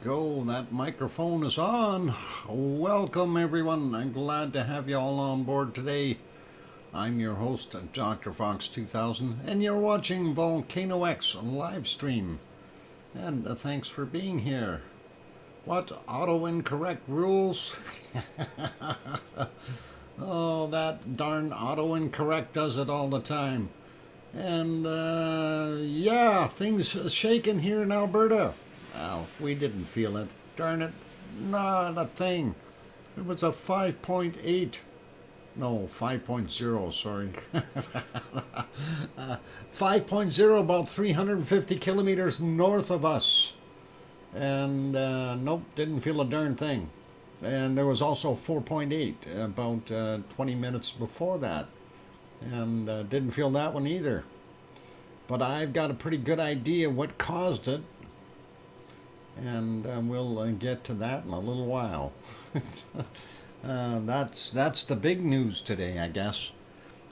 go. That microphone is on. Welcome, everyone. I'm glad to have you all on board today. I'm your host, DrFox2000, and you're watching VolcanoX live stream. And thanks for being here. What auto-incorrect rules? Oh, that darn auto-incorrect does it all the time. And yeah, things shaking here in Alberta. Well, we didn't feel it. Darn it, not a thing. It was a 5.8. No, 5.0, sorry. 5.0, about 350 kilometers north of us. And nope, didn't feel a darn thing. And there was also 4.8 about 20 minutes before that. And didn't feel that one either. But I've got a pretty good idea what caused it. And we'll get to that in a little while. That's the big news today, I guess.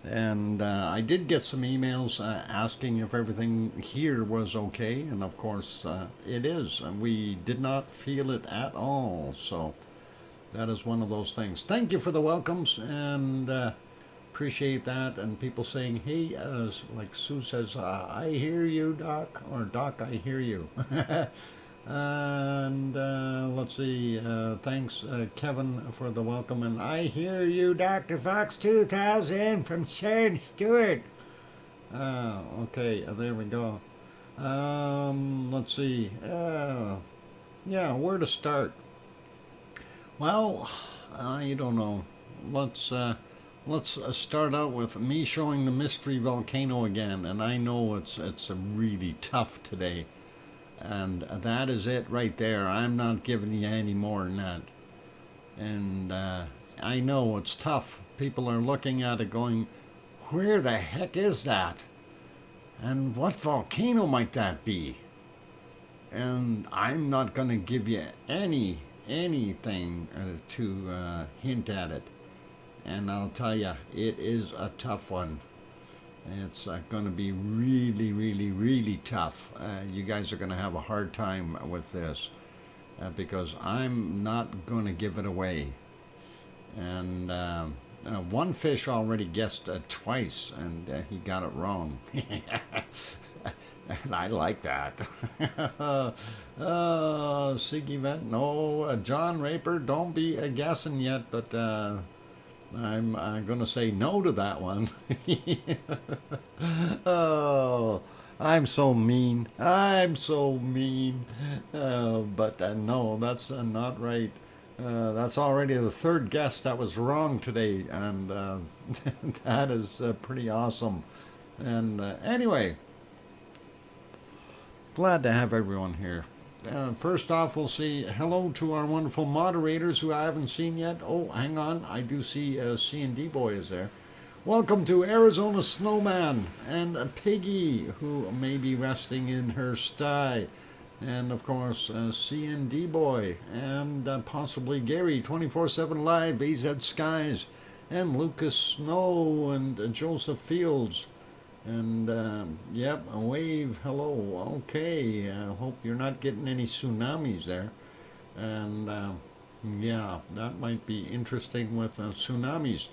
And I did get some emails asking if everything here was okay, and of course it is. And we did not feel it at all, so that is one of those things. Thank you for the welcomes, and appreciate that. And people saying, hey, like Sue says, I hear you, Doc, or Doc, I hear you. And let's see, thanks Kevin for the welcome, and I hear you, Dr. Fox 2000 from Sharon Stewart. Okay, there we go. Let's see, yeah, where to start? Well, I don't know. Let's start out with me showing the mystery volcano again, and I know it's really tough today. And that is it right there. I'm not giving you any more than that. And I know it's tough. People are looking at it going, where the heck is that? And what volcano might that be? And I'm not going to give you anything to hint at it. And I'll tell you, it is a tough one. It's going to be really, really, really tough. You guys are going to have a hard time with this because I'm not going to give it away. And one fish already guessed twice, and he got it wrong. And I like that. Siggy Vent, no. John Raper, don't be guessing yet, but I'm going to say no to that one. Oh, I'm so mean. I'm so mean. But no, that's not right. That's already the third guess that was wrong today, and that is pretty awesome. And anyway, glad to have everyone here. First off, we'll say hello to our wonderful moderators who I haven't seen yet. Oh, hang on. I do see C&D Boy is there. Welcome to Arizona Snowman and Piggy, who may be resting in her sty. And, of course, C&D Boy and possibly Gary, 24/7 Live, AZ Skies, and Lucas Snow and Joseph Fields. And, yep, a wave, hello, okay, hope you're not getting any tsunamis there. And, yeah, that might be interesting with tsunamis.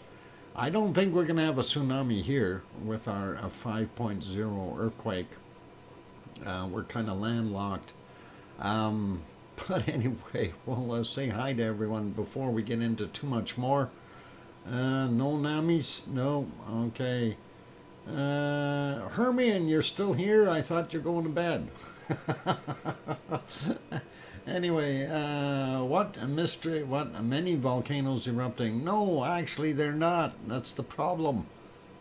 I don't think we're going to have a tsunami here with our 5.0 earthquake. We're kind of landlocked. But anyway, we'll say hi to everyone before we get into too much more. No namis? No, okay. Hermione, you're still here? I thought you're going to bed. Anyway, what a mystery, what many volcanoes erupting. No, actually they're not. That's the problem.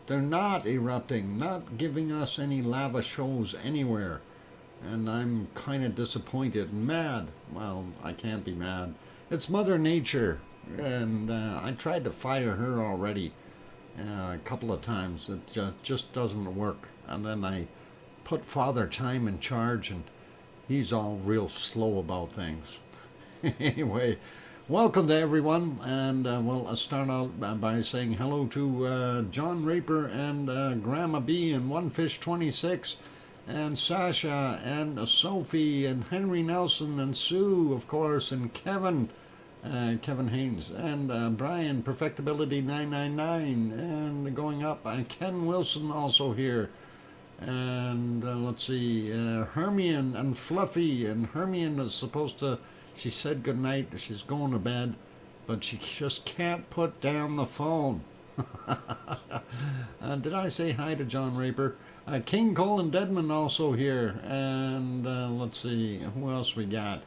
They're not erupting, not giving us any lava shows anywhere. And I'm kind of disappointed and mad. Well, I can't be mad. It's Mother Nature. And I tried to fire her already. A couple of times. It just doesn't work. And then I put Father Time in charge, and he's all real slow about things. Anyway, welcome to everyone, and we'll start out by saying hello to John Raper and Grandma B and One Fish 26. and Sasha, and Sophie, and Henry Nelson, and Sue, of course, and Kevin, Kevin Haynes, and Brian, Perfectability 999, and going up, Ken Wilson also here, and let's see, Hermione and Fluffy, and Hermione is supposed to, she said goodnight, she's going to bed, but she just can't put down the phone. Did I say hi to John Raper? King Colin Deadman also here, and let's see, who else we got?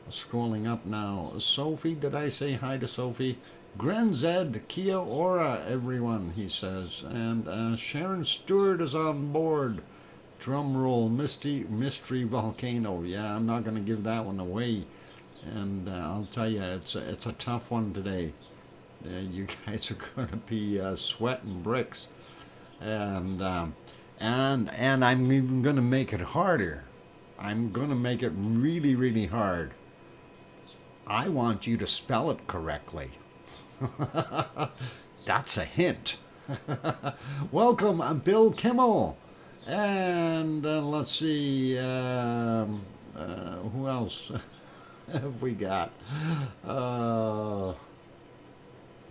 Scrolling up now. Sophie, did I say hi to Sophie? Gren Zed, Kia Ora, everyone, he says, and Sharon Stewart is on board. Drum roll, Mystery Volcano. Yeah, I'm not going to give that one away, and I'll tell you, it's a tough one today. You guys are going to be sweating bricks, and I'm even going to make it harder. I'm going to make it really, really hard. I want you to spell it correctly. That's a hint. Welcome, I'm Bill Kimmel, and let's see, who else have we got?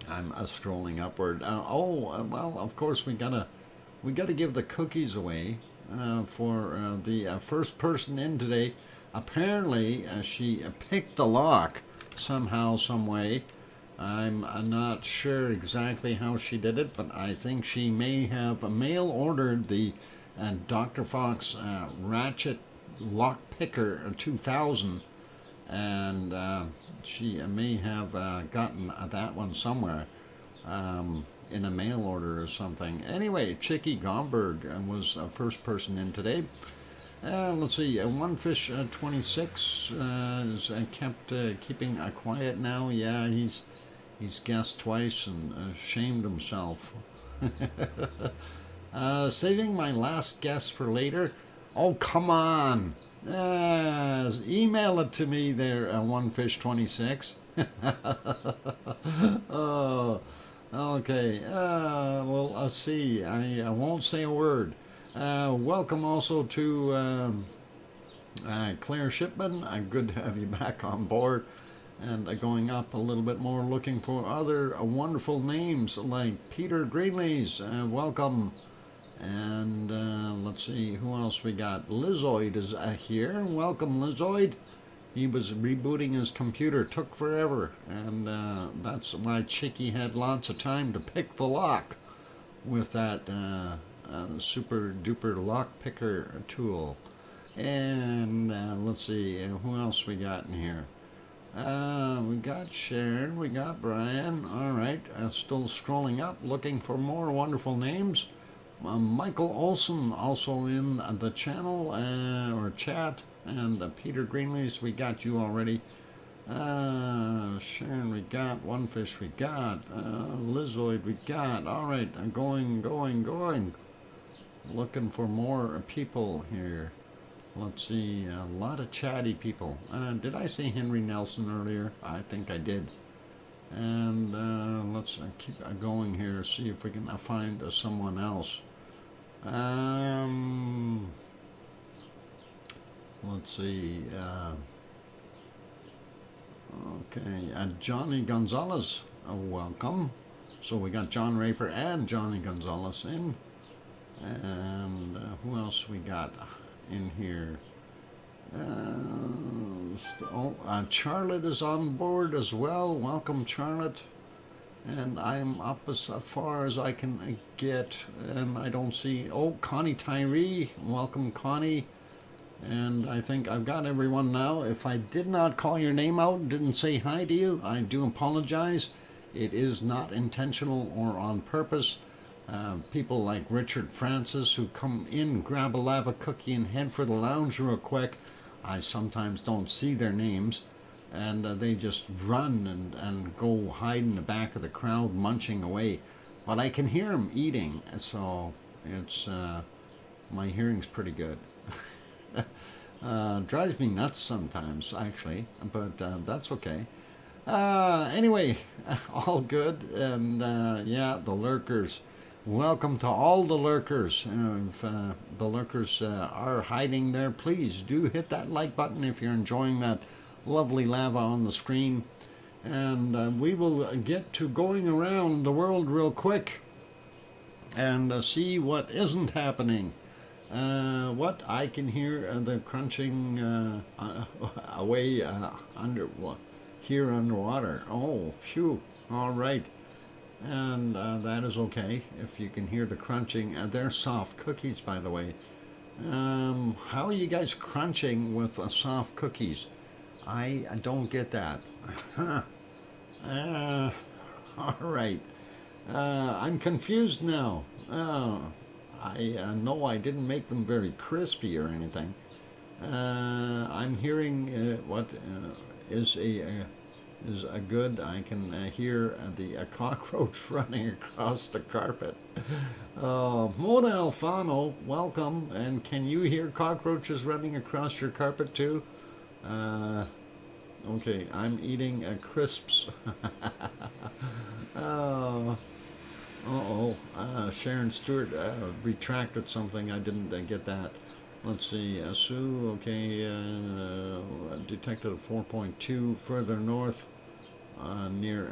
I'm strolling upward. Well, of course we gotta give the cookies away for the first person in today. Apparently, she picked the lock somehow, some way. I'm not sure exactly how she did it, but I think she may have mail ordered the Dr. Fox Ratchet Lock Picker 2000. And she may have gotten that one somewhere in a mail order or something. Anyway, Chicky Gomberg was the first person in today. Let's see, OneFish26 is keeping quiet now. Yeah, he's guessed twice and shamed himself. Saving my last guess for later. Oh, come on. Email it to me there, OneFish26. Oh, okay. Well, let's see. I won't say a word. Welcome also to Claire Shipman. Good to have you back on board. And going up a little bit more, looking for other wonderful names like Peter Greenleys. Welcome. And let's see, who else we got? Lizoid is here. Welcome, Lizoid. He was rebooting his computer. Took forever. And that's why Chicky had lots of time to pick the lock with that super duper lock picker tool. And let's see, who else we got in here? We got Sharon, we got Brian. All right, still scrolling up, looking for more wonderful names. Michael Olson also in the channel or chat, and Peter Greenleys, we got you already. Sharon, we got OneFish, we got Lizoid, we got. All right, going. Looking for more people here. Let's see, a lot of chatty people. Did I say Henry Nelson earlier? I think I did. And let's keep going here, see if we can find someone else. Let's see. Okay, Johnny Gonzalez, welcome. So we got John Raper and Johnny Gonzalez in. And who else we got in here? Charlotte is on board as well. Welcome, Charlotte. And I'm up as far as I can get, and I don't see. Oh, Connie Tyree. Welcome, Connie. And I think I've got everyone now. If I did not call your name out, didn't say hi to you, I do apologize. It is not intentional or on purpose. People like Richard Francis who come in, grab a lava cookie and head for the lounge real quick. I sometimes don't see their names, and they just run and go hide in the back of the crowd munching away. But I can hear them eating, so it's my hearing's pretty good. Drives me nuts sometimes, actually, but that's okay. Anyway, all good, and yeah, the lurkers. welcome to all the lurkers. If the lurkers are hiding there, please do hit that like button if you're enjoying that lovely lava on the screen. And we will get to going around the world real quick and see what isn't happening. What I can hear the crunching away here underwater. Oh, phew! All right, and that is okay if you can hear the crunching. They're soft cookies, by the way. How are you guys crunching with soft cookies? I don't get that. All right. I'm confused now. I know I didn't make them very crispy or anything. I'm hearing what is a good. I can hear the cockroach running across the carpet. Mona Alfano, welcome. And can you hear cockroaches running across your carpet too? Okay, I'm eating crisps. Sharon Stewart retracted something. I didn't get that. Let's see. Sue, okay, detected a 4.2 further north near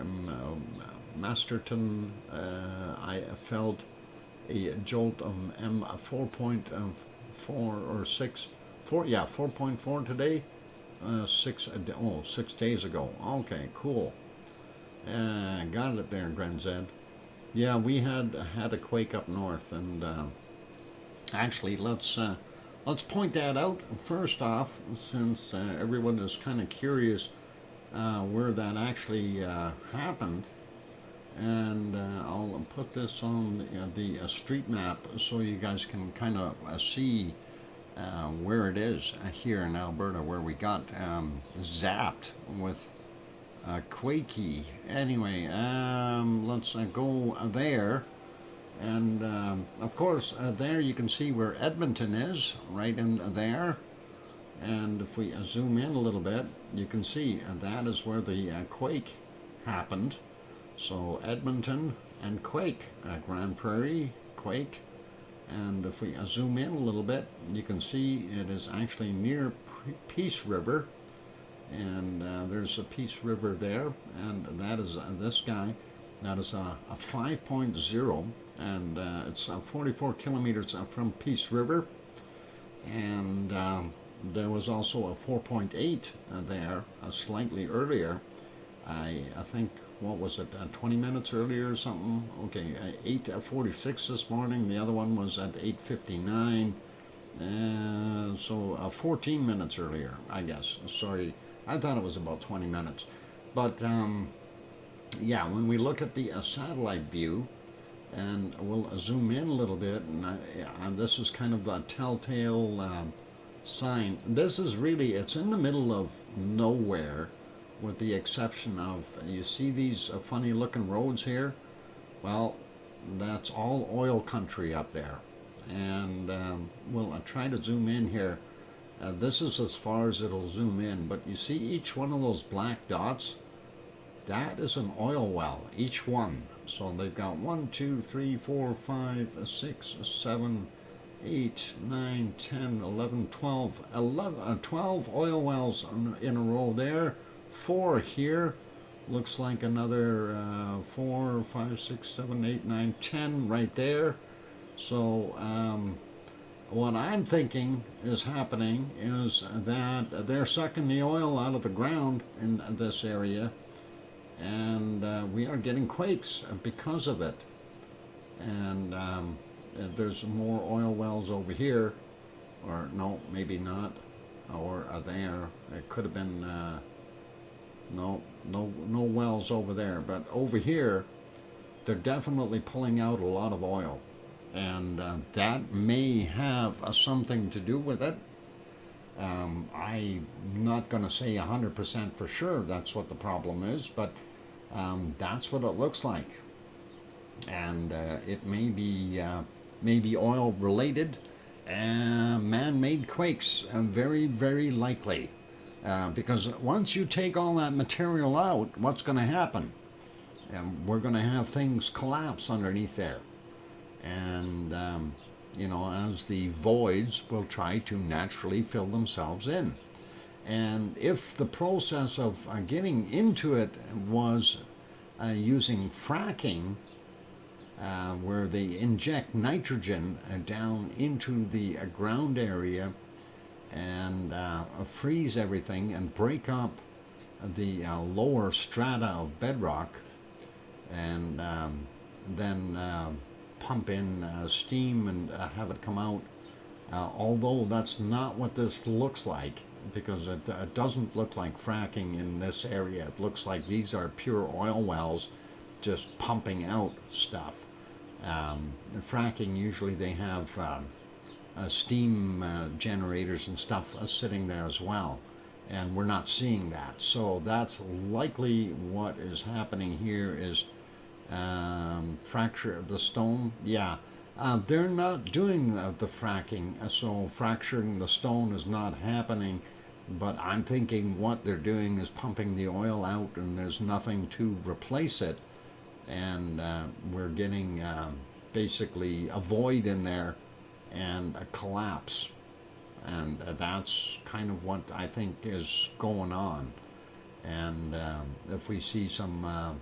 Masterton. I felt a jolt of M4.4 or 6. 4.4 today. 6 days ago. Okay, cool. Got it there, Grand Zed. Yeah, we had a quake up north, and actually, let's point that out first off, since everyone is kind of curious where that actually happened. And I'll put this on the street map so you guys can kind of see where it is here in Alberta, where we got zapped with quakey. Anyway, let's go there, and of course there you can see where Edmonton is, right in there. And if we zoom in a little bit, you can see that is where the quake happened. So Edmonton and quake, Grand Prairie, quake. And if we zoom in a little bit, you can see it is actually near Peace River. And there's a Peace River there, and that is this guy. That is a 5.0, and it's 44 kilometers from Peace River. And there was also a 4.8 there, slightly earlier. I think, what was it, 20 minutes earlier or something? Okay, 8:46 this morning. The other one was at 8:59. So 14 minutes earlier, I guess. Sorry. I thought it was about 20 minutes. But, yeah, when we look at the satellite view, and we'll zoom in a little bit, and this is kind of a telltale sign. This is really, it's in the middle of nowhere, with the exception of, you see these funny looking roads here? Well, that's all oil country up there. And we'll try to zoom in here. This is as far as it'll zoom in, but you see each one of those black dots? That is an oil well, each one. So they've got 1, 2, 3, 4, 5, 6, 7, 8, 9, 10, 11, 12 oil wells in a row there. 4 here. Looks like another 4, 5, 6, 7, 8, 9, 10 right there. So what I'm thinking is happening is that they're sucking the oil out of the ground in this area, and we are getting quakes because of it. And there's more oil wells over here, or no, maybe not, or there. It could have been no wells over there, but over here they're definitely pulling out a lot of oil. And that may have something to do with it. I'm not going to say 100% for sure that's what the problem is, but that's what it looks like. And it may be oil related, man-made quakes, very, very likely. Because once you take all that material out, what's going to happen? We're going to have things collapse underneath there. and you know, as the voids will try to naturally fill themselves in. And if the process of getting into it was using fracking, where they inject nitrogen down into the ground area and freeze everything and break up the lower strata of bedrock, and then pump in steam and have it come out. Although that's not what this looks like, because it doesn't look like fracking in this area. It looks like these are pure oil wells just pumping out stuff. Fracking, usually they have steam generators and stuff sitting there as well, and we're not seeing that. So that's likely what is happening here is fracture of the stone. Yeah, they're not doing the fracking, so fracturing the stone is not happening. But I'm thinking what they're doing is pumping the oil out, and there's nothing to replace it, and we're getting basically a void in there and a collapse, and that's kind of what I think is going on. And if we see some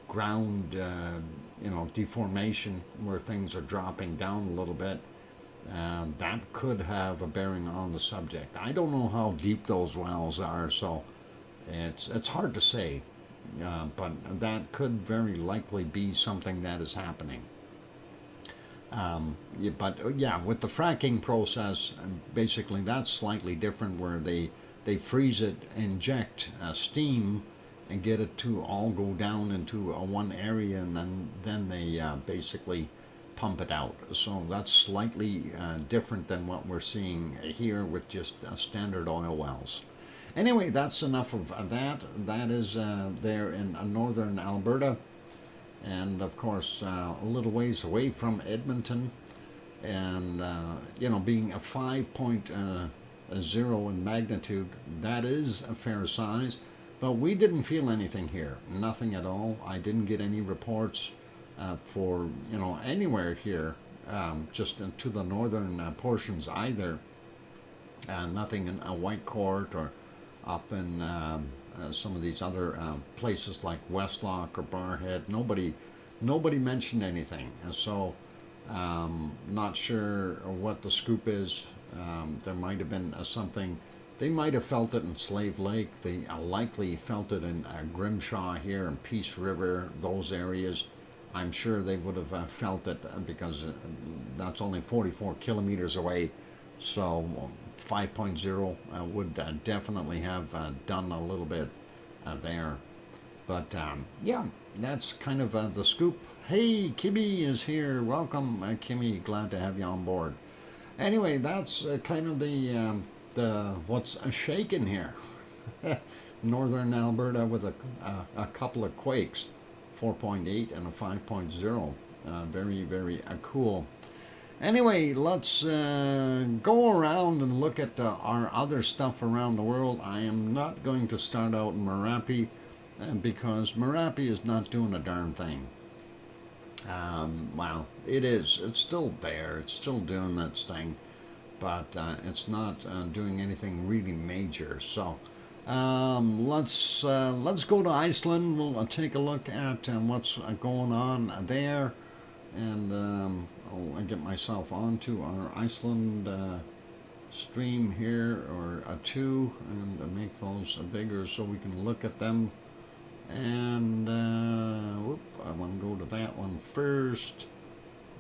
ground, you know, deformation where things are dropping down a little bit, that could have a bearing on the subject. I don't know how deep those wells are, so it's hard to say, but that could very likely be something that is happening. But yeah, with the fracking process, basically that's slightly different, where they freeze it, inject steam, and get it to all go down into one area, and then they basically pump it out. So that's slightly different than what we're seeing here with just standard oil wells. Anyway, that's enough of that. That is there in northern Alberta, and of course a little ways away from Edmonton, and you know, being a 5.0 in magnitude, that is a fair size. But we didn't feel anything here, nothing at all. I didn't get any reports for, you know, anywhere here, just to the northern portions either. Nothing in Whitecourt or up in some of these other places like Westlock or Barhead. Nobody mentioned anything. And so, not sure what the scoop is. There might have been something. They might have felt it in Slave Lake. They likely felt it in Grimshaw here and Peace River, those areas. I'm sure they would have felt it because that's only 44 kilometers away. So 5.0 would definitely have done a little bit there. But yeah, that's kind of the scoop. Hey, Kimmy is here. Welcome, Kimmy. Glad to have you on board. Anyway, that's kind of the what's shaking here. Northern Alberta with a couple of quakes, 4.8 and a 5.0. Very, very cool. Anyway, let's go around and look at our other stuff around the world. I am not going to start out in Merapi because Merapi is not doing a darn thing. Well, it is. It's still there. It's still doing its thing, but it's not doing anything really major. So let's go to Iceland. We'll take a look at what's going on there, and I'll get myself onto our Iceland stream here, or two, and make those bigger so we can look at them. And I want to go to that one first,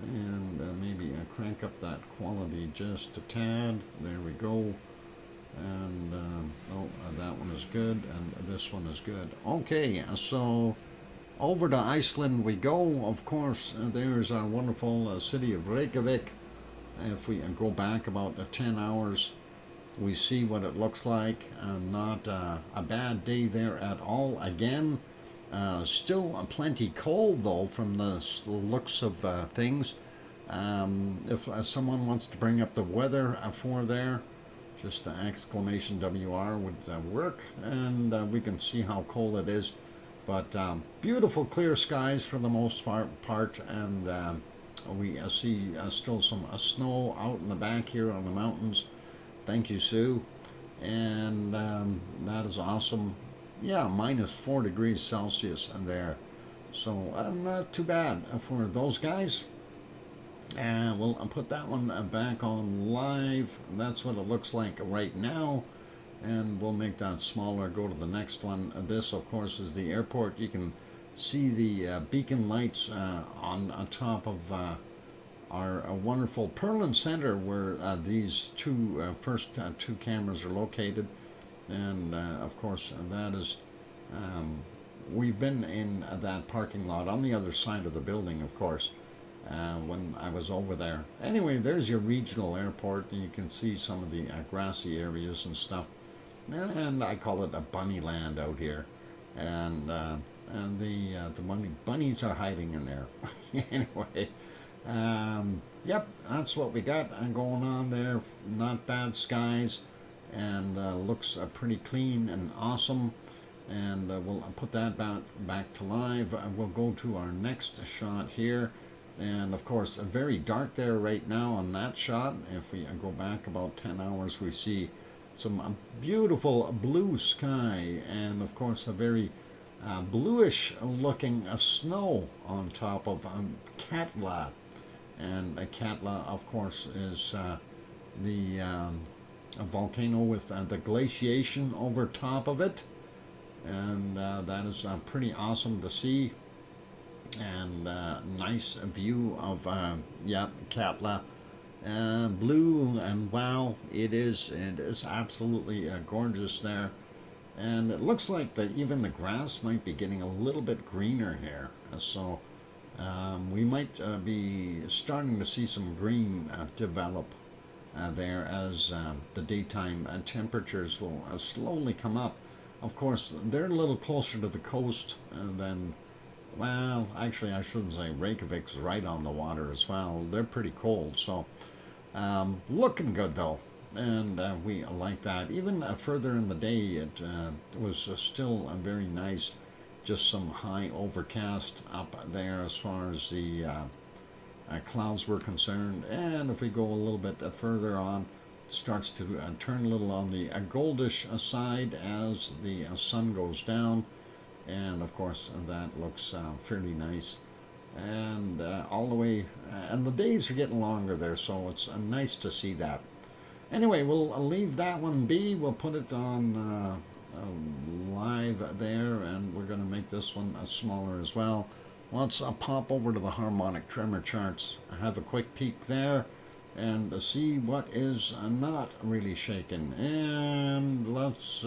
and maybe crank up that quality just a tad. There we go. And that one is good, and this one is good. Okay, so over to Iceland we go. Of course, there's our wonderful city of Reykjavik. If we go back about 10 hours, we see what it looks like. Not a bad day there at all. Again, still plenty cold though from the looks of things. If someone wants to bring up the weather for there, just exclamation WR would work, and we can see how cold it is. But beautiful clear skies for the most part, and We see still some snow out in the back here on the mountains. Thank you, Sue. And that is awesome. Yeah, -4 degrees Celsius in there. So not too bad for those guys. And we'll put that one back on live. That's what it looks like right now. And we'll make that smaller, go to the next one. This, of course, is the airport. You can see the beacon lights on top of our wonderful Perlin Center, where these first two cameras are located. And of course, that is, we've been in that parking lot on the other side of the building, of course, when I was over there. Anyway, there's your regional airport, and you can see some of the grassy areas and stuff. And I call it a bunny land out here. And the bunnies are hiding in there. Anyway, yep, that's what we got going on there. Not bad skies, and looks pretty clean and awesome. And we'll put that back to live. We'll go to our next shot here. And of course, very dark there right now on that shot. If we go back about 10 hours, we see some beautiful blue sky, and of course a very bluish looking snow on top of Katla. And Katla, of course, is the a volcano with the glaciation over top of it, and that is pretty awesome to see. And nice view of Katla, blue, and wow, it is absolutely gorgeous there. And it looks like that even the grass might be getting a little bit greener here, so we might be starting to see some green develop there as the daytime temperatures will slowly come up. Of course, they're a little closer to the coast than, well, actually I shouldn't say. Reykjavik's right on the water as well. They're pretty cold, so looking good though. And we like that. Even further in the day, it was still very nice. Just some high overcast up there as far as the clouds were concerned. And if we go a little bit further on, it starts to turn a little on the goldish side as the sun goes down. And of course, that looks fairly nice. And all the way, and the days are getting longer there, so it's nice to see that. Anyway, we'll leave that one be. We'll put it on live there, and we're going to make this one smaller as well. Let's pop over to the harmonic tremor charts, have a quick peek there, and see what is not really shaking. And let's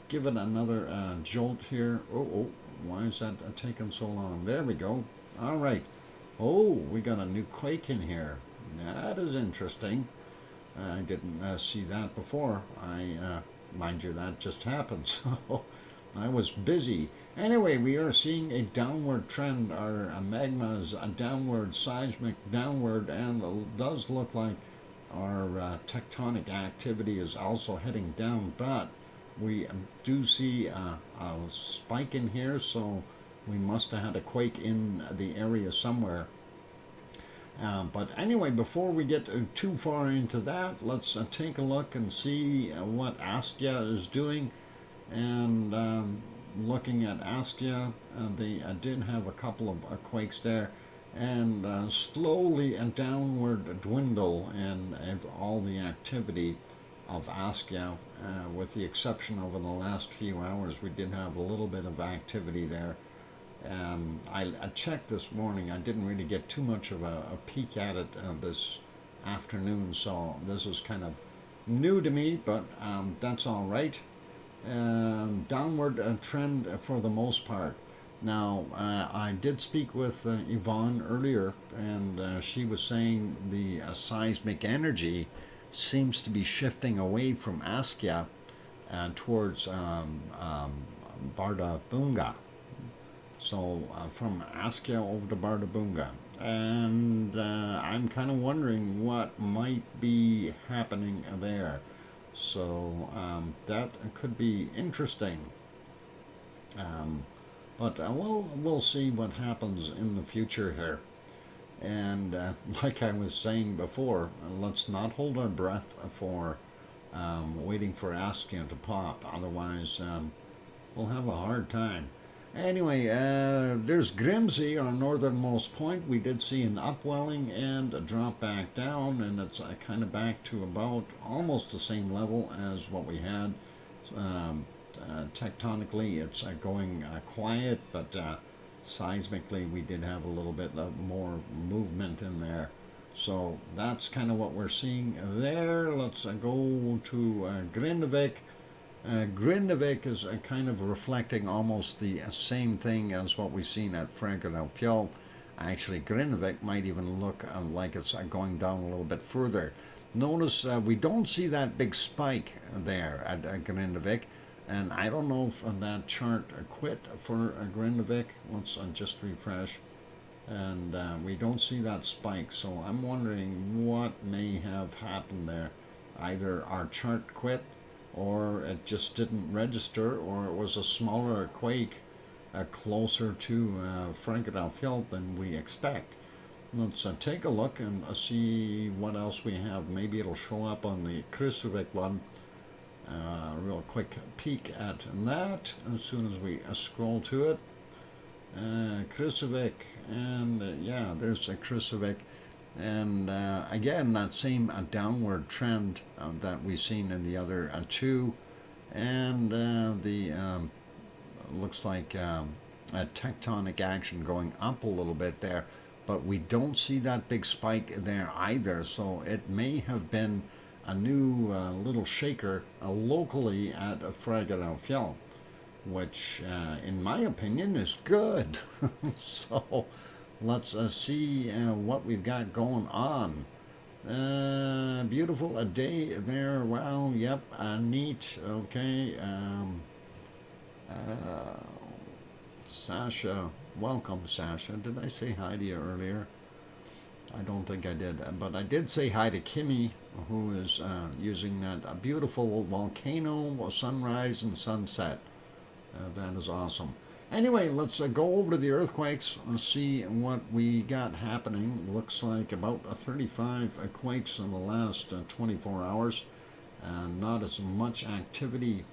give it another jolt here. Oh, why is that taking so long? There we go. All right. Oh, we got a new quake in here. That is interesting. I didn't see that before. Mind you, that just happened, so I was busy. Anyway, we are seeing a downward trend. Our magma is a downward, seismic downward, and it does look like our tectonic activity is also heading down, but we do see a spike in here, so we must have had a quake in the area somewhere. But anyway, before we get too far into that, let's take a look and see what Askia is doing. And looking at Askia, they did have a couple of quakes there, and slowly a downward dwindle in all the activity of Askia, with the exception over the last few hours. We did have a little bit of activity there. I checked this morning. I didn't really get too much of a peek at it this afternoon, so this is kind of new to me, but that's all right. Downward trend for the most part. Now, I did speak with Yvonne earlier, and she was saying the seismic energy seems to be shifting away from Askia towards Bardabunga. So from Askia over to Bardabunga, and I'm kind of wondering what might be happening there. So that could be interesting. But we'll see what happens in the future here. And like I was saying before, let's not hold our breath for waiting for Askia to pop. Otherwise, we'll have a hard time. Anyway, there's Grimsey, our northernmost point. We did see an upwelling and a drop back down, and it's kind of back to about almost the same level as what we had. Tectonically, it's going quiet, but seismically, we did have a little bit more movement in there. So that's kind of what we're seeing there. Let's go to Grindavik. Grindavik is kind of reflecting almost the same thing as what we've seen at Frankenfjell. Actually, Grindavik might even look like it's going down a little bit further. Notice we don't see that big spike there at Grindavik, and I don't know if that chart quit for Grindavik. Let's just refresh, and we don't see that spike, so I'm wondering what may have happened there. Either our chart quit, or it just didn't register, or it was a smaller quake closer to Frankenfjell than we expect. Let's take a look and see what else we have. Maybe it'll show up on the Krusevik one. Real quick peek at that as soon as we scroll to it. Krusevik, and yeah, there's a Krusevik. And again, that same downward trend that we've seen in the other two, and the looks like a tectonic action going up a little bit there, but we don't see that big spike there either. So it may have been a new little shaker locally at Frankenfjell, which in my opinion is good. So let's see what we've got going on. Beautiful a day there. Wow, yep, neat. Okay. Sasha, welcome, Sasha. Did I say hi to you earlier? I don't think I did, but I did say hi to Kimmy, who is using that beautiful volcano sunrise and sunset. That is awesome. Anyway, let's go over to the earthquakes and see what we got happening. Looks like about 35 quakes in the last 24 hours. Not as much activity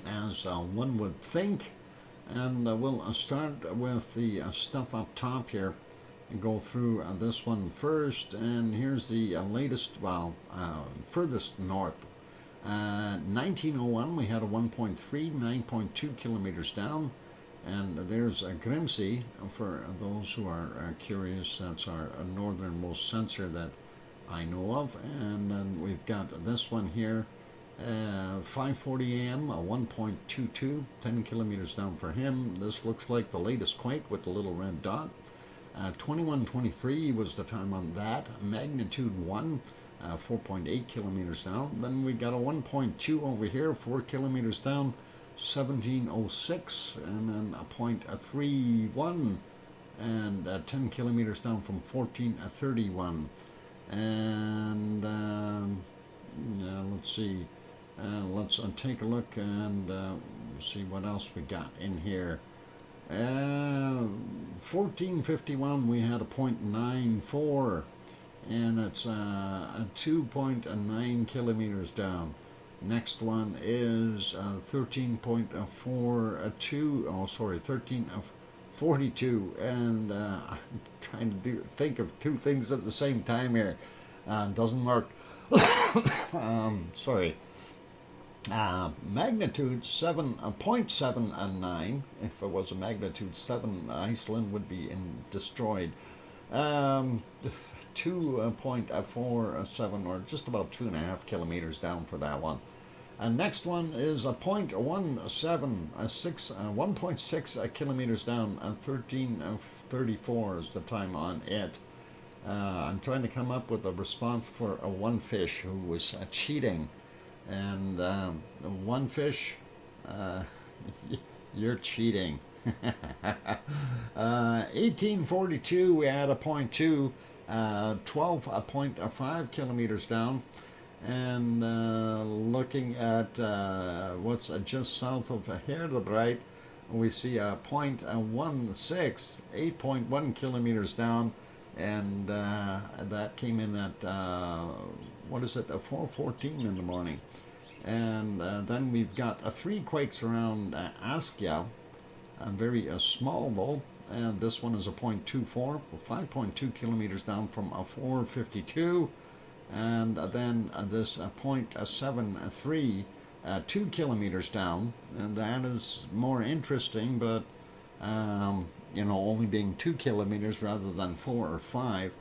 as one would think. And we'll start with the stuff up top here and go through this one first. And here's the latest, well, furthest north. 1901, we had a 1.3, 9.2 kilometers down. And there's a Grimsey, for those who are curious. That's our northernmost sensor that I know of. And then we've got this one here, 5:40 a.m., a 1.22, 10 kilometers down for him. This looks like the latest quake with the little red dot. 21:23 was the time on that. Magnitude 1, 4.8 kilometers down. Then we got a 1.2 over here, 4 kilometers down. 1706, and then a 0.31, and 10 kilometers down from 1431. And let's see, let's take a look and see what else we got in here. 1451, we had a 0.94, and it's 2.9 kilometers down. Next one is 13.42, oh sorry, 13.42, and I'm trying to think of two things at the same time here. Doesn't work. Sorry. Magnitude 7.79. If it was a magnitude 7, Iceland would be destroyed. 2.47, or just about 2.5 kilometers down for that one. And next one is a 1.6 kilometers down, 13:34 is the time on it. I'm trying to come up with a response for a one fish who was cheating, and one fish, you're cheating. 1842, we had a 0.2. 12.5 kilometers down, and looking at what's just south of Herdebreit, we see a 0.16, 8.1 kilometers down, and that came in at what is it, 4:14 in the morning. And then we've got 3 quakes around Askja, very small though. And this one is a 0.24, 5.2 kilometers down from a 452, and then this 0.73, 2 kilometers down, and that is more interesting, but you know, only being 2 kilometers rather than 4 or 5,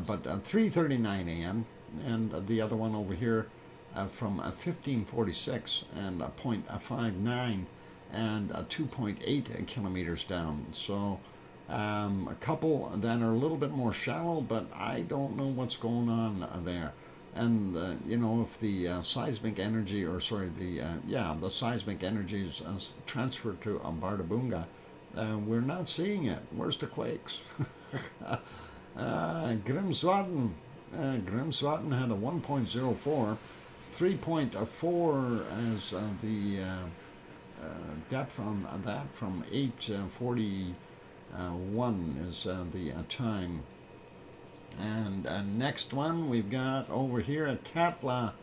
but 3:39 a.m. And the other one over here from 1546 and a 0.59 and 2.8 kilometers down. So a couple that are a little bit more shallow, but I don't know what's going on there. And you know, if the seismic energy, or sorry, the seismic energy is transferred to Bardabunga, we're not seeing it. Where's the quakes? Grimsvatn had a 1.04, 3.4 as the depth on that from 8:41 is the time. And next one we've got over here at Katla,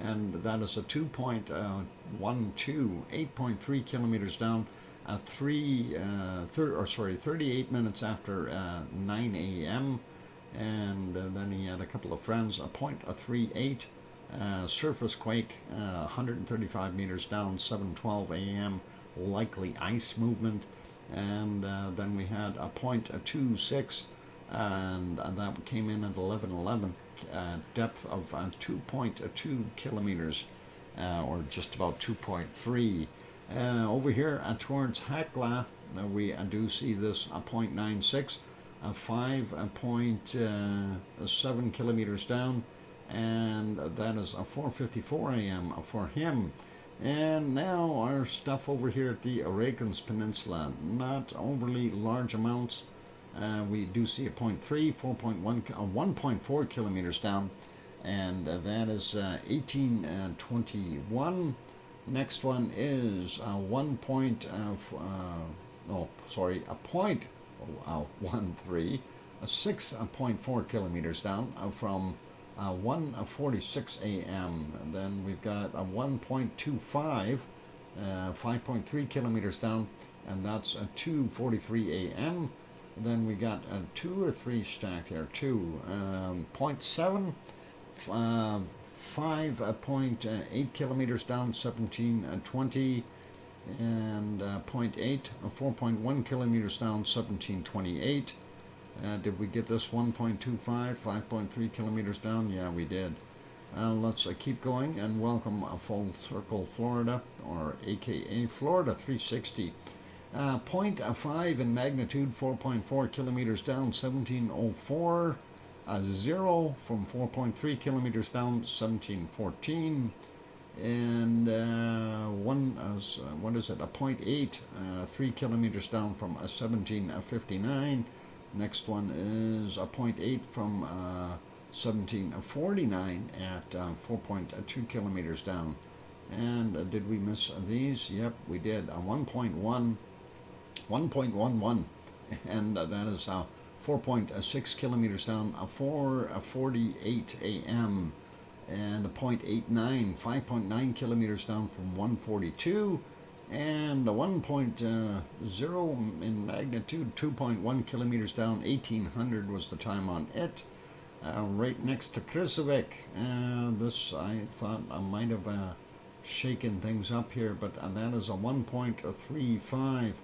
and that is a 2.12, 8.3 kilometers down, 38 minutes after 9 a.m. And then he had a couple of friends, a 0.38, surface quake, 135 meters down, 7:12 a.m., likely ice movement. And then we had a 0.26, and that came in at 11:11, depth of 2.2 kilometers, or just about 2.3. Over here towards Hekla, we do see this 0.96, 5.7 kilometers down, and that is 4:54 a.m. for him. And now our stuff over here at the Oregon's Peninsula, not overly large amounts. We do see a 0.3, 4.1, 1.4 kilometers down, and that is 1821. Next one is a 0.13, 6.4 kilometers down from 1:46 a.m. And then we've got a 1.25, 5.3 kilometers down, and that's 2:43 a.m. Then we got a 2 or 3 stacked here, 0.7, 5.8 kilometers down, 17:20, and 0.8, 4.1 kilometers down, 17:28. Did we get this 1.25, 5.3 kilometers down? Yeah, we did. Let's keep going and welcome Full Circle, Florida, or AKA Florida 360. 0.5 in magnitude, 4.4 kilometers down, 17:04. 0 from 4.3 kilometers down, 17:14. And what is it? A 0.8, 3 kilometers down from 17:59. Next one is a 0.8 from 17:49 at 4.2 kilometers down. And did we miss these? Yep, we did. A 1.1, 1.11, and that is 4.6 kilometers down, 4:48 a.m. And a 0.89, 5.9 kilometers down from 1:42. And a 1.0 in magnitude, 2.1 kilometers down, 1800 was the time on it. Right next to Krusevik. This I thought I might have shaken things up here, but that is a 1.35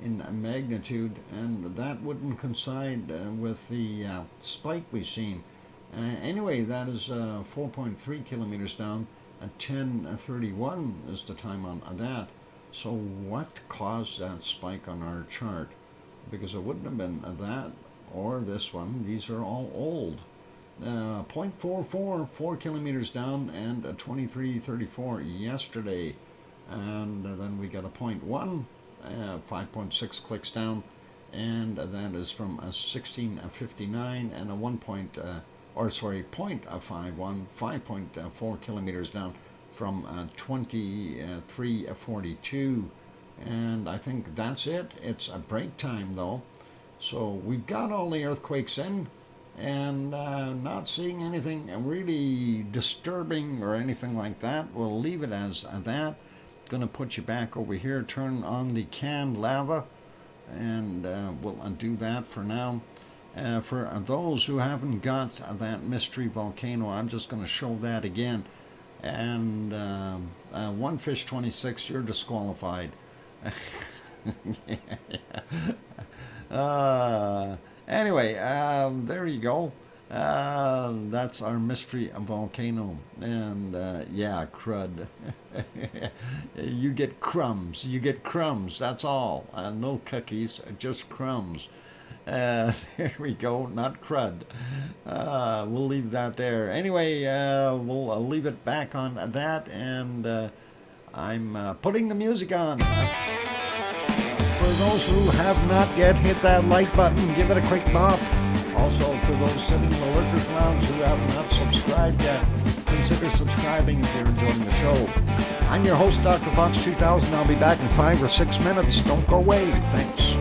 in magnitude, and that wouldn't coincide with the spike we've seen. Anyway, that is 4.3 kilometers down, 10:31 is the time on that. So what caused that spike on our chart? Because it wouldn't have been that or this one. These are all old. 0.44, 4 kilometers down, and 23:34 yesterday. And then we got a 0.1, 5.6 clicks down, and that is from 16:59, and a 0.51, 5.4 kilometers down from 23:42. And I think that's it. It's a break time though. So we've got all the earthquakes in. and not seeing anything really disturbing or anything like that. We'll leave it as that. Going to put you back over here, turn on the canned lava, and we'll undo that for now. For those who haven't got that mystery volcano, I'm just going to show that again. And one fish 26, you're disqualified. Anyway, there you go. That's our mystery volcano. And yeah, crud. You get crumbs. You get crumbs. That's all. No cookies, just crumbs. There we go. Not crud. We'll leave that there. Anyway, we'll leave it back on that. And I'm putting the music on. For those who have not yet hit that like button, give it a quick bop. Also, for those sitting in the Lurkers Lounge who have not subscribed yet, consider subscribing if you're enjoying the show. I'm your host, DrFox2000. I'll be back in 5 or 6 minutes. Don't go away. Thanks.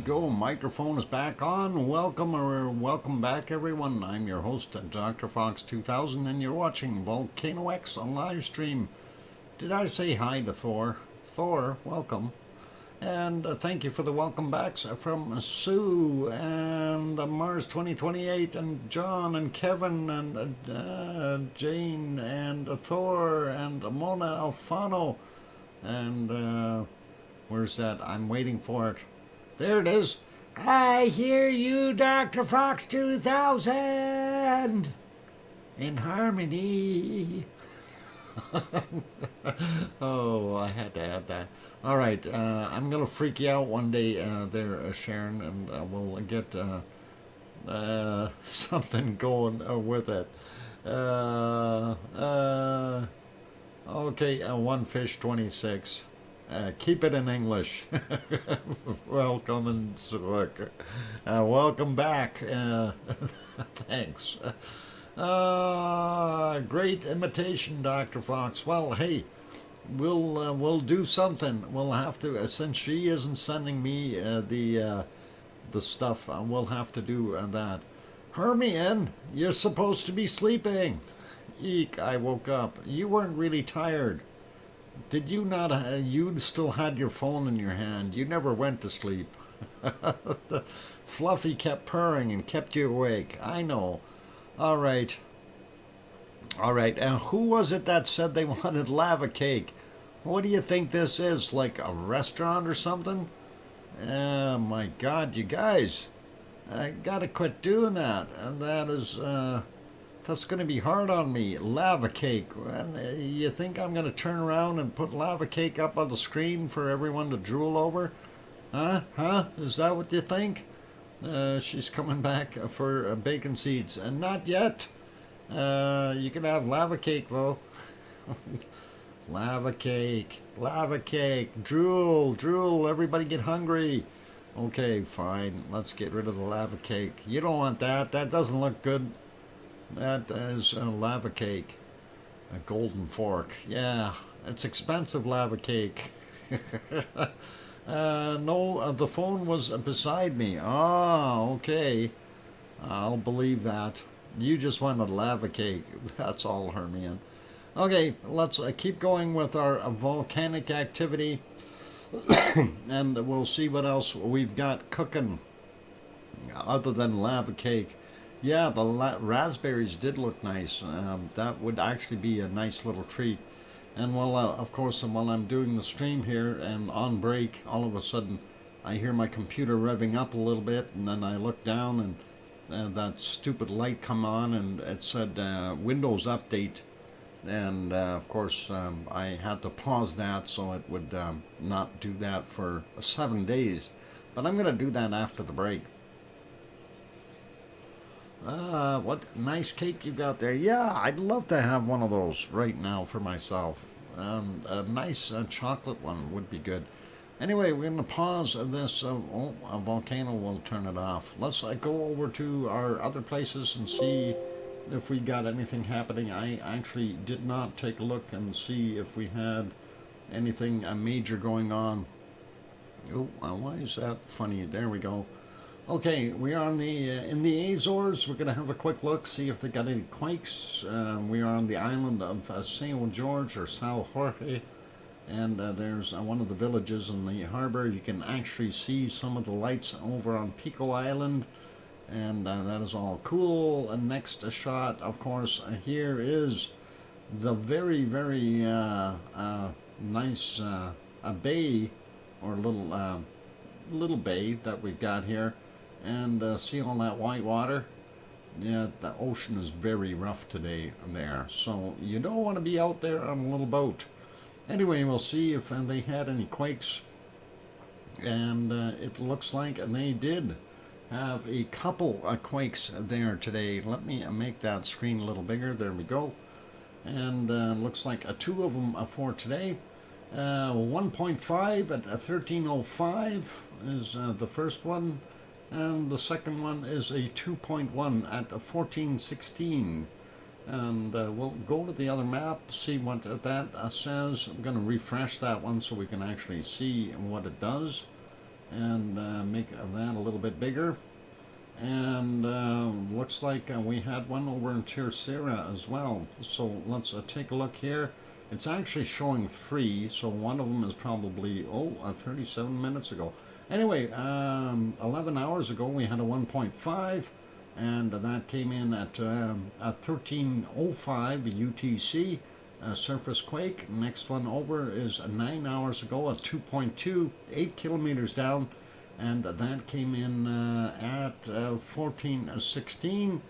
go. Microphone is back on. Welcome back, everyone. I'm your host, DrFox2000, and you're watching VolcanoX, a live stream. Did I say hi to Thor? Thor, welcome. And thank you for the welcome backs from Sue and Mars 2028 and John and Kevin and Jane and Thor and Mona Alfano and where's that? I'm waiting for it. There it is. I hear you, Dr. Fox 2000 in harmony. Oh, I had to add that. All right, I'm gonna freak you out one day there, Sharon, and we'll get something going with it. Okay, one fish 26. Keep it in English. Welcome and zurück. Welcome back. Thanks. Great imitation, Dr. Fox. Well, hey, we'll do something. We'll have to, since she isn't sending me the stuff, we'll have to do that. Hermione, you're supposed to be sleeping. Eek, I woke up. You weren't really tired. Did you not? You still had your phone in your hand. You never went to sleep. Fluffy kept purring and kept you awake. I know. All right. All right. And who was it that said they wanted lava cake? What do you think this is? Like a restaurant or something? Oh my God, you guys. I gotta quit doing that. And that is, that's going to be hard on me. Lava cake. You think I'm going to turn around and put lava cake up on the screen for everyone to drool over? Huh? Is that what you think? She's coming back for bacon seeds. And not yet. You can have lava cake, though. Lava cake. Lava cake. Drool. Everybody get hungry. Okay, fine. Let's get rid of the lava cake. You don't want that. That doesn't look good. That is a lava cake. A golden fork. Yeah, it's expensive lava cake. No, the phone was beside me. Ah, okay. I'll believe that. You just wanted lava cake. That's all, Hermione. Okay, let's keep going with our volcanic activity. And we'll see what else we've got cooking other than lava cake. Yeah, the raspberries did look nice. That would actually be a nice little treat. And while, of course, while I'm doing the stream here and on break, all of a sudden I hear my computer revving up a little bit, and then I look down and that stupid light come on, and it said Windows Update. And of course, I had to pause that so it would not do that for 7 days. But I'm going to do that after the break. What nice cake you got there. Yeah, I'd love to have one of those right now for myself. A nice chocolate one would be good. Anyway, we're going to pause this. A volcano will turn it off. Let's go over to our other places and see if we got anything happening. I actually did not take a look and see if we had anything major going on. Oh, why is that funny? There we go. Okay, we are in the Azores. We're going to have a quick look, see if they got any quakes. We are on the island of São Jorge or São Jorge, and there's one of the villages in the harbor. You can actually see some of the lights over on Pico Island, and that is all cool. And next shot, of course, here is the very, very nice bay, or little bay that we've got here. And see all that white water? Yeah, the ocean is very rough today there. So you don't want to be out there on a little boat. Anyway, we'll see if they had any quakes. And it looks like they did have a couple of quakes there today. Let me make that screen a little bigger. There we go. And looks like 2 of them for today. 1.5 at 13:05 is the first one. And the second one is a 2.1 at 14:16. And we'll go to the other map, see what that says. I'm going to refresh that one so we can actually see what it does. and make that a little bit bigger. And looks like we had one over in Terceira as well. So let's take a look here. It's actually showing 3, so one of them is probably 37 minutes ago. Anyway, 11 hours ago we had a 1.5, and that came in at 13:05 UTC. Surface quake. Next one over is 9 hours ago at 2.2, 8 kilometers down, and that came in at 14:16.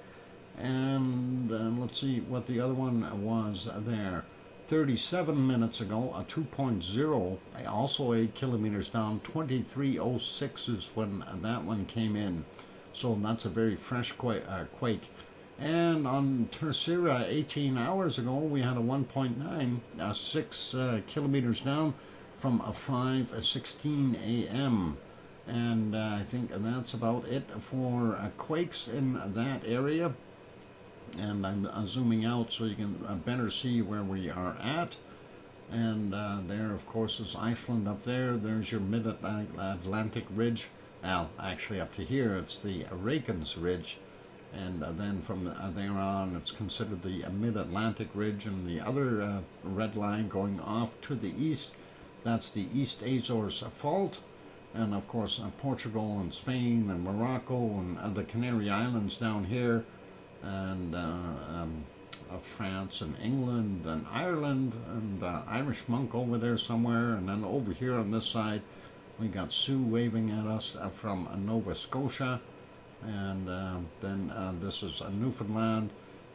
And let's see what the other one was there. 37 minutes ago, a 2.0, also 8 kilometers down. 23:06 is when that one came in. So that's a very fresh quake. And on Terceira, 18 hours ago, we had a 1.9, 6 kilometers down from a 5:16 a.m. And I think that's about it for quakes in that area. And I'm zooming out so you can better see where we are at. And there, of course, is Iceland up there. There's your mid-Atlantic ridge. Well, actually up to here, it's the Reykjanes Ridge. And then from there on, it's considered the mid-Atlantic ridge. And the other red line going off to the east, that's the East Azores Fault. And of course, Portugal and Spain and Morocco and the Canary Islands down here. And France and England and Ireland and Irish Monk over there somewhere. And then over here on this side, we got Sue waving at us from Nova Scotia. And then this is Newfoundland.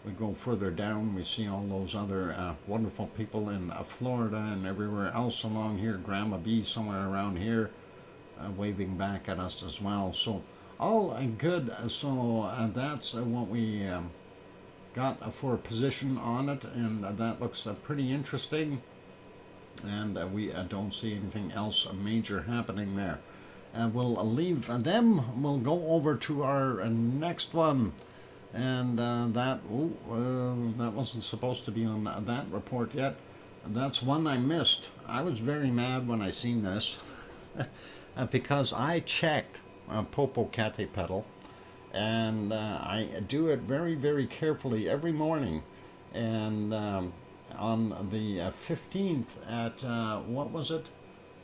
We go further down, we see all those other wonderful people in Florida and everywhere else along here. Grandma B somewhere around here waving back at us as well. So all good. So that's what we got for a position on it, and that looks pretty interesting. And we don't see anything else major happening there. We'll leave them. We'll go over to our next one, and that wasn't supposed to be on that report yet. That's one I missed. I was very mad when I seen this because I checked Popocatépetl, and I do it very, very carefully every morning. And on the 15th at what was it?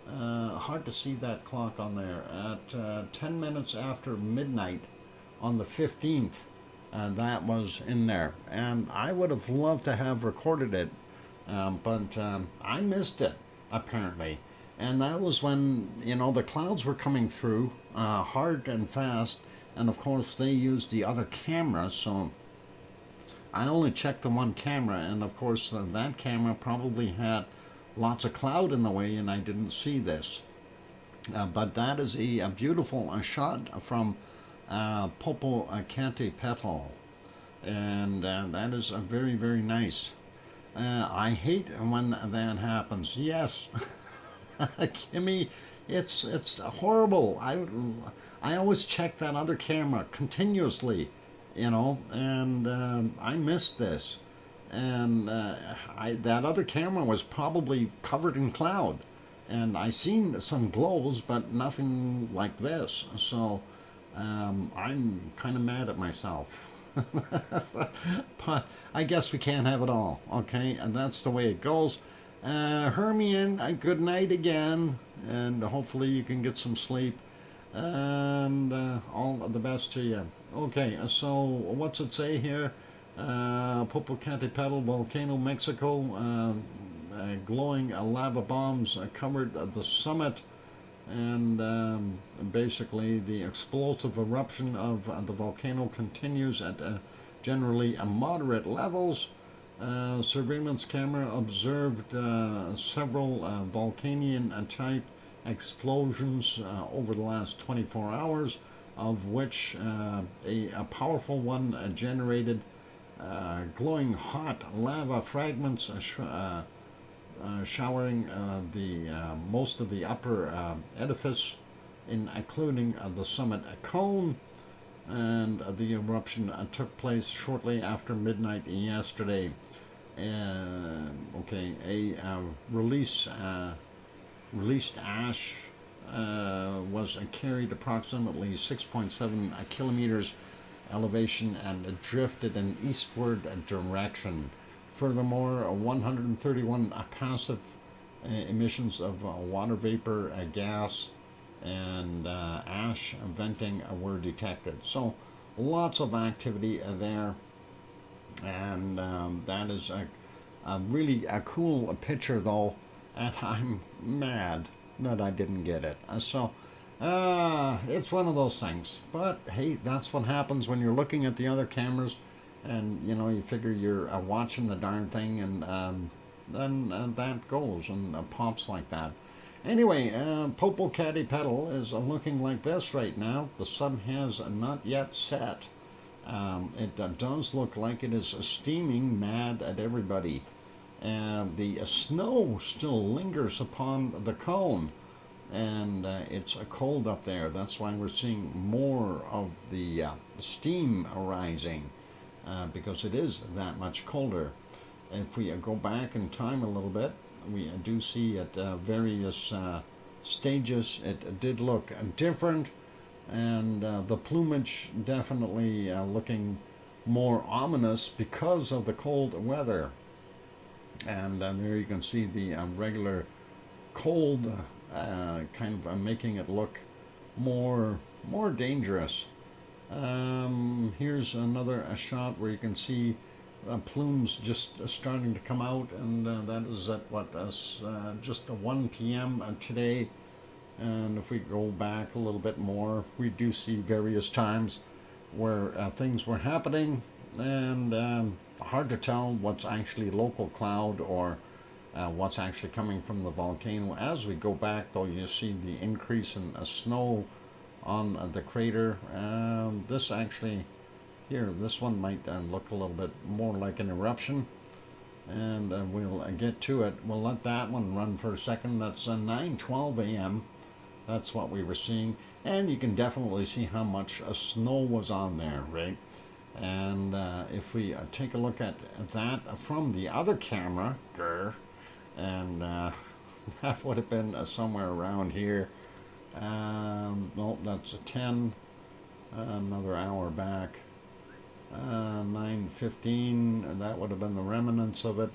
Hard to see that clock on there. At 10 minutes after midnight on the 15th, that was in there. And I would have loved to have recorded it, but I missed it, apparently. And that was when, the clouds were coming through hard and fast. And of course, they used the other camera, so I only checked the one camera. And of course, that camera probably had lots of cloud in the way, and I didn't see this. But that is a beautiful shot from Popocatépetl, and that is very, very nice. I hate when that happens. Yes, Kimmy, it's horrible. I always check that other camera continuously, and I missed this. And that other camera was probably covered in cloud, and I seen some glows, but nothing like this. So I'm kind of mad at myself. But I guess we can't have it all, okay? And that's the way it goes. Hermione, good night again, and hopefully you can get some sleep. And all the best to you. Okay, so what's it say here? Popocatépetl volcano, Mexico, glowing lava bombs covered the summit, and basically the explosive eruption of the volcano continues at generally moderate levels. Surveillance camera observed several volcanian type explosions over the last 24 hours, of which a powerful one generated glowing hot lava fragments showering the most of the upper edifice, including the summit cone. And the eruption took place shortly after midnight yesterday. Okay, a released ash was carried approximately 6.7 kilometers elevation and drifted in eastward direction. Furthermore, 131 passive emissions of water vapor, gas, and ash venting were detected. So lots of activity there, and that is a really a cool picture, though, and I'm mad that I didn't get it. It's one of those things. But hey, that's what happens when you're looking at the other cameras, and you know, you figure you're watching the darn thing, and then that goes and pops like that. Anyway, Popocatépetl is looking like this right now. The sun has not yet set. It does look like it is steaming mad at everybody. The snow still lingers upon the cone, and it's cold up there. That's why we're seeing more of the steam arising, because it is that much colder. If we go back in time a little bit, we do see at various stages it did look different, and the plumage definitely looking more ominous because of the cold weather. And there you can see the regular cold kind of making it look more dangerous. Here's another shot where you can see plumes just starting to come out, and that is at just 1 p.m. Today. And if we go back a little bit more, we do see various times where things were happening, and hard to tell what's actually local cloud or what's actually coming from the volcano. As we go back, though, you see the increase in snow on the crater. This actually here, this one might look a little bit more like an eruption, and we'll get to it. We'll let that one run for a second. That's 9:12 a.m. That's what we were seeing, and you can definitely see how much snow was on there, right? And if we take a look at that from the other camera, and that would have been somewhere around here. No, that's a 10, another hour back. 9:15, that would have been the remnants of it.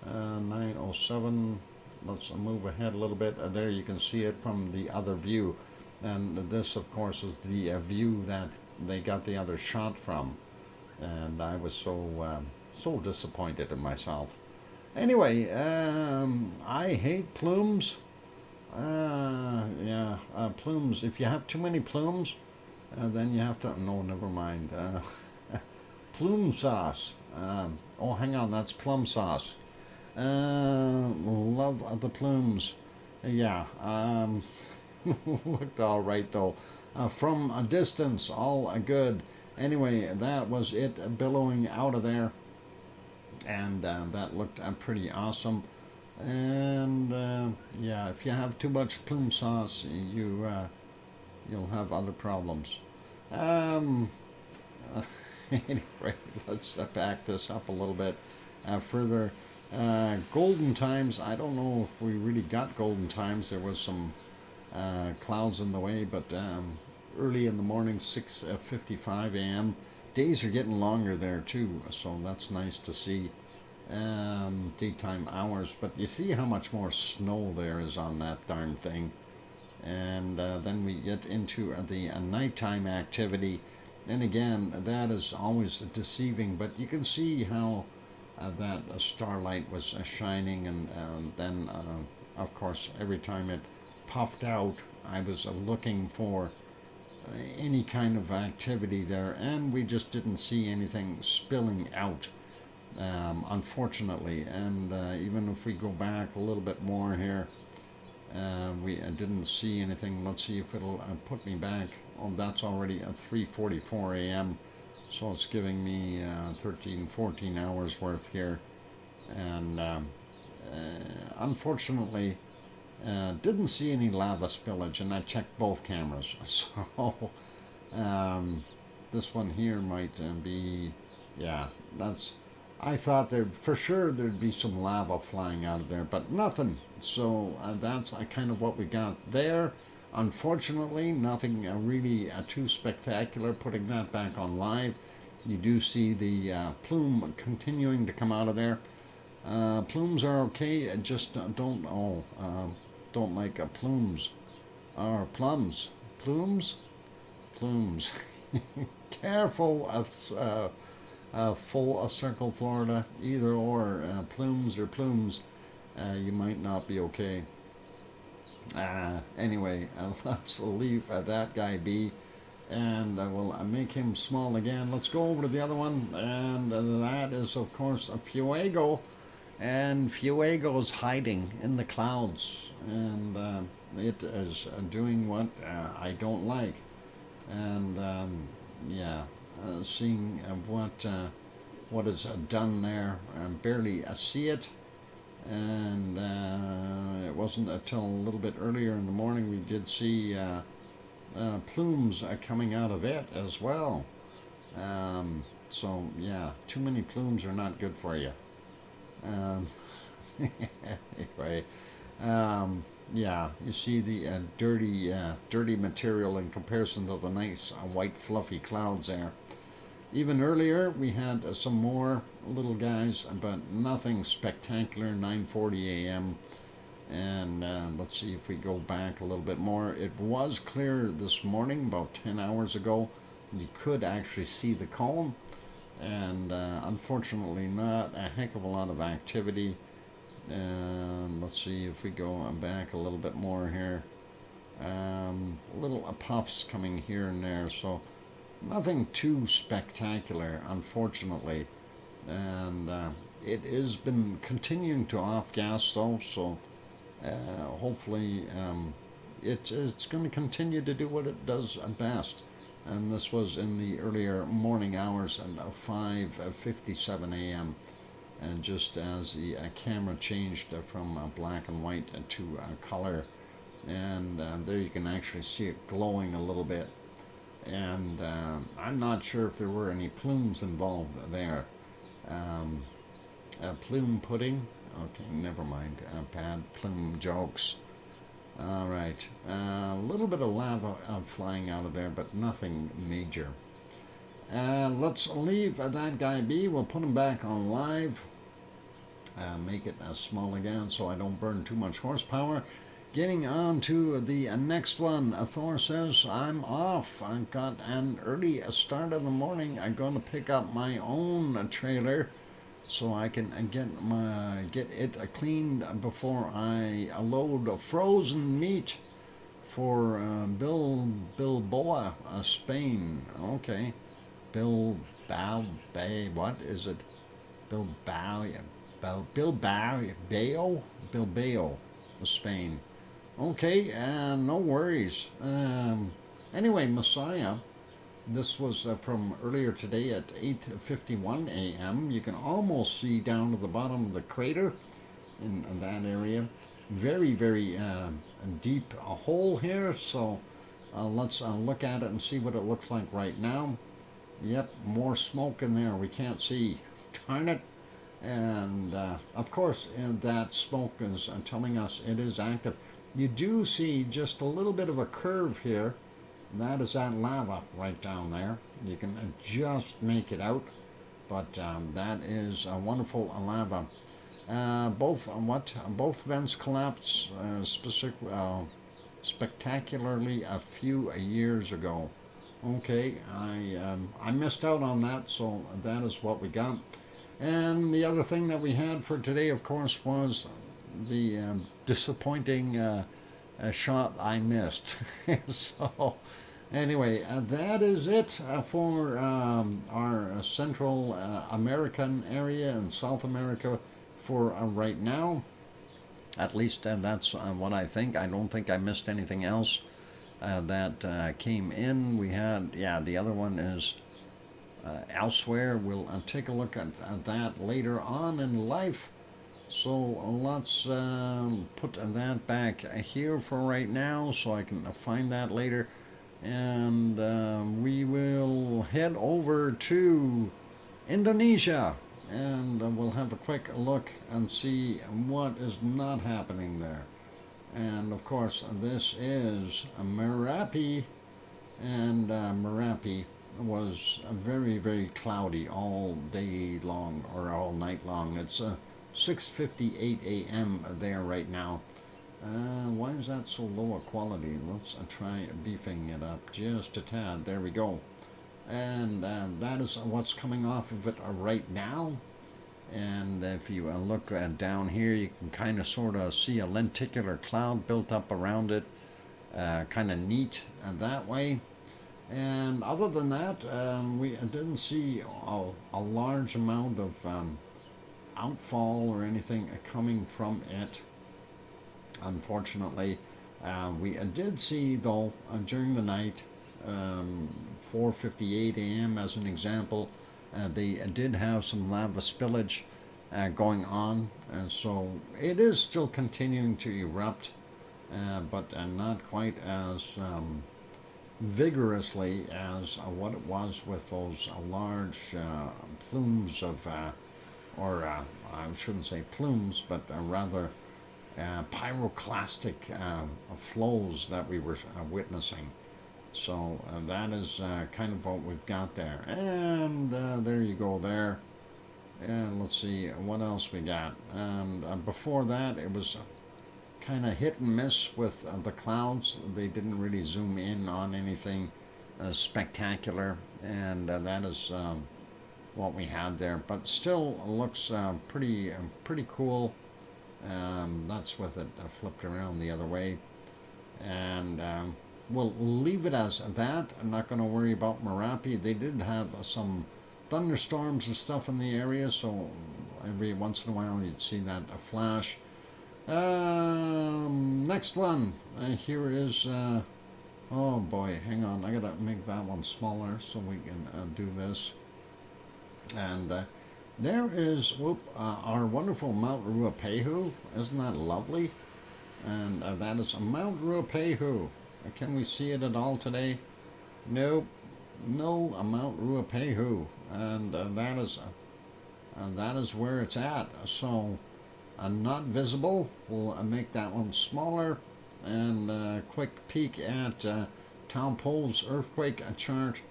9:07, let's move ahead a little bit. There you can see it from the other view, and this of course is the view that they got the other shot from, and I was so disappointed in myself. Anyway, I hate plumes. Plumes, if you have too many plumes, then you have to, no, never mind. Plume sauce. Oh, hang on, that's plum sauce. Love the plumes. Yeah, looked all right though. From a distance, all good. Anyway, that was it billowing out of there, and that looked pretty awesome. And yeah, if you have too much plume sauce, you'll have other problems. Anyway, let's back this up a little bit further. Golden times, I don't know if we really got golden times. There was some clouds in the way, but early in the morning, 6:55 a.m. Days are getting longer there too, so that's nice to see. Daytime hours, but you see how much more snow there is on that darn thing. And then we get into the nighttime activity, and again, that is always deceiving, but you can see how that starlight was shining, and then of course every time it puffed out, I was looking for any kind of activity there, and we just didn't see anything spilling out, unfortunately. And even if we go back a little bit more here, we didn't see anything. Let's see if it'll put me back. Oh, that's already at 3:44 a.m. So it's giving me 13, 14 hours worth here. And unfortunately, didn't see any lava spillage, and I checked both cameras. So this one here might be, yeah, that's, I thought for sure there'd be some lava flying out of there, but nothing. So that's kind of what we got there. Unfortunately, nothing really too spectacular. Putting that back on live, you do see the plume continuing to come out of there. Plumes are okay, just don't like plumes or plums. Plumes. Careful of full circle Florida, either or, plumes or plumes. You might not be okay. Anyway, let's leave that guy be, and I will make him small again. Let's go over to the other one, and that is of course a Fuego, and Fuego is hiding in the clouds, and it is doing what I don't like, and yeah, seeing what is done there, barely see it. And it wasn't until a little bit earlier in the morning we did see plumes coming out of it as well. So yeah, too many plumes are not good for you. Anyway, yeah, you see the dirty material in comparison to the nice white fluffy clouds there. Even earlier, we had some more little guys, but nothing spectacular, 9:40 a.m. And let's see if we go back a little bit more. It was clear this morning, about 10 hours ago. You could actually see the cone, and unfortunately not a heck of a lot of activity. Let's see if we go back a little bit more here. Little puffs coming here and there, so nothing too spectacular, unfortunately, and it has been continuing to off gas though, so hopefully it's going to continue to do what it does best. And this was in the earlier morning hours at 5:57 a.m. and just as the camera changed from black and white to color, and there you can actually see it glowing a little bit. And I'm not sure if there were any plumes involved there. Plume pudding? Okay, never mind. Bad plume jokes. All right. A little bit of lava flying out of there, but nothing major. Let's leave that guy be. We'll put him back on live. Make it small again so I don't burn too much horsepower. Getting on to the next one. Thor says, I'm off. I've got an early start in the morning. I'm going to pick up my own trailer so I can get it cleaned before I load frozen meat for Bilbao, Spain. Okay. Bilbao Bay. What is it? Bilbao, Spain. Okay, no worries. Anyway, Messiah, this was from earlier today at 8:51 a.m. You can almost see down to the bottom of the crater in that area. Very, very deep hole here, so let's look at it and see what it looks like right now. Yep, more smoke in there. We can't see. Darn it. And of course, that smoke is telling us it is active. You do see just a little bit of a curve here. That is that lava right down there. You can just make it out, but that is a wonderful lava. Both vents collapsed spectacularly a few years ago. Okay, I missed out on that, so that is what we got. And the other thing that we had for today, of course, was the disappointing shot I missed. So anyway, that is it for our Central American area and South America for right now. At least that's what I think. I don't think I missed anything else that came in. We had, yeah, the other one is elsewhere. We'll take a look at that later on in life. So let's put that back here for right now so I can find that later. And we will head over to Indonesia and we'll have a quick look and see what is not happening there. And of course, this is Merapi, and Merapi was very, very cloudy all day long or all night long. It's 6:58 a.m. there right now. Why is that so low a quality? Let's try beefing it up just a tad. There we go. And that is what's coming off of it right now. And if you look down here, you can kind of sort of see a lenticular cloud built up around it. Kind of neat that way. And other than that, we didn't see a large amount of outfall or anything coming from it. Unfortunately, we did see, though, during the night, 4:58 a.m. as an example, they did have some lava spillage going on, and so it is still continuing to erupt, but not quite as vigorously as what it was with those large plumes of, or I shouldn't say plumes, but rather pyroclastic flows that we were witnessing. So that is kind of what we've got there. And there you go there. And let's see what else we got. And before that, it was kind of hit and miss with the clouds. They didn't really zoom in on anything spectacular. And that is what we had there. But still looks pretty cool. That's with it flipped around the other way. And we'll leave it as that. I'm not going to worry about Merapi. They did have some thunderstorms and stuff in the area, so every once in a while you'd see that flash. Next one. Here is, oh boy, hang on. I got to make that one smaller so we can do this. And there is our wonderful Mount Ruapehu. Isn't that lovely? And that is Mount Ruapehu. Can we see it at all today? Nope. No, Mount Ruapehu. And that is where it's at. So not visible. We'll make that one smaller. And a quick peek at Taupo's earthquake chart,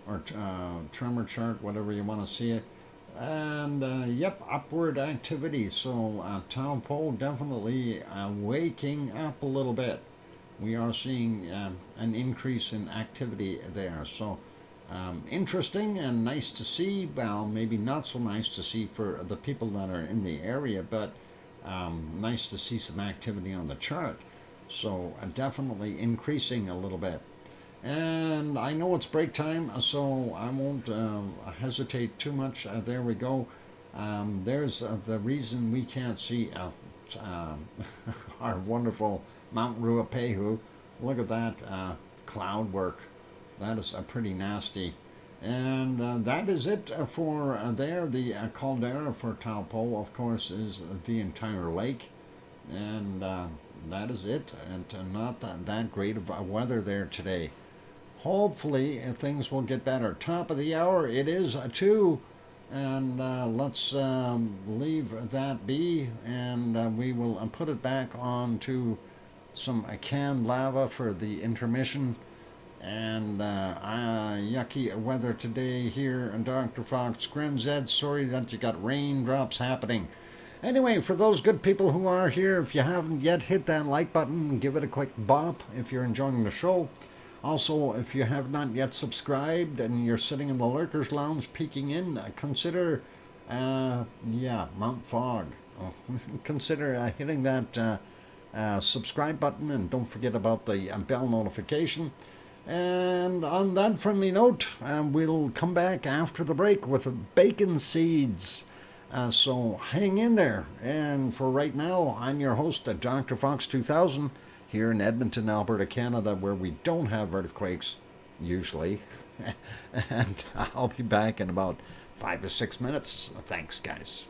or tremor chart, whatever you want to see it. And yep, upward activity. So Taupo definitely waking up a little bit. We are seeing an increase in activity there. So interesting and nice to see. Well, maybe not so nice to see for the people that are in the area, but nice to see some activity on the chart. So definitely increasing a little bit. And I know it's break time, so I won't hesitate too much. There we go. There's the reason we can't see our wonderful Mount Ruapehu. Look at that cloud work. That is pretty nasty. And that is it for there. The caldera for Taupo, of course, is the entire lake. And that is it. And not that great of weather there today. Hopefully things will get better. Top of the hour, it is 2. And let's leave that be. And we will put it back on to some canned lava for the intermission. And yucky weather today here in Dr. Fox. Grenz, sorry that you got raindrops happening. Anyway, for those good people who are here, if you haven't yet, hit that like button, give it a quick bop if you're enjoying the show. Also, if you have not yet subscribed and you're sitting in the Lurkers Lounge peeking in, consider, Mount Fog. Consider hitting that subscribe button, and don't forget about the bell notification. And on that friendly note, we'll come back after the break with bacon seeds. So hang in there. And for right now, I'm your host, Dr. Fox2000, here in Edmonton, Alberta, Canada, where we don't have earthquakes, usually. And I'll be back in about 5 to 6 minutes. Thanks, guys.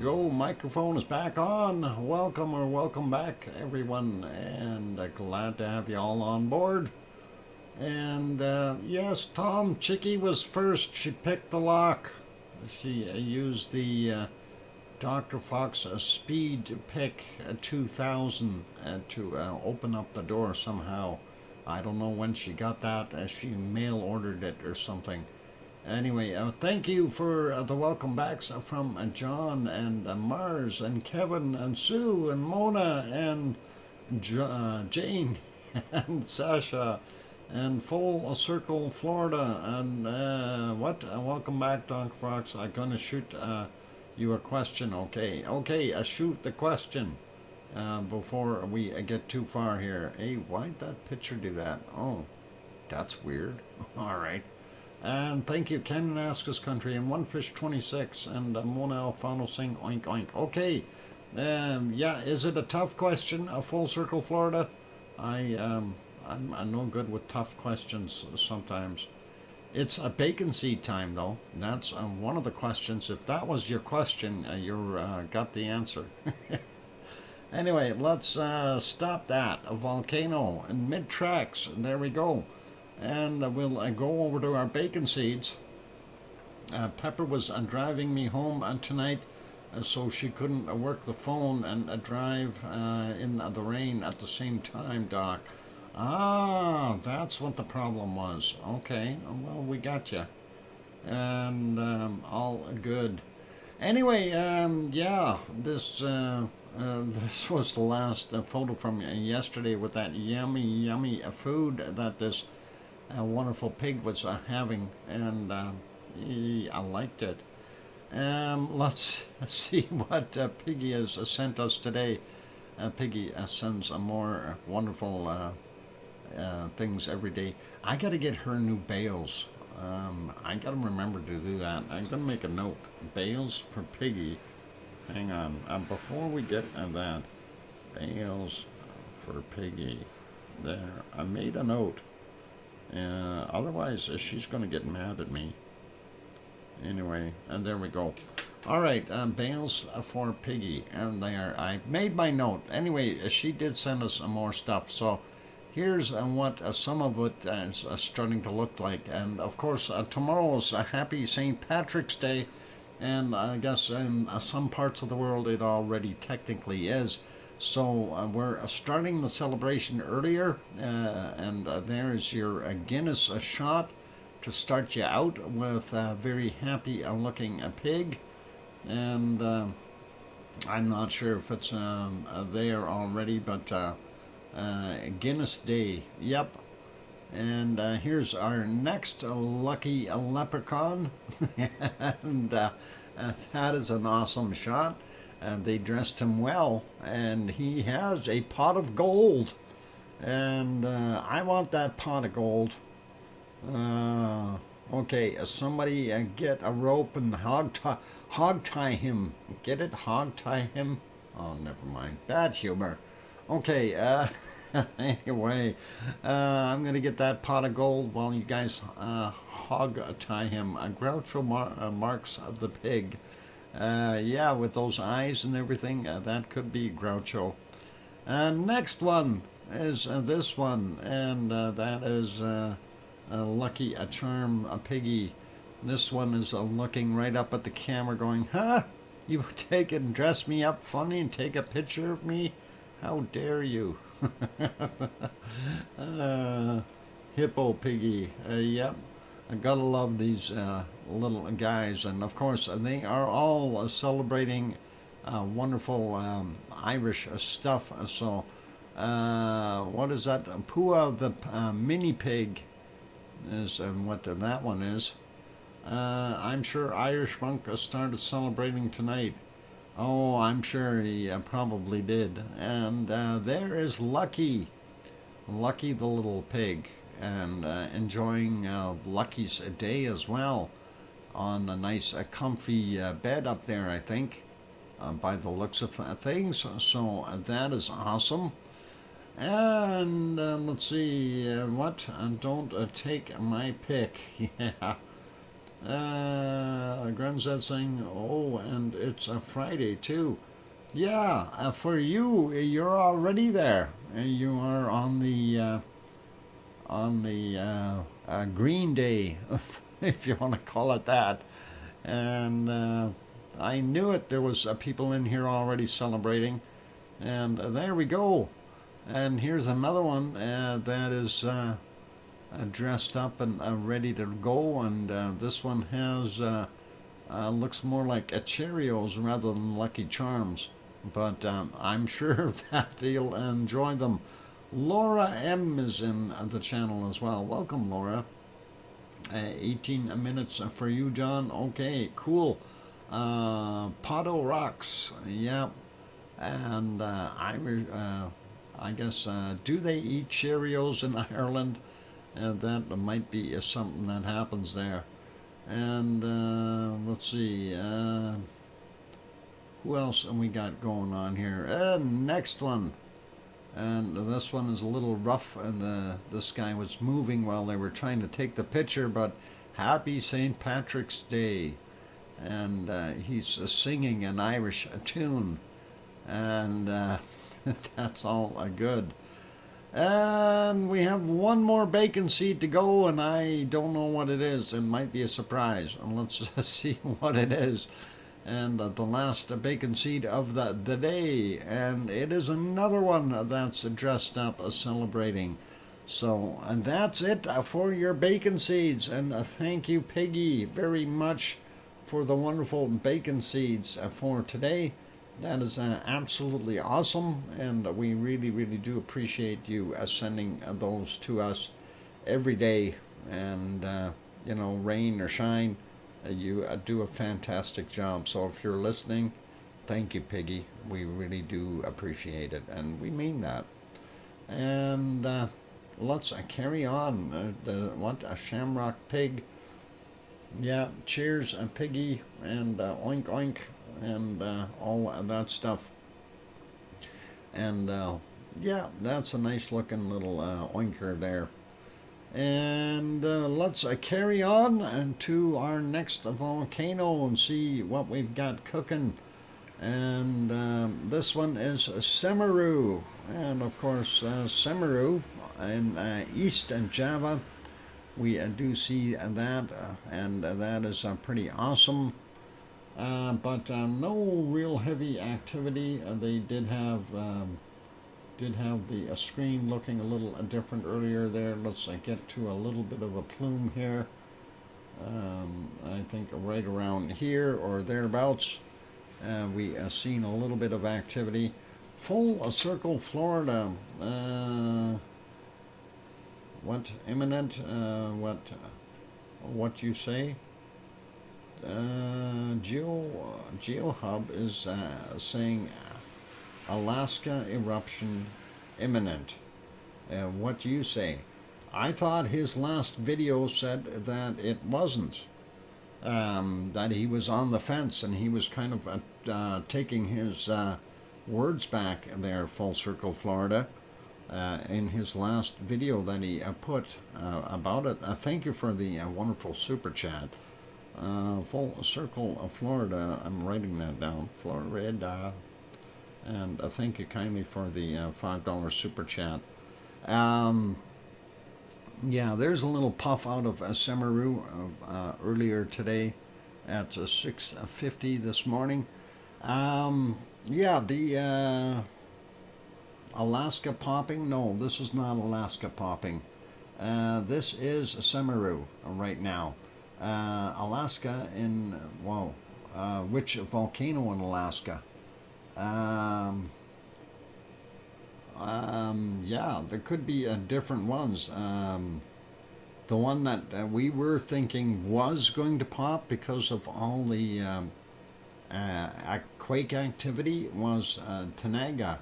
go. Microphone is back on. Welcome or welcome back, everyone, and glad to have you all on board. And yes, Tom Chicky was first. She picked the lock. She used the Dr. Fox Speed Pick 2000 to open up the door somehow. I don't know when she got that. She mail ordered it or something. Anyway, thank you for the welcome backs from John and Mars and Kevin and Sue and Mona and Jane and Sasha and Full Circle Florida and welcome back, Dr. Fox. I'm gonna shoot you a question. Okay, shoot the question before we get too far here. Hey, why'd that picture do that? Oh, that's weird. All right. And thank you, Ken Askus Country and Onefish26 and Mona Alfano saying oink oink. Okay, yeah, is it a tough question? A Full Circle Florida? I'm no good with tough questions sometimes. It's a bacon seed time though. That's one of the questions. If that was your question, you got the answer. Anyway, let's stop that. A volcano in mid-tracks. There we go. And we'll go over to our bacon seeds. Pepper was driving me home tonight, so she couldn't work the phone and drive in the rain at the same time, Doc. Ah, that's what the problem was. Okay, well, we got you. And all good. Anyway, yeah, this was the last photo from yesterday with that yummy food that this a wonderful pig was having, and I liked it. Let's see what Piggy has sent us today. Piggy sends more wonderful things every day. I gotta get her new bales. I gotta remember to do that. I'm gonna make a note. Bales for Piggy. Hang on. Before we get that, bales for Piggy. There. I made a note. Otherwise, she's going to get mad at me. Anyway, and there we go. All right, bales for Piggy, and there. I made my note. Anyway, she did send us more stuff. So here's what some of it is starting to look like. And of course, tomorrow's a happy St. Patrick's Day, and I guess in some parts of the world it already technically is. So we're starting the celebration earlier, and there's your Guinness shot to start you out with a very happy looking pig. And I'm not sure if it's there already, but Guinness Day, yep. And here's our next lucky leprechaun, and that is an awesome shot. And they dressed him well, and he has a pot of gold, and I want that pot of gold. Okay, somebody get a rope and hog tie him. Get it? Hog tie him? Oh, never mind. Bad humor. Okay, anyway, I'm gonna get that pot of gold while you guys hog tie him. Groucho Marx of the pig. Yeah, with those eyes and everything, that could be Groucho. Next one is this one, and that is Lucky Charm Piggy. This one is looking right up at the camera going, huh? You take and dress me up funny and take a picture of me? How dare you? Hippo Piggy, yep. I gotta love these little guys, and of course they are all celebrating wonderful Irish stuff. So, what is that? Pua the mini pig is what that one is. I'm sure Irish Funk started celebrating tonight. Oh, I'm sure he probably did. And there is Lucky the little pig, and enjoying Lucky's day as well on a nice comfy bed up there, I think, by the looks of things. So that is awesome. And let's see, what? Don't take my pick. Yeah. Grunzet saying, oh, and it's a Friday too. Yeah, for you, you're already there. You are on the Green Day, if you want to call it that. And I knew it. There was people in here already celebrating, and there we go. And here's another one that is dressed up and ready to go. And this one has looks more like a Cheerios rather than Lucky Charms. But I'm sure that you'll enjoy them. Laura M is in the channel as well. Welcome, Laura. 18 minutes for you, John. Okay, cool. Potto Rocks, yeah. And I guess, do they eat Cheerios in Ireland? That might be something that happens there. And let's see, who else have we got going on here? Next one. And this one is a little rough, and this guy was moving while they were trying to take the picture, but happy St. Patrick's Day. And he's singing an Irish tune, and that's all good. And we have one more bacon seed to go, and I don't know what it is. It might be a surprise, and let's see what it is. And the last bacon seed of the day, and it is another one that's dressed up celebrating. So, and that's it for your bacon seeds, and thank you, Piggy, very much for the wonderful bacon seeds for today. That is absolutely awesome, and we really, really do appreciate you sending those to us every day. And you know, rain or shine, you do a fantastic job. So if you're listening, thank you, Piggy. We really do appreciate it, and we mean that. And let's carry on. What a shamrock pig. Yeah, cheers, Piggy, and oink oink, and all that stuff. And yeah, that's a nice looking little oinker there. And let's carry on to our next volcano and see what we've got cooking. And this one is Semeru, and of course Semeru in East Java. We do see that, and that is pretty awesome. But no real heavy activity. They did have the screen looking a little different earlier there. Let's get to a little bit of a plume here. I think right around here or thereabouts. We seen a little bit of activity. Full circle Florida. What imminent? What you say? GeoHub is saying Alaska eruption imminent. What do you say? I thought his last video said that it wasn't. That he was on the fence, and he was kind of taking his words back there, Full Circle Florida, in his last video that he put about it. Thank you for the wonderful super chat. Full Circle Florida, I'm writing that down, Florida. And thank you kindly for the $5 super chat. Yeah, there's a little puff out of Semeru earlier today at 6:50 this morning. Yeah, the Alaska popping. No, this is not Alaska popping. This is Semeru right now. Alaska in, whoa, which volcano in Alaska? Yeah, there could be different ones. The one that we were thinking was going to pop because of all the quake activity was Tanaga,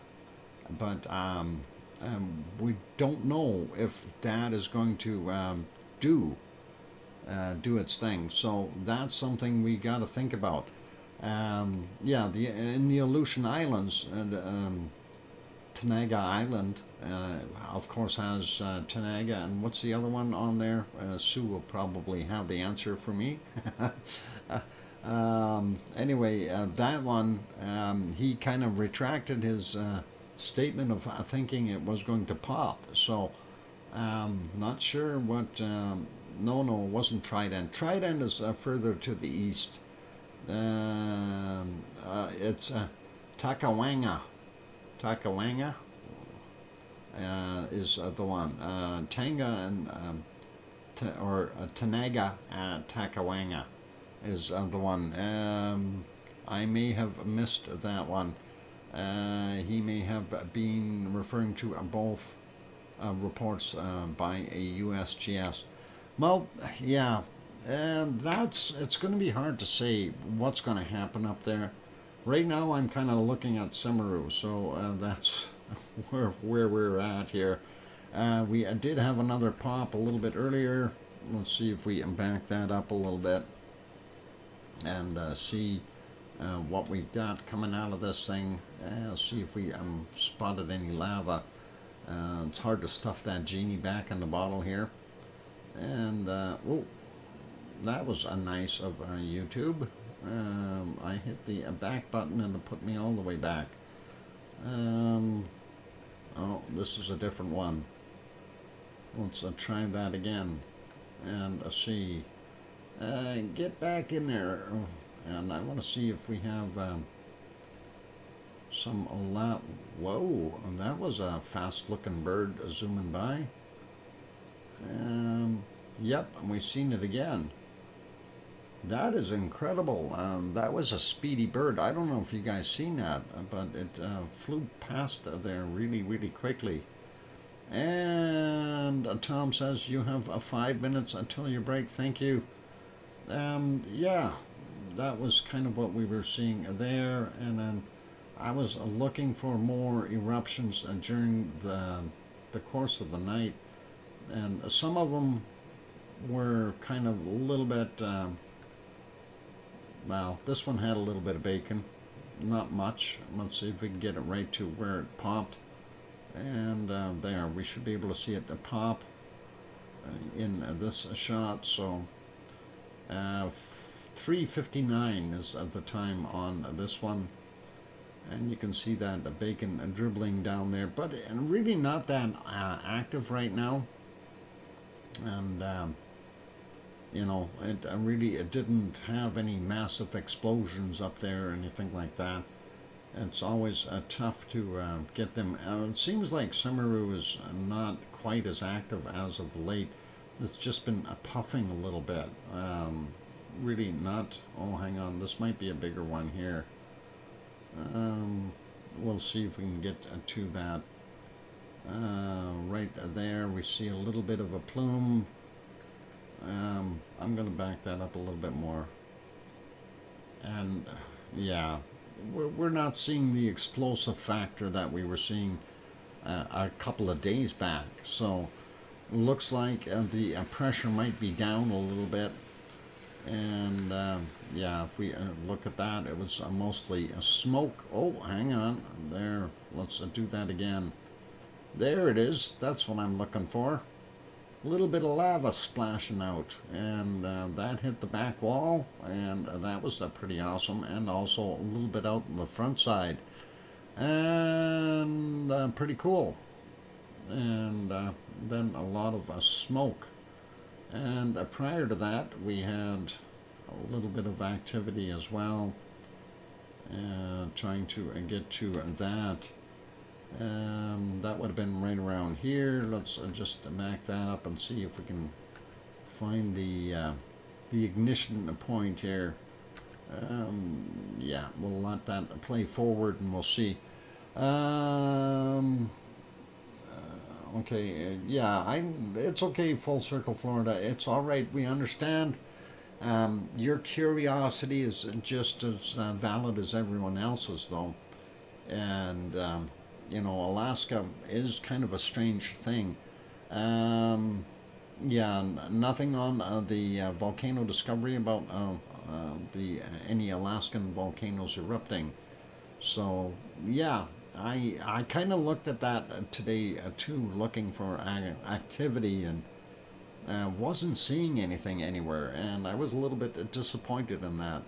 but we don't know if that is going to do its thing. So that's something we got to think about. Yeah, in the Aleutian Islands, Tanaga Island, of course, has Tanaga, and what's the other one on there? Sue will probably have the answer for me. Anyway, that one, he kind of retracted his statement of thinking it was going to pop. So, not sure what. No, it wasn't Trident. Trident is further to the east. It's Takawanga. Takawanga is the one. Tanga and Tanaga Takawanga is the one. I may have missed that one. He may have been referring to both reports by a USGS. Well, yeah, it's going to be hard to say what's going to happen up there. Right now, I'm kind of looking at Semeru, so that's where we're at here. We did have another pop a little bit earlier. Let's see if we back that up a little bit and see what we've got coming out of this thing. See if we spotted any lava. It's hard to stuff that genie back in the bottle here. And oh, that was a nice of YouTube. I hit the back button and it put me all the way back. Oh, this is a different one. Let's try that again and see. Get back in there. And I want to see if we have some Whoa, that was a fast looking bird zooming by. Yep, and we've seen it again. That is incredible. That was a speedy bird. I don't know if you guys seen that, but it flew past there really, really quickly. And Tom says you have 5 minutes until your break. Thank you. Yeah, that was kind of what we were seeing there. And then I was looking for more eruptions during the course of the night. And some of them were kind of a little bit, well, this one had a little bit of bacon, not much. Let's see if we can get it right to where it popped. And there, we should be able to see it pop in this shot. So 3:59 is the time on this one. And you can see that bacon dribbling down there, but really not that active right now. And you know, it didn't have any massive explosions up there or anything like that. It's always tough to get them. It seems like Semeru is not quite as active as of late. It's just been puffing a little bit. Really not. Oh, hang on. This might be a bigger one here. We'll see if we can get to that. Right there, we see a little bit of a plume. I'm going to back that up a little bit more. And yeah, we're not seeing the explosive factor that we were seeing a couple of days back. So it looks like the pressure might be down a little bit. And yeah, if we look at that, it was mostly smoke. Oh, hang on there. Let's do that again. There it is. That's what I'm looking for. A little bit of lava splashing out, and that hit the back wall, and that was pretty awesome. And also a little bit out on the front side, and pretty cool. And then a lot of smoke. And prior to that, we had a little bit of activity as well, trying to get to that. That would have been right around here. Let's just back that up and see if we can find the ignition point here. Yeah, we'll let that play forward and we'll see. Okay, yeah, it's okay, Full Circle Florida. It's all right. We understand. Your curiosity is just as valid as everyone else's, though. And you know, Alaska is kind of a strange thing. Yeah, nothing on the volcano discovery about any Alaskan volcanoes erupting. So yeah, I kind of looked at that today too, looking for activity, and wasn't seeing anything anywhere, and I was a little bit disappointed in that.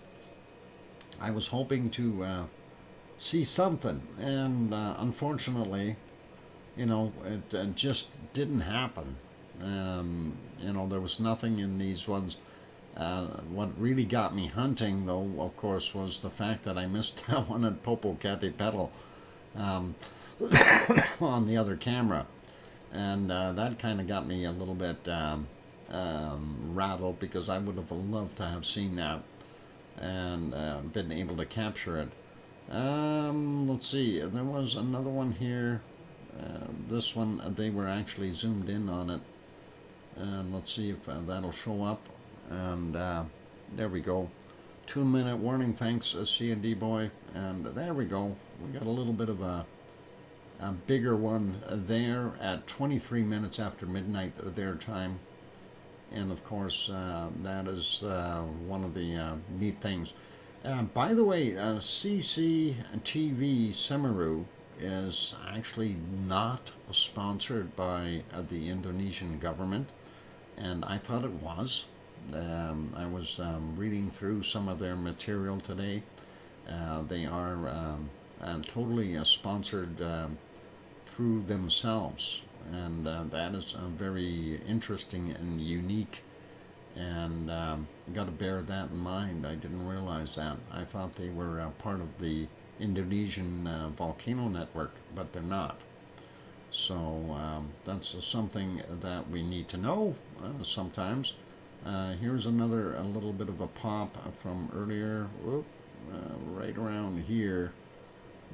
I was hoping to see something, and unfortunately, it just didn't happen. There was nothing in these ones. What really got me hunting, though, of course, was the fact that I missed that one at Popocatépetl um, on the other camera, and that kind of got me a little bit rattled, because I would have loved to have seen that and been able to capture it. Let's see, there was another one here. This one, they were actually zoomed in on it, and let's see if that'll show up. And there we go. 2-minute warning, thanks, C&D boy. And there we go. We got a little bit of a bigger one there at 23 minutes after midnight their time. And of course, that is one of the neat things. By the way, CCTV Semeru is actually not sponsored by the Indonesian government, and I thought it was. I was reading through some of their material today. They are totally sponsored through themselves, and that is very interesting and unique, and you got to bear that in mind. I didn't realize that. I thought they were part of the Indonesian volcano network, but they're not. So that's something that we need to know sometimes. Here's a little bit of a pop from earlier. Whoop, right around here,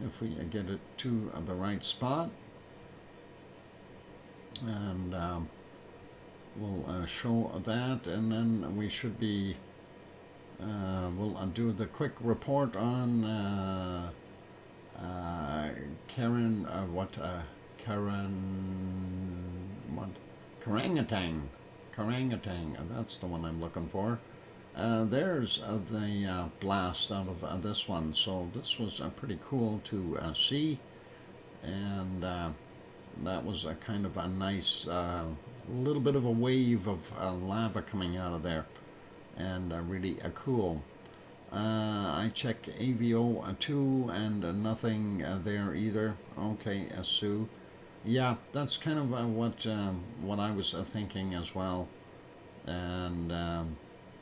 if we get it to the right spot, and we'll show that, and then we should be we'll do the quick report on Karen Karangatang, that's the one I'm looking for. There's the blast out of this one, so this was pretty cool to see, and that was a kind of a nice little bit of a wave of lava coming out of there, and really cool. I check AVO2 and nothing there either. Okay, Sue. Yeah, that's kind of what I was thinking as well. And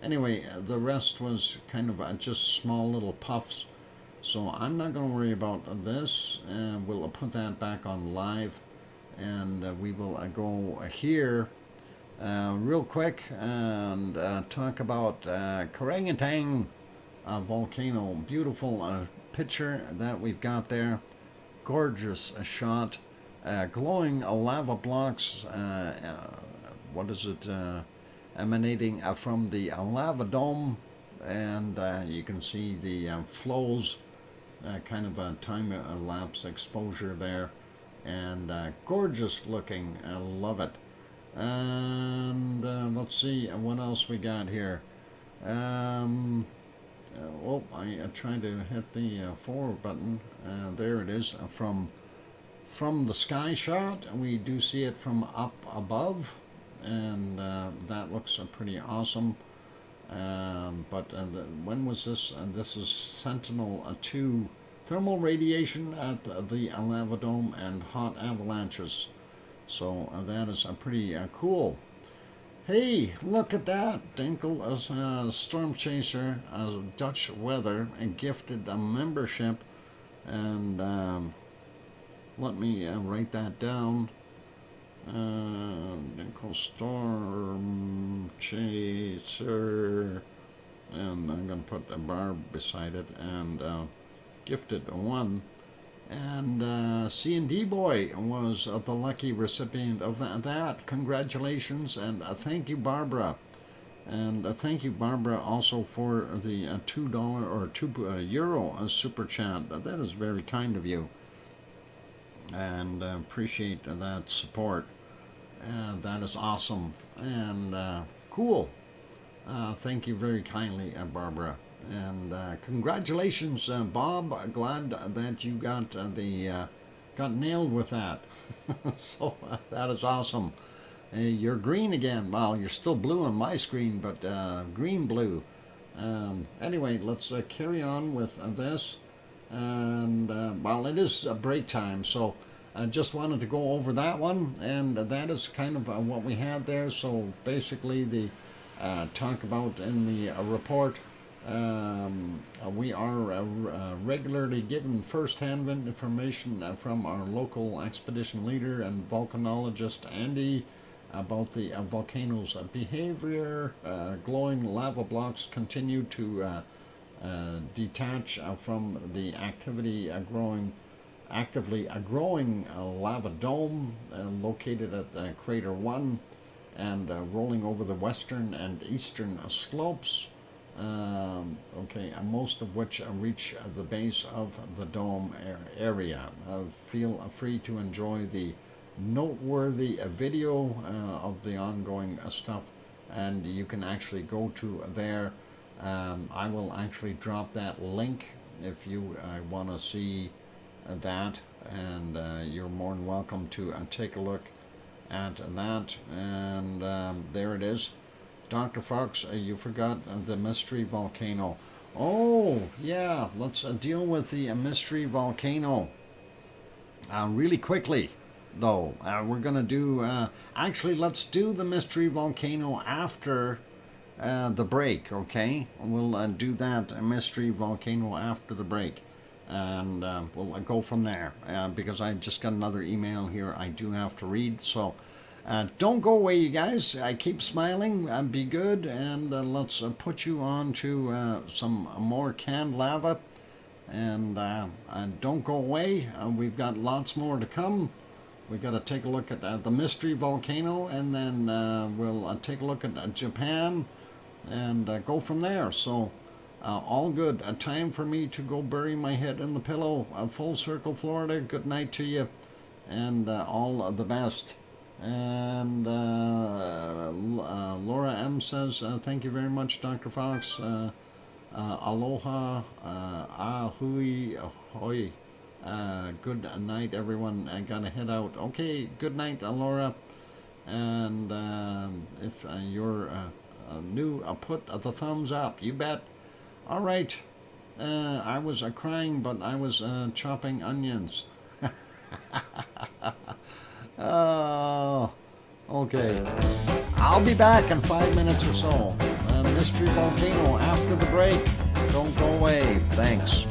anyway, the rest was kind of just small little puffs. So I'm not going to worry about this. We'll put that back on live. And we will go here real quick and talk about Karangatang volcano. Beautiful picture that we've got there. Gorgeous shot. Glowing lava blocks, what is it, emanating from the lava dome, and you can see the flows, kind of a time-lapse exposure there, and gorgeous looking. I love it. And let's see what else we got here. Oh, I tried to hit the forward button. There it is. From the sky shot, we do see it from up above, and that looks pretty awesome. But when was this? This is Sentinel-2 thermal radiation at the lava dome and hot avalanches. So that is pretty cool. Hey, look at that! Dinkel, Storm Chaser, Dutch Weather, and gifted a membership, and let me write that down. Dinkel Storm Chaser, and I'm going to put a bar beside it, and gifted one. And C&D Boy was the lucky recipient of that. Congratulations, and thank you, Barbara. And thank you, Barbara, also for the $2 or €2 super chat. That is very kind of you, and appreciate that support. And that is awesome and cool. Thank you very kindly, Barbara. And congratulations, Bob. Glad that you got the got nailed with that. So that is awesome. You're green again. Well, you're still blue on my screen, but green-blue. Anyway, let's carry on with this. And, well, it is break time, so I just wanted to go over that one. And that is kind of what we had there. So basically, the talk about in the report, we are regularly given first-hand information from our local expedition leader and volcanologist Andy about the volcanoes' behavior. Glowing lava blocks continue to detach from the actively growing lava dome located at Crater 1 and rolling over the western and eastern slopes. Okay, most of which reach the base of the dome area. Feel free to enjoy the noteworthy video of the ongoing stuff, and you can actually go to there. I will actually drop that link if you want to see that, and you're more than welcome to take a look at that. And there it is. Dr. Fox, you forgot the mystery volcano. Oh, yeah, let's deal with the mystery volcano really quickly, though. We're going to do, actually, let's do the mystery volcano after the break, okay? We'll do that mystery volcano after the break, and we'll go from there, because I just got another email here I do have to read, so don't go away, you guys. Keep smiling, be good, and let's put you on to some more canned lava. And don't go away. We've got lots more to come. We've got to take a look at the mystery volcano, and then we'll take a look at Japan and go from there. So all good. Time for me to go bury my head in the pillow. Full Circle, Florida. Good night to you, and all the best. And Laura M says, thank you very much, Dr. Fox. Aloha, ahui, ahoy. Good night, everyone. I gotta head out. Okay, good night, Laura. And if you're new, put the thumbs up. You bet. All right. I was crying, but I was chopping onions. Oh, okay. I'll be back in 5 minutes or so. Mystery volcano after the break. Don't go away. Thanks.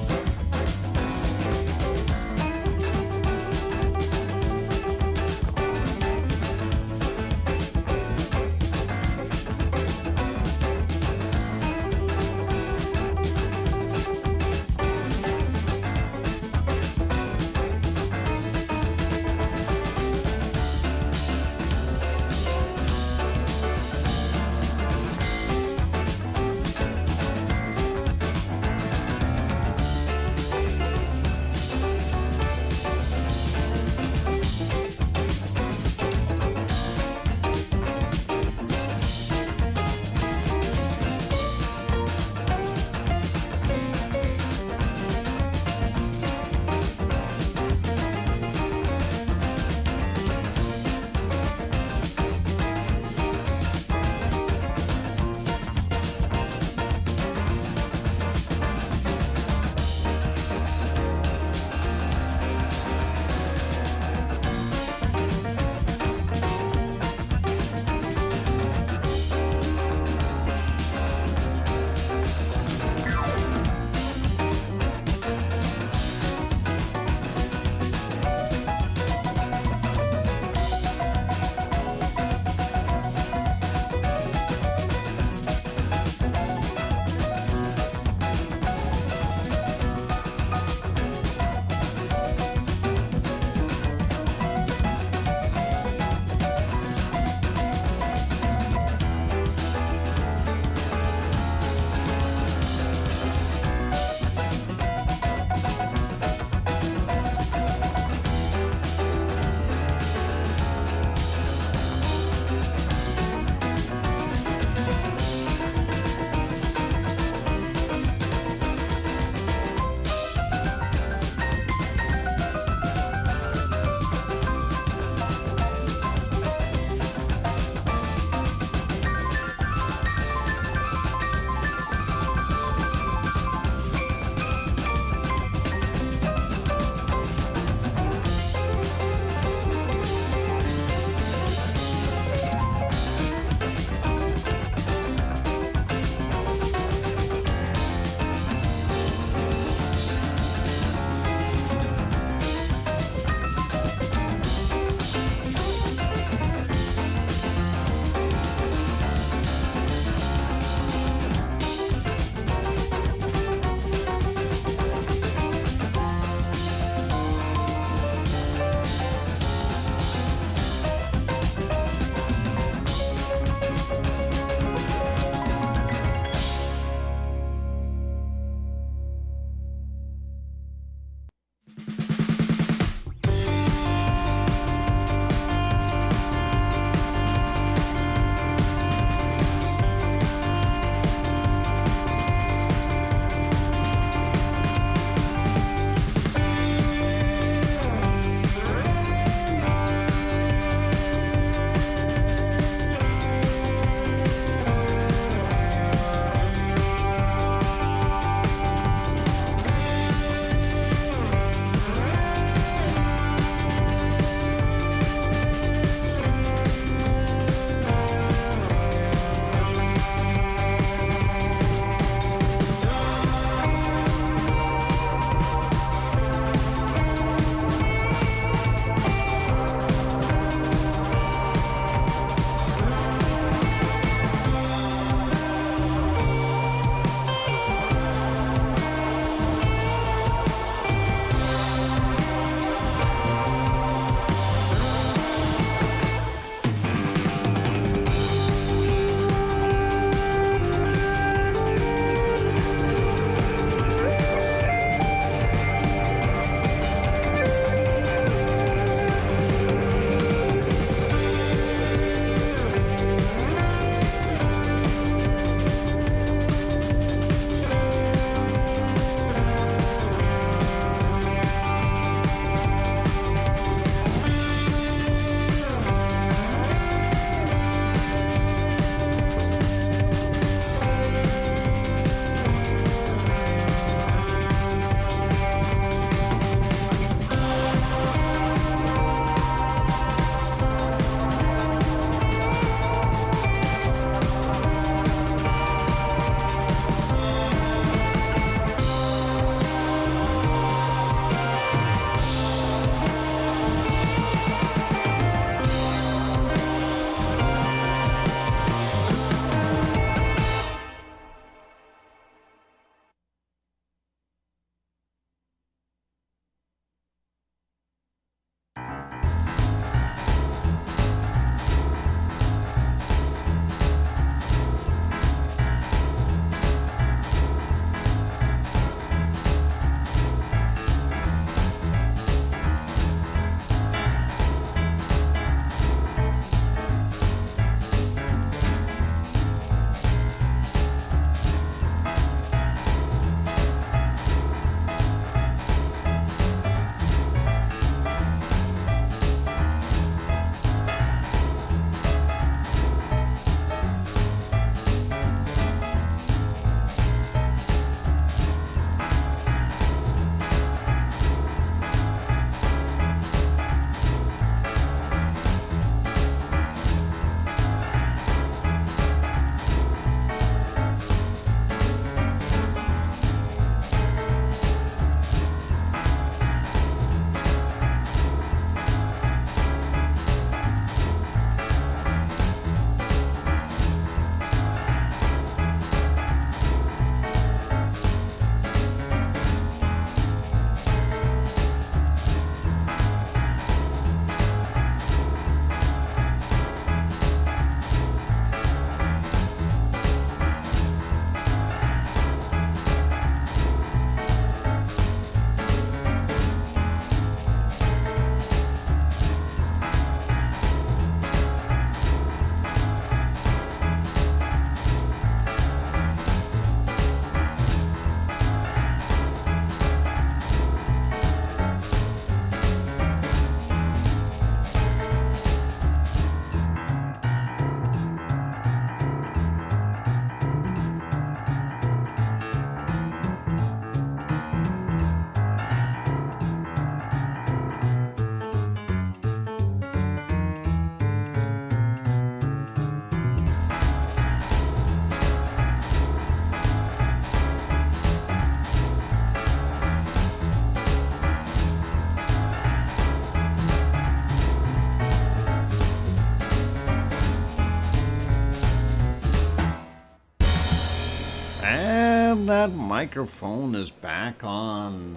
that microphone is back on,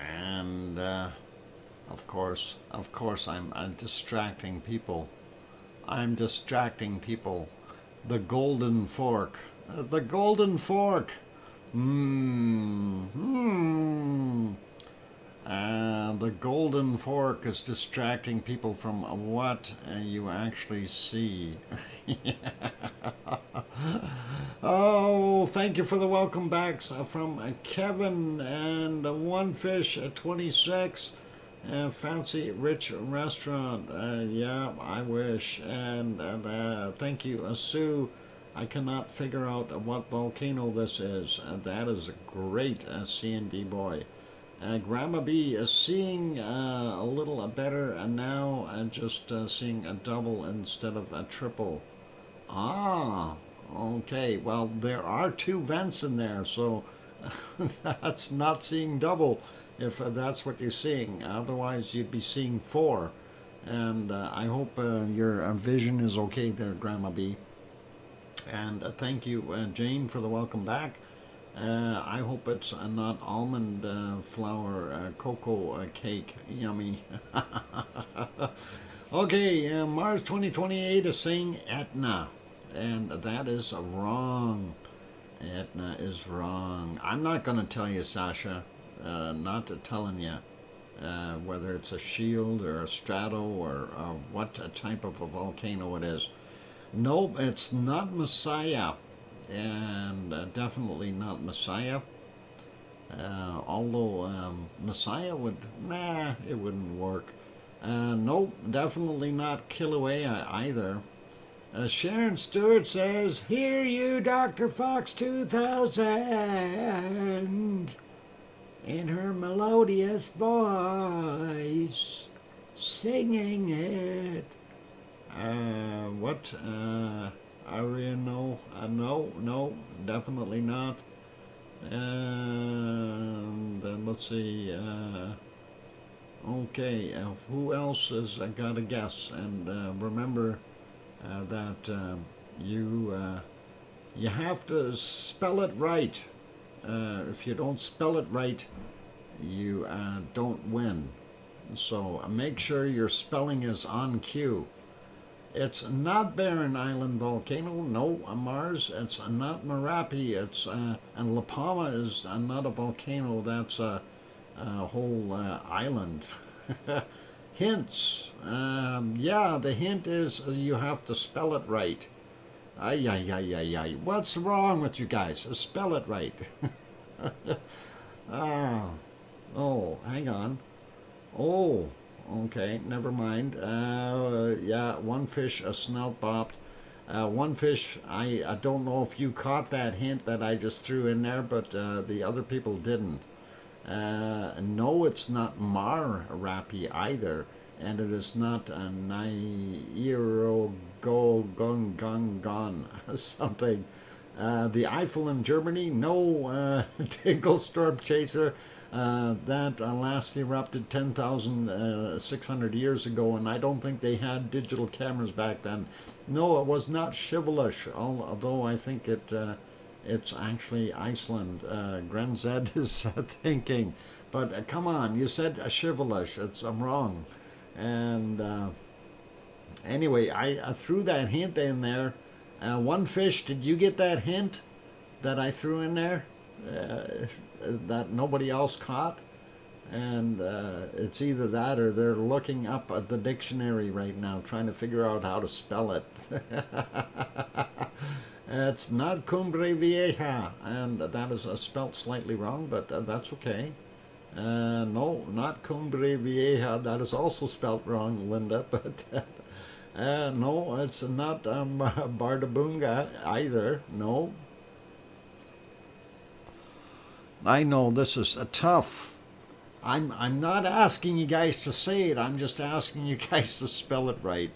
and of course, I'm distracting people. I'm distracting people. The golden fork. The golden fork. The golden fork is distracting people from what you actually see. Oh, thank you for the welcome backs from Kevin and One Fish 26. Fancy rich restaurant. Yeah, I wish. And thank you, Sue. I cannot figure out what volcano this is. That is great, C&D boy. Grandma B is seeing a little better now, just seeing a double instead of a triple. Ah, okay. Well, there are 2 vents in there, so that's not seeing double if that's what you're seeing. Otherwise, you'd be seeing 4. And I hope your vision is okay there, Grandma B. And thank you, Jane, for the welcome back. I hope it's not almond flour cocoa cake. Yummy. Okay, Mars 2028 is saying Etna. And that is wrong. Etna is wrong. I'm not going to tell you, Sasha. Not telling you whether it's a shield or a strato or what type of a volcano it is. No, it's not Messiah, and definitely not Messiah. Although Messiah would, it wouldn't work. Nope, definitely not Kilauea either. Sharon Stewart says, "Hear you, Dr. Fox 2000," in her melodious voice, singing it. What? Aria, no. No, definitely not. And let's see. Okay, who else has got a guess? And remember that you have to spell it right. If you don't spell it right, you don't win. So make sure your spelling is on cue. It's not Barren Island Volcano, no, Mars. It's not Merapi. It's and La Palma is not a volcano. That's a whole island. Hints. Yeah, the hint is you have to spell it right. Ay. What's wrong with you guys? Spell it right. Oh, hang on. Oh. Okay, never mind. Yeah, One Fish, a snout bopped. One Fish, I don't know if you caught that hint that I just threw in there, but the other people didn't. No, it's not Merapi either, and it is not a Nairogongon something. The Eiffel in Germany, no. Tinkle Storm Chaser. That last erupted 10,600 years ago, and I don't think they had digital cameras back then. No, it was not Shivelish, although I think it's actually Iceland. Grenzed is thinking. But come on, you said Shivelish. I'm wrong. And anyway, I threw that hint in there. One Fish, did you get that hint that I threw in there? That nobody else caught, and it's either that or they're looking up at the dictionary right now trying to figure out how to spell it. It's not Cumbre Vieja, and that is spelt slightly wrong, but that's okay. No, not Cumbre Vieja, that is also spelt wrong, Linda, but no, it's not Bardabunga either, no. I know this is tough. I'm not asking you guys to say it. I'm just asking you guys to spell it right.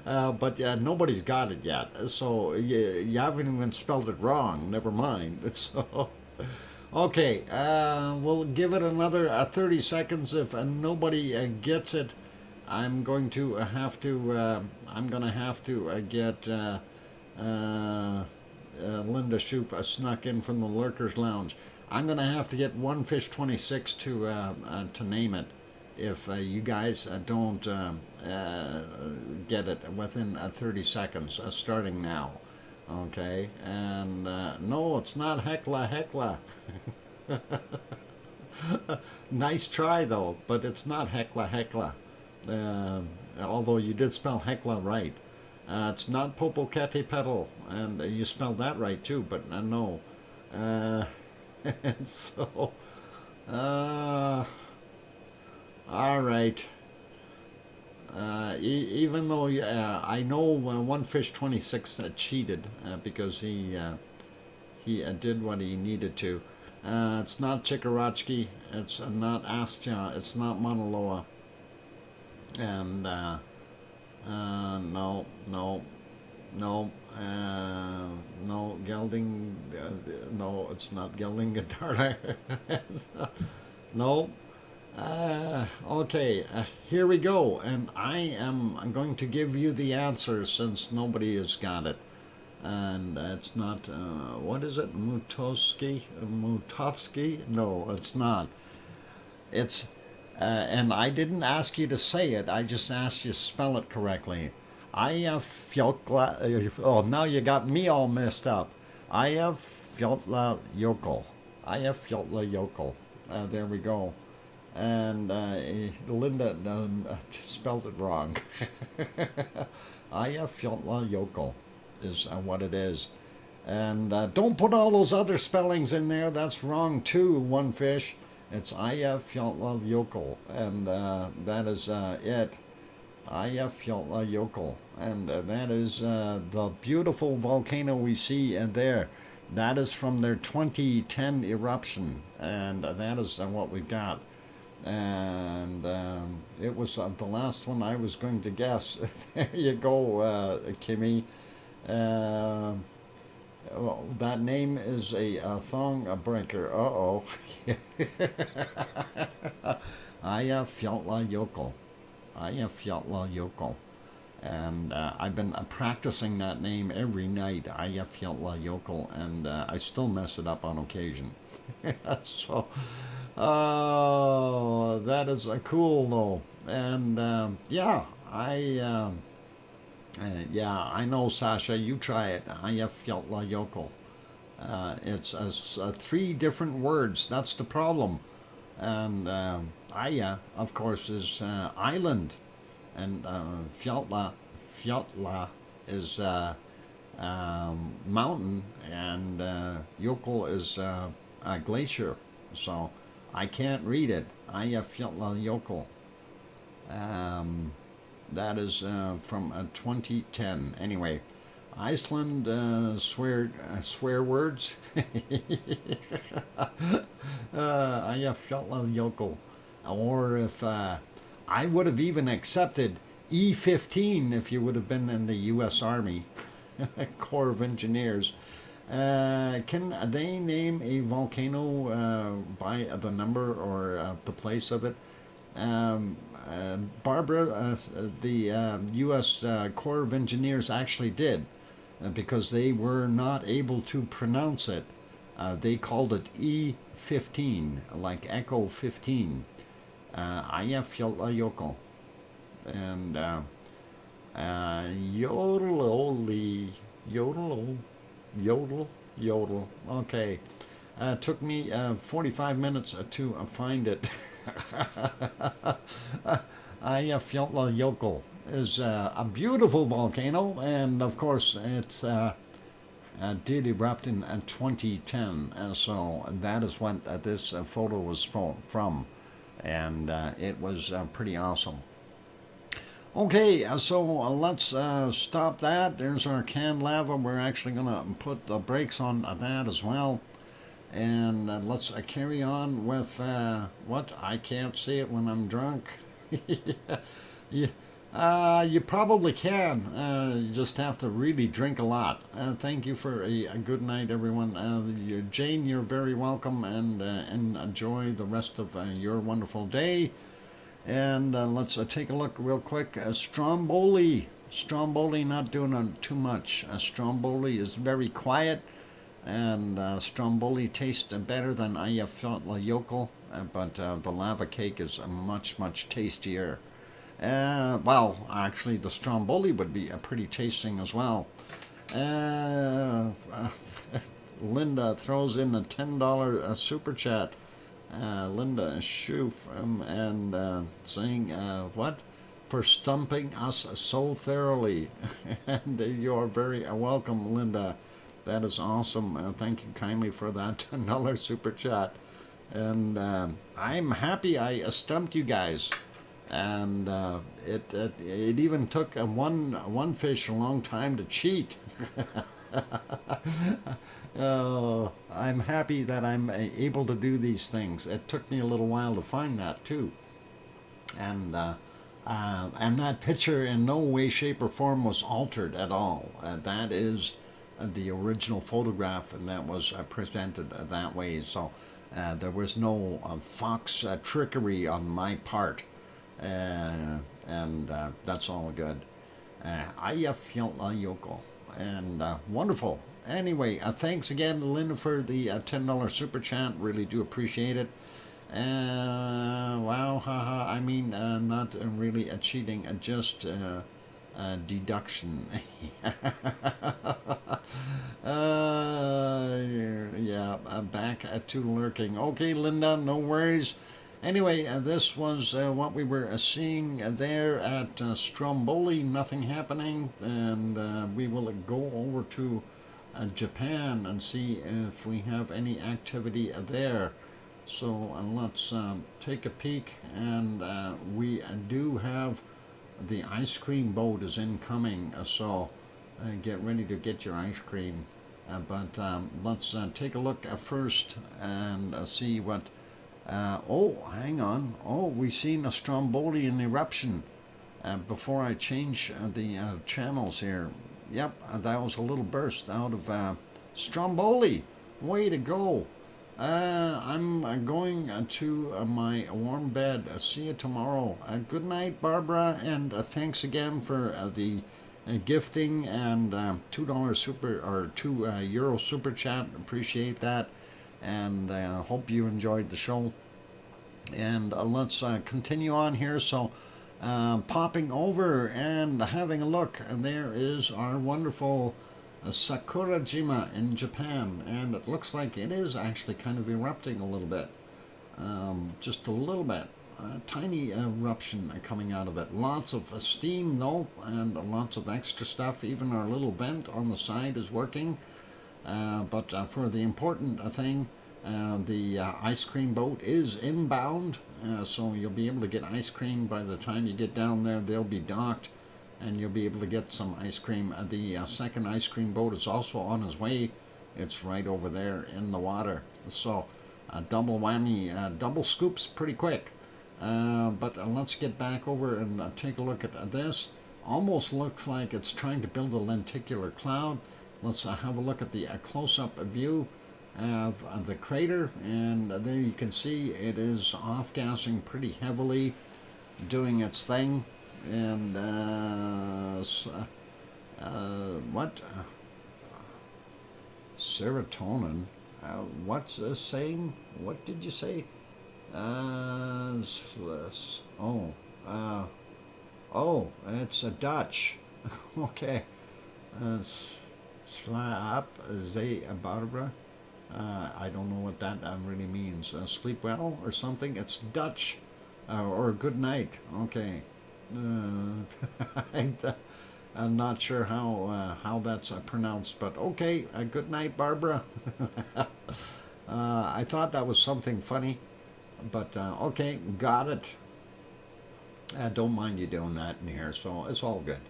But nobody's got it yet. So you haven't even spelled it wrong. Never mind. So okay, we'll give it another 30 seconds. If nobody gets it, I'm going to have to. I'm going to have to get. Linda Shoup snuck in from the Lurkers Lounge. I'm gonna have to get OneFish26 to name it if you guys don't get it within 30 seconds, starting now. Okay, and no, it's not Hecla. Nice try though, but it's not Hecla. Although you did spell Hecla right. It's not Popocatépetl, and you spelled that right too, but no. And so, all right. Even though I know OneFish26 cheated because he did what he needed to. It's not Chickarachki, it's not Astia, it's not Mauna Loa, and no, Gelding, no, it's not Gelding Guitar. No. Okay, here we go, and I'm going to give you the answer since nobody has got it. And it's not, what is it, Mutovsky? No, it's not. It's, and I didn't ask you to say it, I just asked you to spell it correctly. Oh, now you got me all messed up. Eyjafjallajökull. Eyjafjallajökull. There we go. And Linda spelled it wrong. Eyjafjallajökull is what it is. And don't put all those other spellings in there. That's wrong too, One Fish. It's Eyjafjallajökull, and that is it. Eyjafjallajökull, and that is the beautiful volcano we see there. That is from their 2010 eruption, and that is what we've got. And it was the last one I was going to guess. There you go, Kimmy. Well, that name is a thong breaker. Uh-oh. Eyjafjallajökull. Eyjafjallajökull. And I've been practicing that name every night, Eyjafjallajökull, and I still mess it up on occasion. So, that is cool though. And yeah, I know, Sasha, you try it, Eyjafjallajökull. It's 3 different words, that's the problem. And Eyja, of course, is island, and Fjalla is mountain, and Jökull is a glacier. So I can't read it. Eyjafjallajökull. That is from 2010. Anyway, Iceland swear words. Eyjafjallajökull. Or if I would have even accepted E-15 if you would have been in the U.S. Army, Corps of Engineers. Can they name a volcano by the number or the place of it? Barbara, the U.S. Corps of Engineers actually did, because they were not able to pronounce it. They called it E-15, like Echo 15. Eyjafjallajökull. And yodel. Okay. Took me 45 minutes to find it. Eyjafjallajökull is a beautiful volcano, and of course it did erupt in 2010, so that is what this photo was from, and it was pretty awesome. Okay, so let's stop that. There's our canned lava. We're actually going to put the brakes on that as well. And let's carry on with what? I can't see it when I'm drunk. Yeah. You probably can. You just have to really drink a lot. Thank you for a good night, everyone. Jane, you're very welcome, and enjoy the rest of your wonderful day. And let's take a look real quick. Stromboli. Stromboli not doing too much. Stromboli is very quiet, and Stromboli tastes better than Eyjafjallajökull, but the lava cake is much tastier. Well, actually, the Stromboli would be pretty tasting as well. Linda throws in a $10 super chat. Linda Schoof, and saying, what? For stumping us so thoroughly. And you're very welcome, Linda. That is awesome. Thank you kindly for that $10 super chat. And I'm happy I stumped you guys. And it even took one fish a long time to cheat. I'm happy that I'm able to do these things. It took me a little while to find that too. And that picture in no way, shape, or form was altered at all. That is the original photograph, and that was presented that way. So there was no fox trickery on my part. And that's all good. Eyjafjallajökull. And wonderful. Anyway, thanks again to Linda for the $10 super chat. Really do appreciate it. Wow, haha. I mean, not really cheating, just deduction. Yeah, back to lurking. Okay, Linda, no worries. Anyway, this was what we were seeing there at Stromboli, nothing happening, and we will go over to Japan and see if we have any activity there. So let's take a peek, and we do have the ice cream boat is incoming, so get ready to get your ice cream. But let's take a look first and see what... oh, hang on. Oh, we've seen a Stromboli in eruption. Before I change the channels here. Yep, that was a little burst out of Stromboli. Way to go. I'm going to my warm bed. See you tomorrow. Good night, Barbara, and thanks again for the gifting and $2 super or €2 super chat. Appreciate that. And hope you enjoyed the show. And let's continue on here. So popping over and having a look, and there is our wonderful Sakurajima in Japan, and it looks like it is actually kind of erupting a little bit, just a little bit, tiny eruption coming out of it. Lots of steam though, and lots of extra stuff. Even our little vent on the side is working. But for the important thing, the ice cream boat is inbound, so you'll be able to get ice cream by the time you get down there. They'll be docked, and you'll be able to get some ice cream. The second ice cream boat is also on its way. It's right over there in the water. So double whammy, double scoops pretty quick. But let's get back over and take a look at this. Almost looks like it's trying to build a lenticular cloud. Let's have a look at the close-up view of the crater, and there you can see it is off-gassing pretty heavily, doing its thing. And what? Serotonin? What's this saying? What did you say? Oh, it's a Dutch. Okay. Slaap ze Barbara. I don't know what that really means. Sleep well or something. It's Dutch, or good night. Okay. I'm not sure how that's pronounced, but okay. Good night, Barbara. I thought that was something funny, but okay, got it. Don't mind you doing that in here, so it's all good.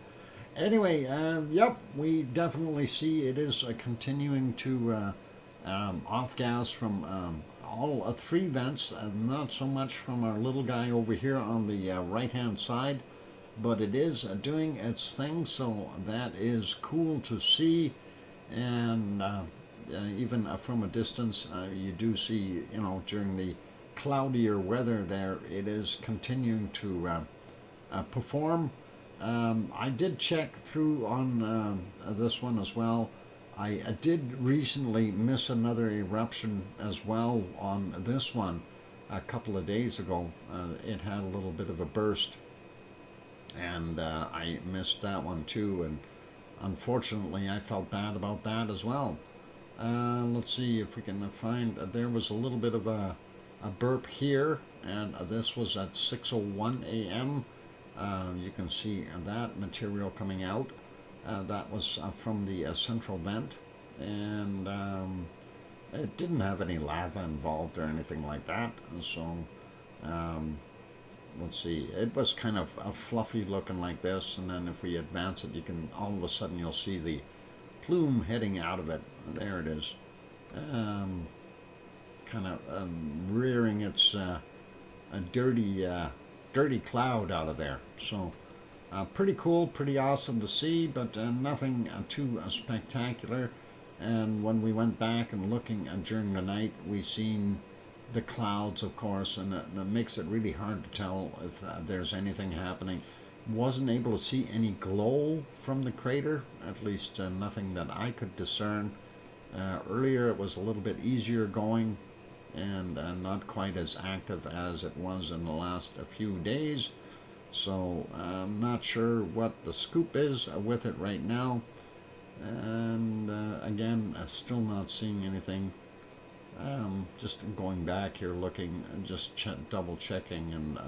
Anyway, yep, we definitely see it is continuing to off-gas from all three vents, not so much from our little guy over here on the right-hand side, but it is doing its thing, so that is cool to see. And even from a distance, you do see, you know, during the cloudier weather there, it is continuing to perform. I did check through on this one as well. I did recently miss another eruption as well on this one a couple of days ago. It had a little bit of a burst, and I missed that one too, and unfortunately I felt bad about that as well. Let's see if we can find, there was a little bit of a burp here, and this was at 6:01 a.m. You can see that material coming out. That was from the central vent, and it didn't have any lava involved or anything like that. So let's see, it was kind of a fluffy looking like this, and then if we advance it, you can all of a sudden you'll see the plume heading out of it. There it is, kind of rearing its a dirty cloud out of there. So pretty cool, pretty awesome to see, but nothing too spectacular. And when we went back and looking during the night, we seen the clouds, of course, and it makes it really hard to tell if there's anything happening. Wasn't able to see any glow from the crater, at least nothing that I could discern. Earlier it was a little bit easier going, and not quite as active as it was in the last few days. So I'm not sure what the scoop is with it right now, and again, still not seeing anything. Just going back here looking and just double checking, and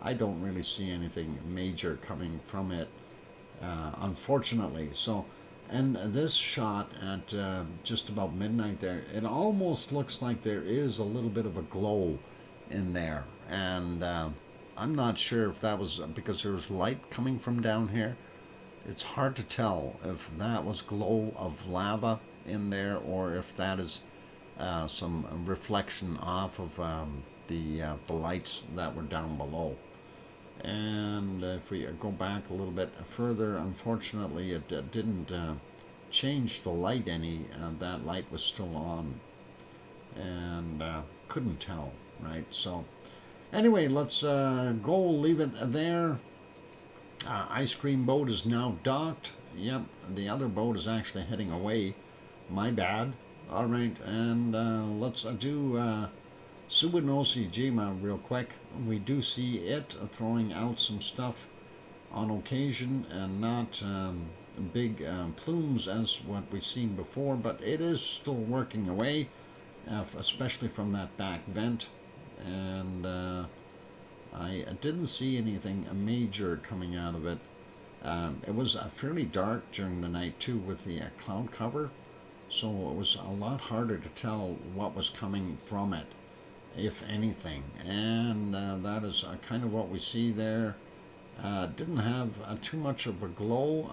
I don't really see anything major coming from it, unfortunately. So, and this shot at just about midnight there, it almost looks like there is a little bit of a glow in there, and I'm not sure if that was because there was light coming from down here. It's hard to tell if that was glow of lava in there, or if that is some reflection off of the lights that were down below. And if we go back a little bit further, unfortunately it didn't change the light any. That light was still on, and couldn't tell, right? So anyway, let's go leave it there. Ice cream boat is now docked. Yep, the other boat is actually heading away. My bad. All right, and let's do Suwanosi Jima real quick. We do see it throwing out some stuff on occasion, and not big plumes as what we've seen before, but it is still working away, especially from that back vent. And I didn't see anything major coming out of it. It was fairly dark during the night too with the cloud cover, so it was a lot harder to tell what was coming from it, if anything. And that is kind of what we see there. Didn't have too much of a glow,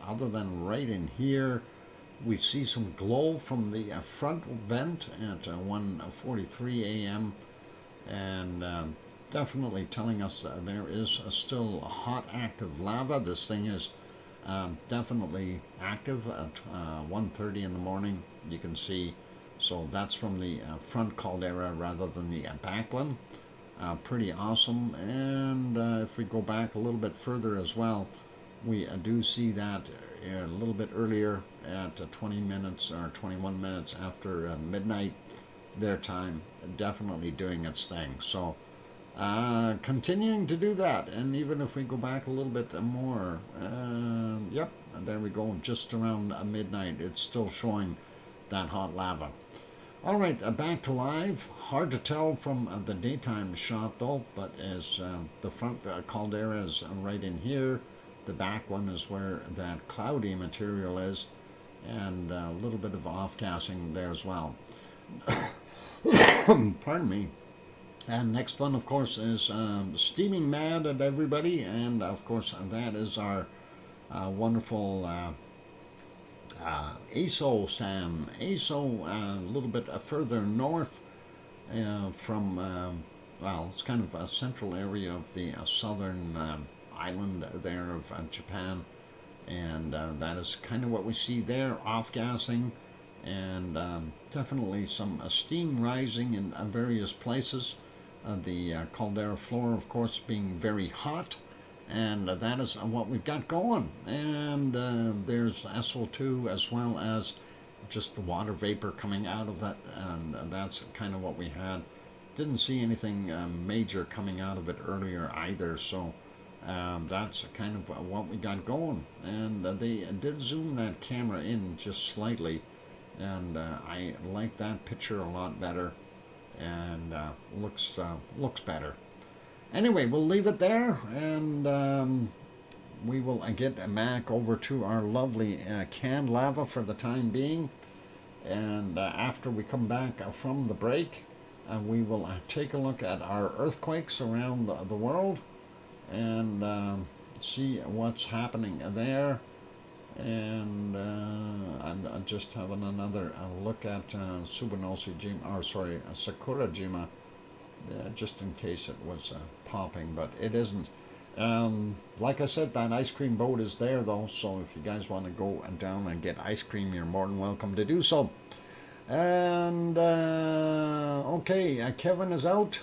other than right in here we see some glow from the front vent at 1:43 a.m. and definitely telling us there is still hot active lava. This thing is definitely active at 1:30 in the morning, you can see. So that's from the front caldera rather than the back one. Pretty awesome. And if we go back a little bit further as well, we do see that a little bit earlier at 20 minutes or 21 minutes after midnight their time, definitely doing its thing. So continuing to do that. And even if we go back a little bit more, yep, there we go, just around midnight, it's still showing that hot lava. All right, back to live. Hard to tell from the daytime shot though, but as the front caldera is right in here, the back one is where that cloudy material is, and a little bit of off-gassing there as well. Pardon me. And next one, of course, is steaming mad at everybody, and of course that is our wonderful Sam. A little bit further north from, well, it's kind of a central area of the southern island there of Japan, and that is kind of what we see there, off-gassing, and definitely some steam rising in various places. The caldera floor, of course, being very hot, And that is what we've got going. And there's SO2 as well as just the water vapor coming out of that, and that's kind of what we had. Didn't see anything major coming out of it earlier either, so that's kind of what we got going. And they did zoom that camera in just slightly, and I like that picture a lot better, and looks better. Anyway, we'll leave it there, and we will get back over to our lovely canned lava for the time being. And after we come back from the break, we will take a look at our earthquakes around the world and see what's happening there. And I'm just having another look at Sakurajima, just in case it was popping, but it isn't. Like I said, that ice cream boat is there though, so if you guys want to go down and get ice cream, you're more than welcome to do so. And okay, Kevin is out.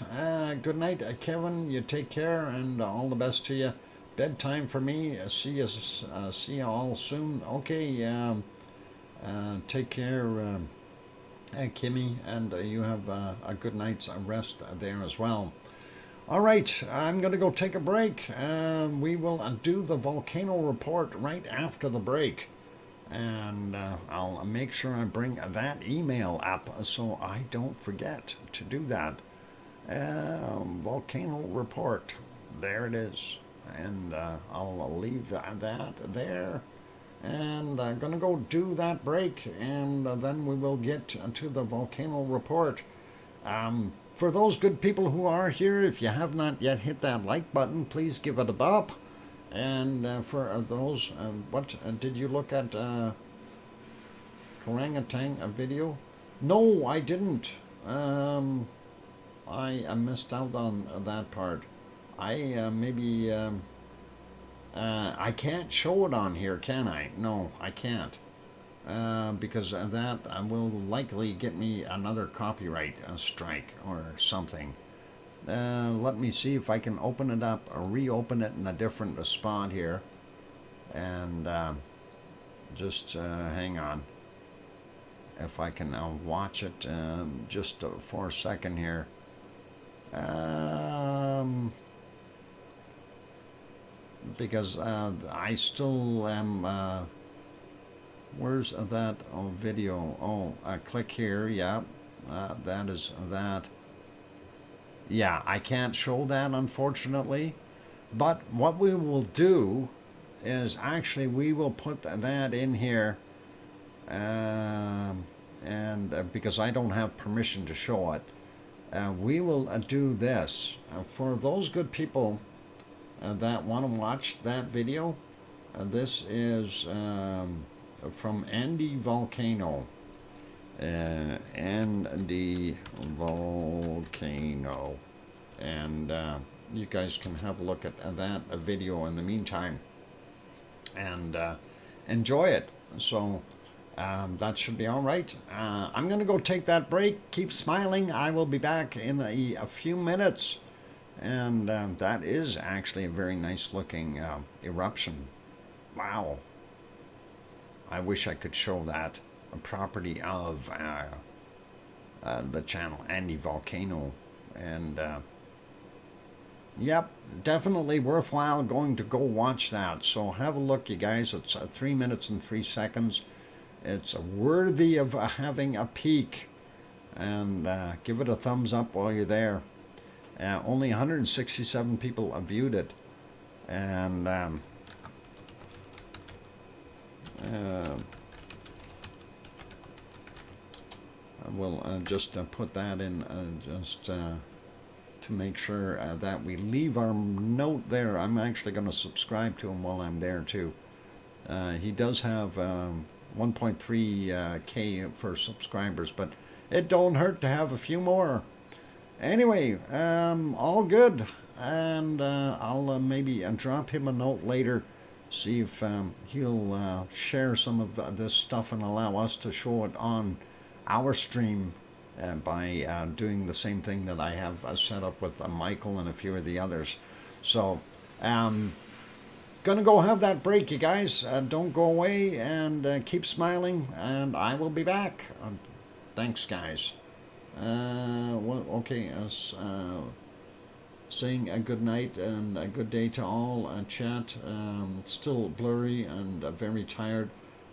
Good night, Kevin. You take care, and all the best to you. Bedtime for me. See you all soon. Okay. Take care, Kimmy, and you have a good night's rest there as well. All right, I'm going to go take a break. We will do the volcano report right after the break. And I'll make sure I bring that email up so I don't forget to do that. Volcano report. There it is. And I'll leave that there. And I'm going to go do that break. And then we will get to the volcano report. For those good people who are here, if you have not yet hit that like button, please give it a bop. And for those, what did you look at orangutan video? No, I didn't. I missed out on that part. Maybe I can't show it on here, can I? No, I can't. Because that will likely get me another copyright strike or something. Let me see if I can open it up or reopen it in a different spot here. And just hang on. If I can watch it just for a second here. Because I still am... where's that video? Oh, click here. Yeah, that is that. Yeah, I can't show that, unfortunately. But what we will do is actually we will put that in here. And because I don't have permission to show it, we will do this. For those good people that want to watch that video, this is from Andy Volcano. Andy Volcano. And you guys can have a look at that video in the meantime and enjoy it. So that should be all right. I'm going to go take that break. Keep smiling. I will be back in a few minutes. And that is actually a very nice looking eruption. Wow. I wish I could show that. A property of the channel Andy Volcano. And yep, definitely worthwhile going to go watch that. So have a look, you guys. It's 3 minutes and 3 seconds. It's worthy of having a peek. And give it a thumbs up while you're there. Only 167 people have viewed it. And we'll just put that in just to make sure that we leave our note there. I'm actually going to subscribe to him while I'm there too. He does have 1.3K for subscribers, but it don't hurt to have a few more. Anyway, all good. And I'll maybe drop him a note later, see if he'll share some of this stuff and allow us to show it on our stream by doing the same thing that I have set up with Michael and a few of the others. So gonna go have that break, you guys. Don't go away, and keep smiling, and I will be back. Thanks, guys. Okay, saying a good night and a good day to all. Chat, still blurry and very tired.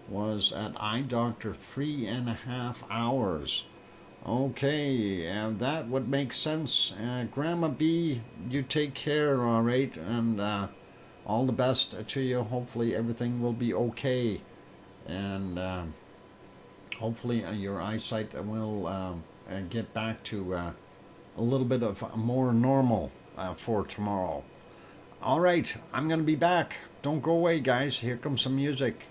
Was at eye doctor 3.5 hours. Okay, that would make sense. Grandma B, you take care, all right, and all the best to you. Hopefully everything will be okay, and hopefully your eyesight will get back to a little bit of more normal for tomorrow. All right, I'm going to be back. Don't go away, guys. Here comes some music.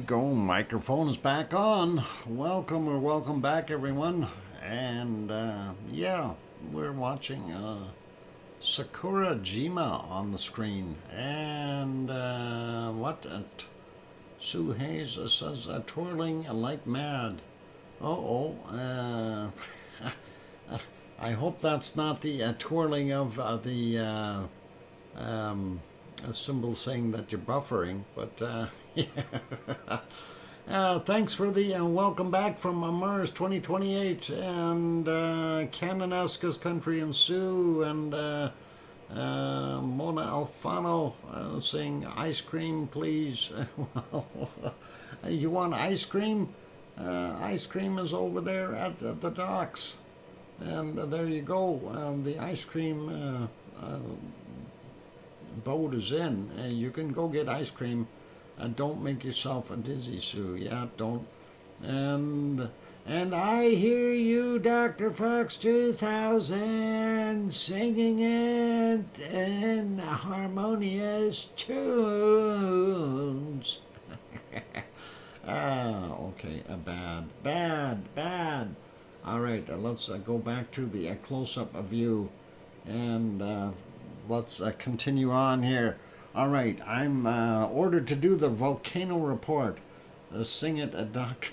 go. Microphone is back on. Welcome back, everyone. And yeah, we're watching Sakura Jima on the screen. And what? Sue Hayes says twirling like mad. I hope that's not the twirling of the symbol saying that you're buffering, but yeah. Thanks for the welcome back from Mars 2028 and Cananesca's Country and Sue and Mona Alfano saying ice cream, please. You want ice cream? Ice cream is over there at the docks. And there you go. The ice cream boat is in. You can go get ice cream. Don't make yourself a dizzy, Sue. Yeah, don't. And I hear you, DrFox2000, singing it in harmonious tunes. Okay, bad. All right, let's go back to the close-up view, and let's continue on here. All right, I'm ordered to do the volcano report. Sing it, Doc.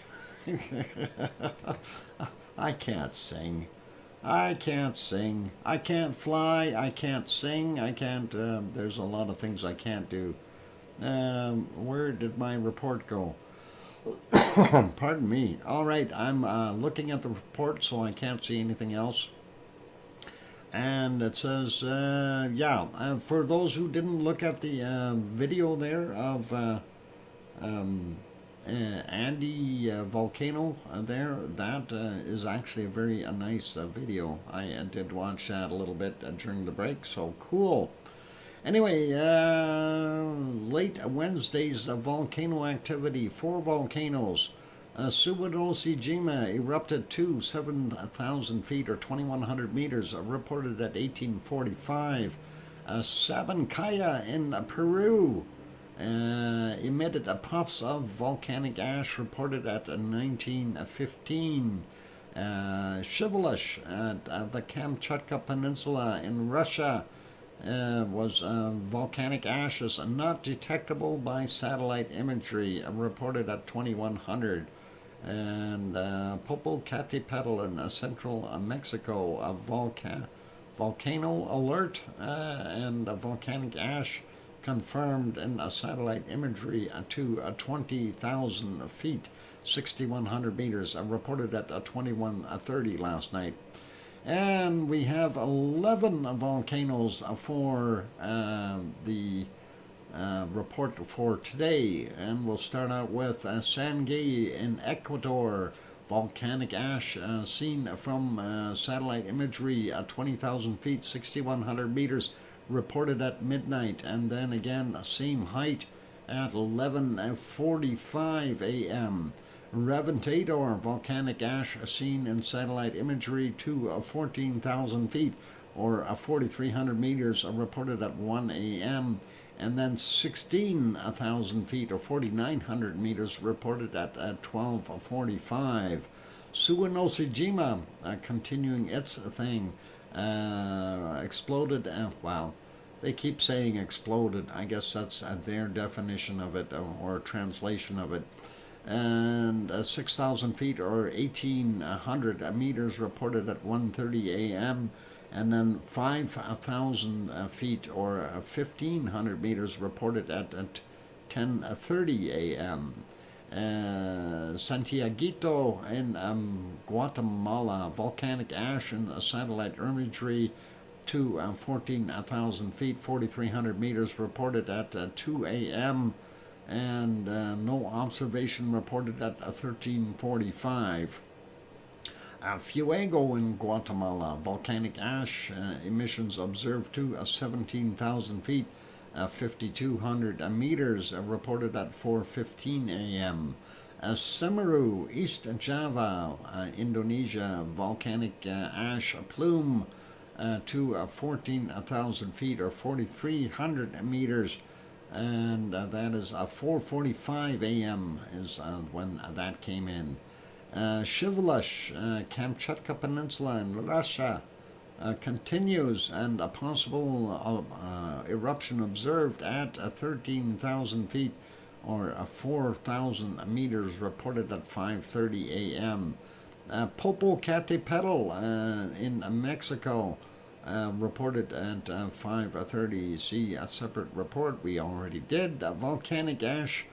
I can't sing. I can't fly. I can't sing. I can't. There's a lot of things I can't do. Where did my report go? Pardon me. All right, I'm looking at the report, so I can't see anything else. And it says, for those who didn't look at the video there of Andy Volcano there, that is actually a very nice video. I did watch that a little bit during the break, so cool. Anyway, late Wednesday's volcano activity. 4 volcanoes. Suwanosejima erupted to 7,000 feet or 2,100 meters, reported at 1845. Sabancaya in Peru emitted puffs of volcanic ash, reported at 1915. Shivelish at the Kamchatka Peninsula in Russia was volcanic ashes not detectable by satellite imagery, reported at 2100. And Popocatépetl in central Mexico, a volcano alert and volcanic ash confirmed in satellite imagery to 20,000 feet, 6,100 meters, reported at 21:30 last night. And we have 11 volcanoes for the report for today. And we'll start out with Sangay in Ecuador. Volcanic ash seen from satellite imagery at 20,000 feet, 6,100 meters, reported at midnight. And then again, same height at 11:45 a.m. Reventador, volcanic ash seen in satellite imagery to 14,000 feet or 4,300 meters, reported at 1 a.m. And then 16,000 feet or 4,900 meters, reported at 12:45. Suwanosejima, continuing its thing, exploded. Wow, they keep saying exploded. I guess that's their definition of it or translation of it. And 6,000 feet or 1,800 meters, reported at 1:30 a.m. And then 5,000 feet or 1,500 meters, reported at 10:30 a.m. Santiaguito in Guatemala, volcanic ash in satellite imagery to 14,000 feet, 4,300 meters, reported at 2 a.m. And no observation reported at 13:45. Fuego in Guatemala, volcanic ash emissions observed to 17,000 feet, 5,200 meters, reported at 4:15 a.m. Semeru, East Java, Indonesia, volcanic ash plume to 14,000 feet or 4,300 meters, and that is 4:45 a.m. is when that came in. Shivlash, Kamchatka Peninsula in Russia, continues, and a possible eruption observed at 13,000 feet or 4,000 meters reported at 5:30 a.m. Popocatépetl in Mexico reported at 5:30. See a separate report we already did. Volcanic ash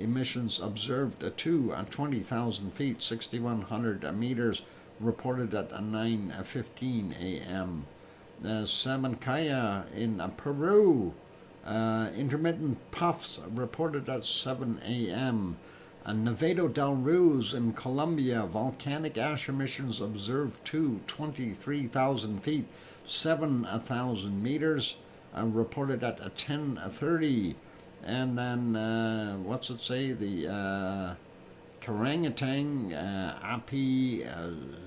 emissions observed at 20,000 feet, 6,100 meters, reported at 9:15 a.m. Sabancaya in Peru, intermittent puffs reported at 7 a.m. Nevado del Ruiz in Colombia, volcanic ash emissions observed to 23,000 feet, 7,000 meters, reported at 10:30. And then, what's it say? The Karangatang, Api,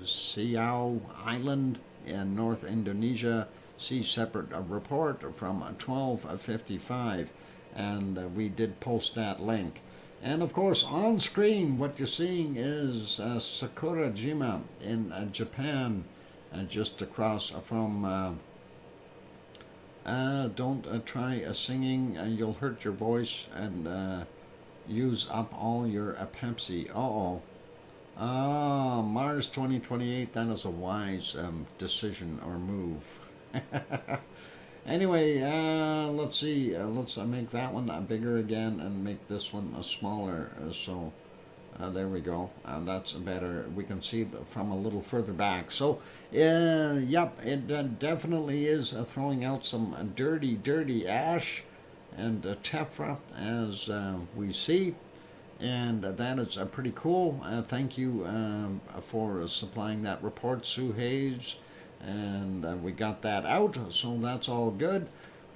Siau Island in North Indonesia. See separate report from 12:55, and we did post that link. And of course, on screen, what you're seeing is Sakurajima in Japan, just across from. Don't try singing; you'll hurt your voice and use up all your Pepsi. Mars 2028. That is a wise decision or move. Anyway, let's see. Let's make that one bigger again and make this one smaller. So there we go. That's better. We can see it from a little further back. So, yep, it definitely is throwing out some dirty ash and tephra as we see. And that is pretty cool. Thank you for supplying that report, Sue Hayes. And we got that out, so that's all good.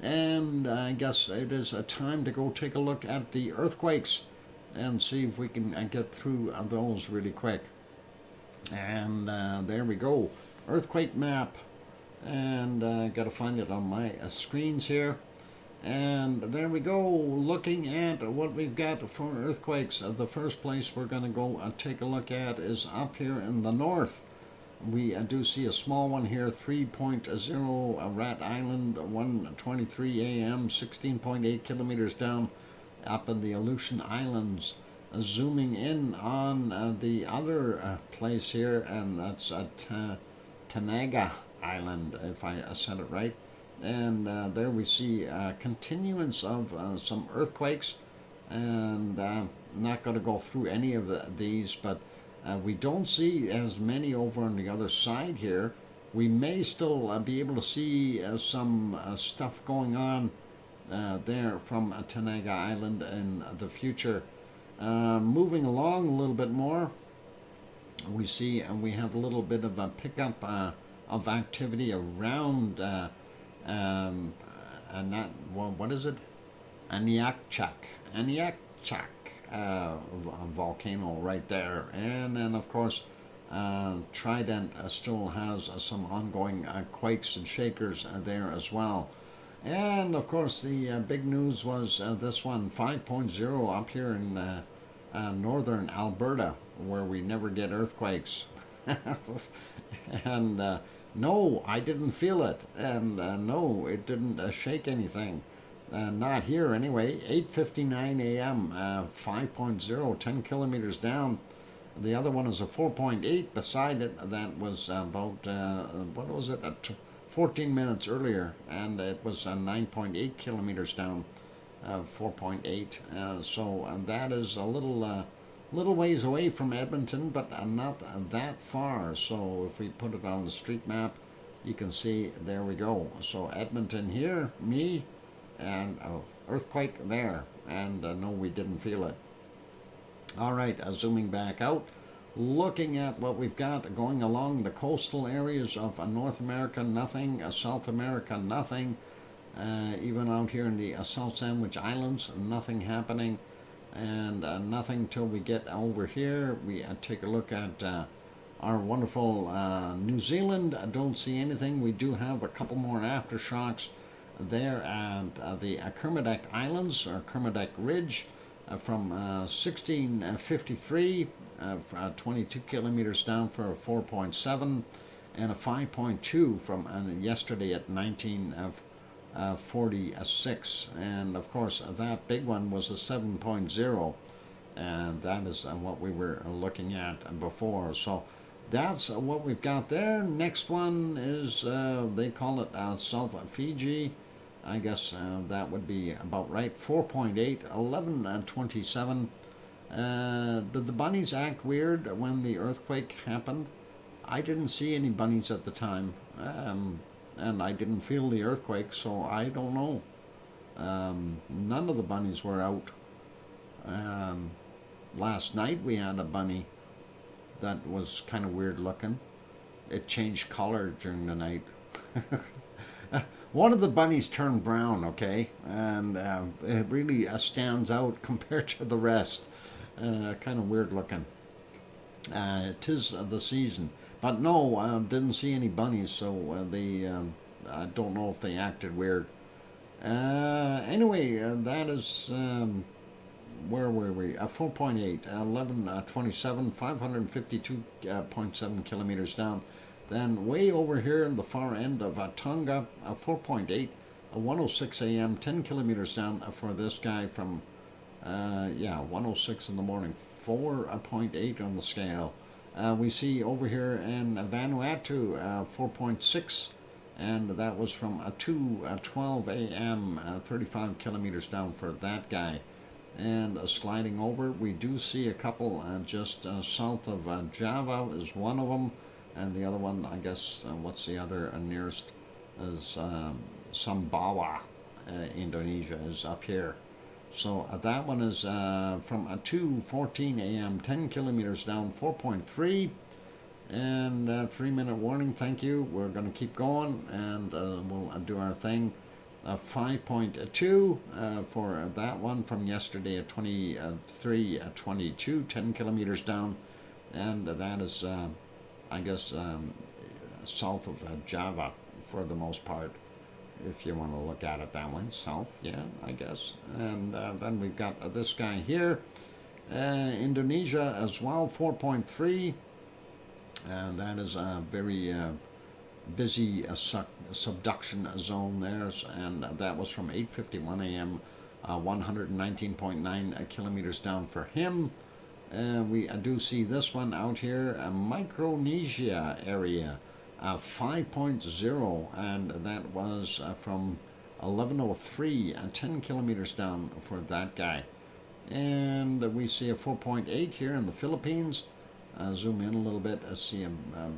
And I guess it is a time to go take a look at the earthquakes and see if we can get through those really quick. And there we go, earthquake map. And I gotta find it on my screens here. And there we go, looking at what we've got for earthquakes. The first place we're gonna go take a look at is up here in the north. We do see a small one here, 3.0 Rat Island, 1:23 a.m., 16.8 kilometers down up in the Aleutian Islands. Zooming in on the other place here, and that's at Tanaga Island, if I said it right. And there we see continuance of some earthquakes, and not going to go through any of these, but we don't see as many over on the other side here. We may still be able to see some stuff going on there from Tanaga Island in the future. Moving along a little bit more, we see we have a little bit of a pickup of activity around what is it? Aniakchak volcano right there. And then of course Trident still has some ongoing quakes and shakers there as well. And of course the big news was this one, 5.0 up here in northern Alberta, where we never get earthquakes. And no, I didn't feel it, and no, it didn't shake anything. Not here anyway. 8:59 a.m. 5.0, 10 kilometers down. The other one is a 4.8 beside it. That was about what was it? 14 minutes earlier, and it was 9.8 kilometers down. 4.8. So that is a little ways away from Edmonton, but not that far. So if we put it on the street map, you can see, there we go. So Edmonton here, me, and earthquake there, and no, we didn't feel it. All right, zooming back out, looking at what we've got going along the coastal areas of North America, nothing. South America, nothing. Even out here in the South Sandwich Islands, nothing happening. And nothing till we get over here. We take a look at our wonderful New Zealand. I don't see anything. We do have a couple more aftershocks there at the Kermadec Islands, or Kermadec Ridge, from 1653, 22 kilometers down for a 4.7, and a 5.2 from yesterday at 1946. And of course, that big one was a 7.0, and that is what we were looking at before. So that's what we've got there. Next one is, they call it South Fiji. I guess that would be about right. 4.8, 11:27. Did the bunnies act weird when the earthquake happened? I didn't see any bunnies at the time, and I didn't feel the earthquake, so I don't know. None of the bunnies were out. Last night we had a bunny that was kind of weird looking. It changed color during the night. One of the bunnies turned brown, okay, and it really stands out compared to the rest. Kind of weird looking. It is the season, but no, didn't see any bunnies, so I don't know if they acted weird. Anyway, that is, where were we? 4.8, 11:27, 552.7 kilometers down. Then way over here in the far end of Tonga, 4.8, 1:06 a.m., 10 kilometers down for this guy from, 1:06 in the morning, 4.8 on the scale. We see over here in Vanuatu, 4.6, and that was from 2:12 a.m., 35 kilometers down for that guy. And sliding over, we do see a couple just south of Java is one of them. And the other one, I guess, what's the other nearest, is Sumbawa, Indonesia, is up here. So that one is from 2:14 a.m., 10 kilometers down, 4.3. And 3-minute warning, thank you. We're going to keep going, and we'll do our thing. 5.2 for that one from yesterday at 23:22, 10 kilometers down. And that is... I guess south of Java for the most part, if you want to look at it that way. South, yeah, I guess. And then we've got this guy here, Indonesia as well, 4.3, and that is a very busy subduction zone there, and that was from 8:51 a.m., 119.9 kilometers down for him. We do see this one out here, Micronesia area, 5.0, and that was from 11:03, 10 kilometers down for that guy. And we see a 4.8 here in the Philippines. Zoom in a little bit, see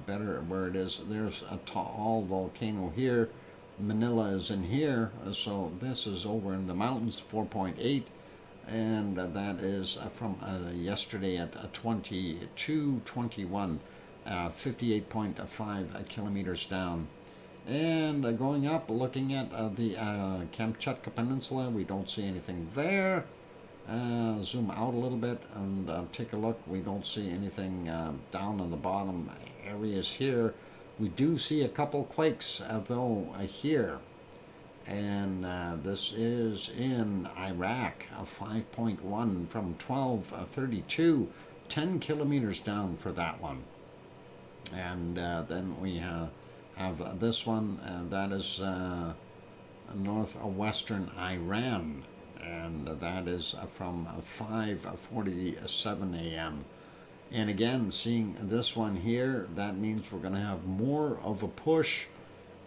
better where it is. There's a tall volcano here. Manila is in here, so this is over in the mountains, 4.8. And that is from yesterday at 22:21, 58.5 kilometers down. And going up, looking at the Kamchatka Peninsula, we don't see anything there. Zoom out a little bit and take a look. We don't see anything down on the bottom areas here. We do see a couple quakes, though, here. And this is in Iraq, 5.1 from 12:32, 10 kilometers down for that one. And then we have this one, that is northwestern Iran, and that is from 5:47 a.m. And again, seeing this one here, that means we're going to have more of a push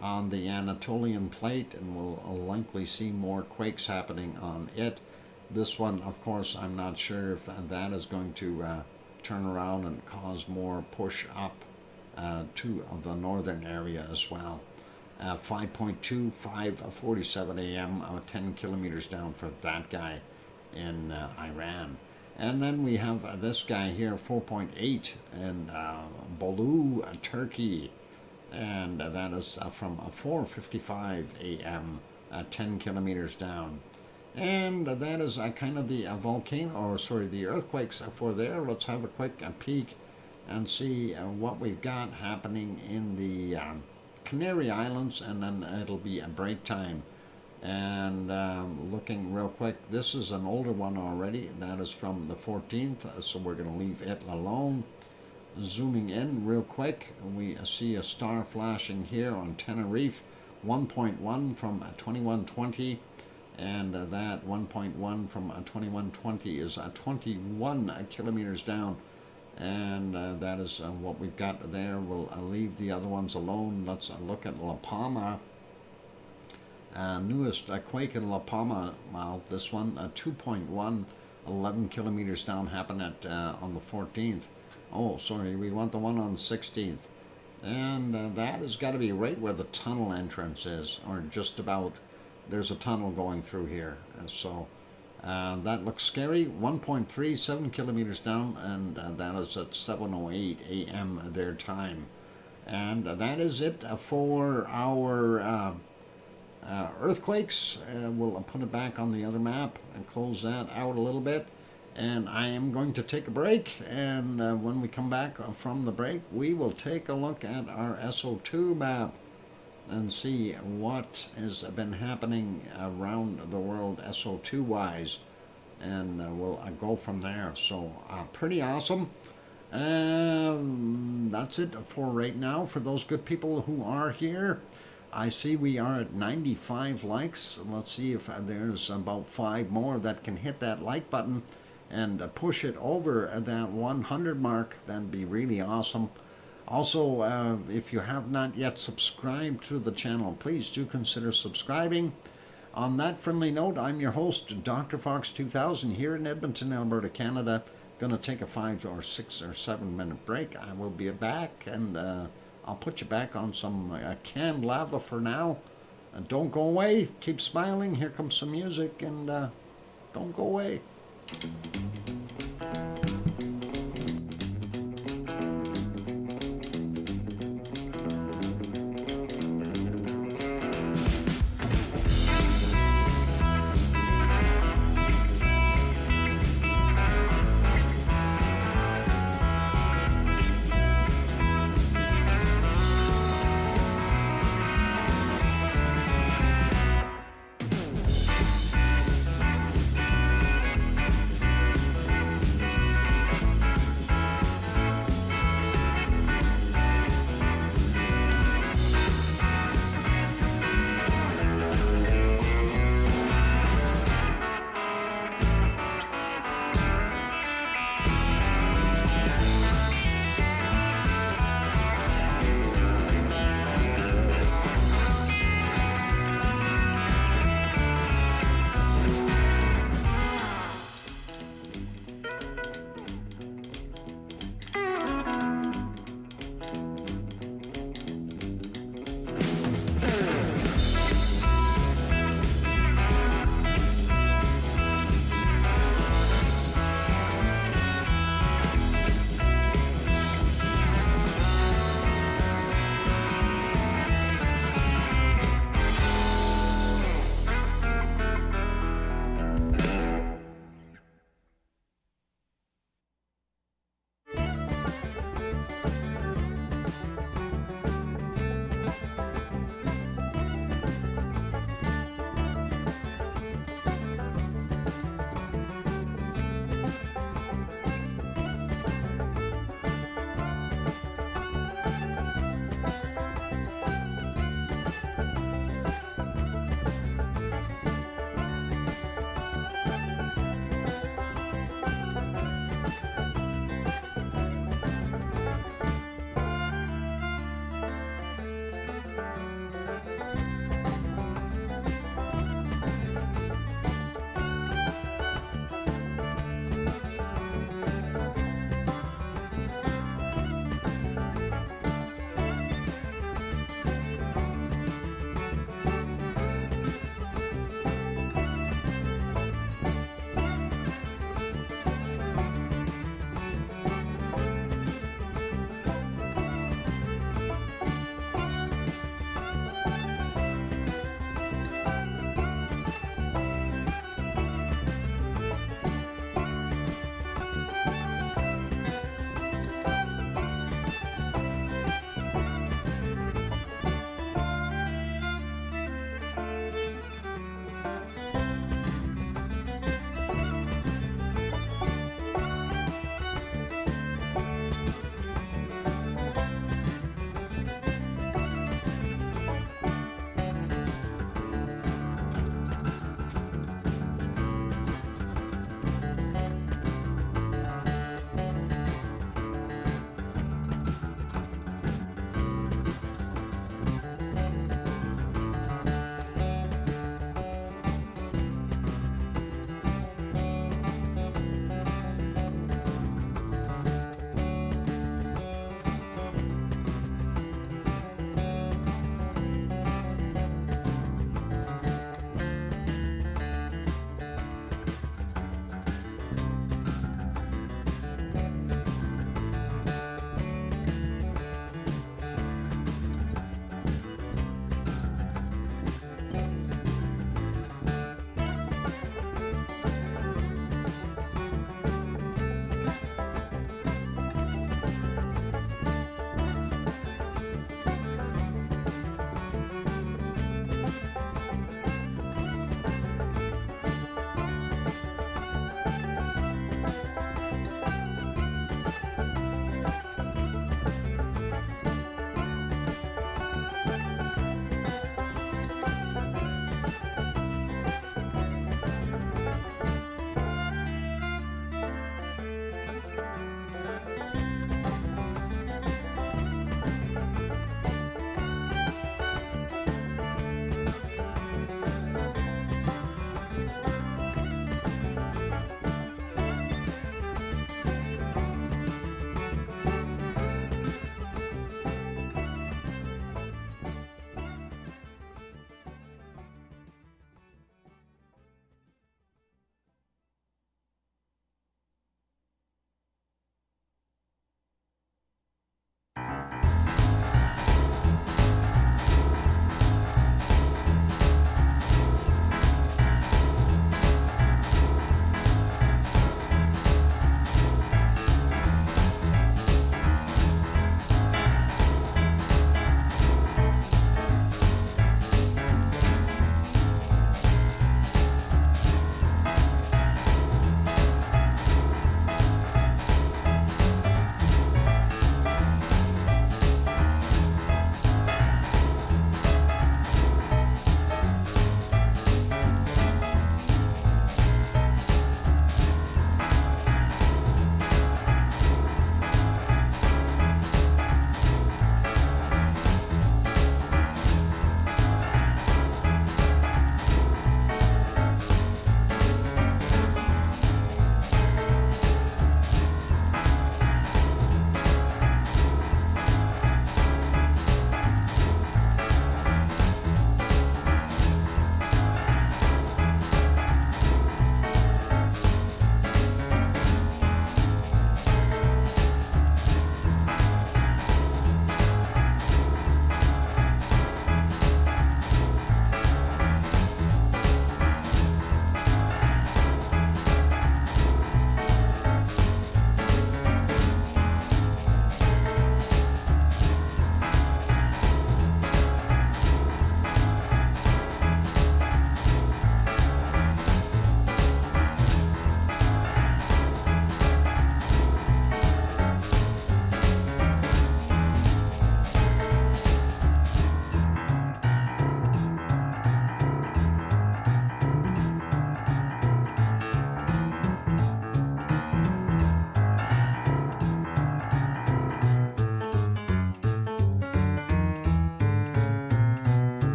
on the Anatolian plate, and we'll likely see more quakes happening on it. This one, of course, I'm not sure if that is going to turn around and cause more push up to the northern area as well. 5.2, 5:47 a.m., 10 kilometers down for that guy in Iran. And then we have this guy here, 4.8 in Bolu, Turkey. And that is from 4:55 a.m., 10 kilometers down. And that is kind of the the earthquakes for there. Let's have a quick peek and see what we've got happening in the Canary Islands, and then it'll be a break time. And looking real quick, this is an older one already. That is from the 14th, so we're going to leave it alone. Zooming in real quick, we see a star flashing here on Tenerife, 1.1 from 2120, and that 1.1 from 2120 is 21 kilometers down, and that is what we've got there. We'll leave the other ones alone. Let's look at La Palma. Newest quake in La Palma, well, this one, 2.1, 11 kilometers down, happened at on the 14th. Oh, sorry, we want the one on the 16th. And that has got to be right where the tunnel entrance is, or just about. There's a tunnel going through here. So that looks scary. 1.37 kilometers down, and that is at 7:08 a.m. their time. And that is it for our earthquakes. We'll put it back on the other map and close that out a little bit. And I am going to take a break, and when we come back from the break, we will take a look at our SO2 map and see what has been happening around the world SO2 wise, and we'll go from there. So pretty awesome. That's it for right now. For those good people who are here, I see we are at 95 likes. Let's see if there's about 5 more that can hit that like button and push it over that 100 mark. That'd be really awesome. Also, if you have not yet subscribed to the channel, please do consider subscribing. On that friendly note, I'm your host, DrFox2000, here in Edmonton, Alberta, Canada. Gonna take a 5 or 6 or 7 minute break. I will be back, and I'll put you back on some canned lava for now. Don't go away. Keep smiling. Here comes some music, and don't go away.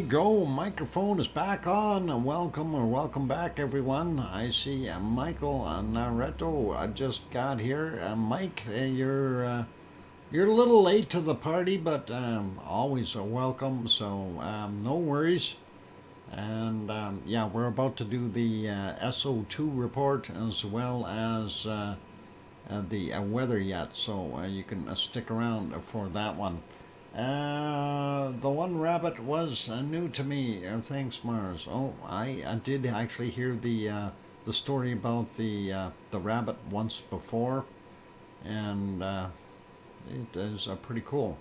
go. Microphone is back on. Welcome back, everyone. I see Michael Nareto just got here. Mike, you're a little late to the party, but always welcome. So no worries. And yeah, we're about to do the SO2 report as well as the weather yet. So you can stick around for that one. The one rabbit was new to me. Thanks, Mars. Oh, I did actually hear the story about the rabbit once before, and it is pretty cool.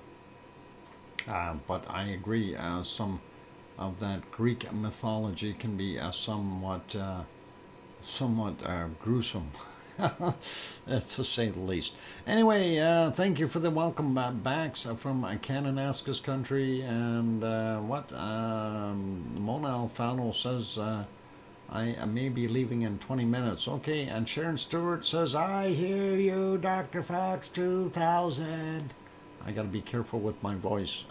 But I agree, some of that Greek mythology can be somewhat gruesome. To say the least. Anyway, thank you for the welcome backs from Kananaskis country. And what Mona Alfano says, I may be leaving in 20 minutes. Okay, and Sharon Stewart says, I hear you, Dr. Fox 2000. I gotta be careful with my voice.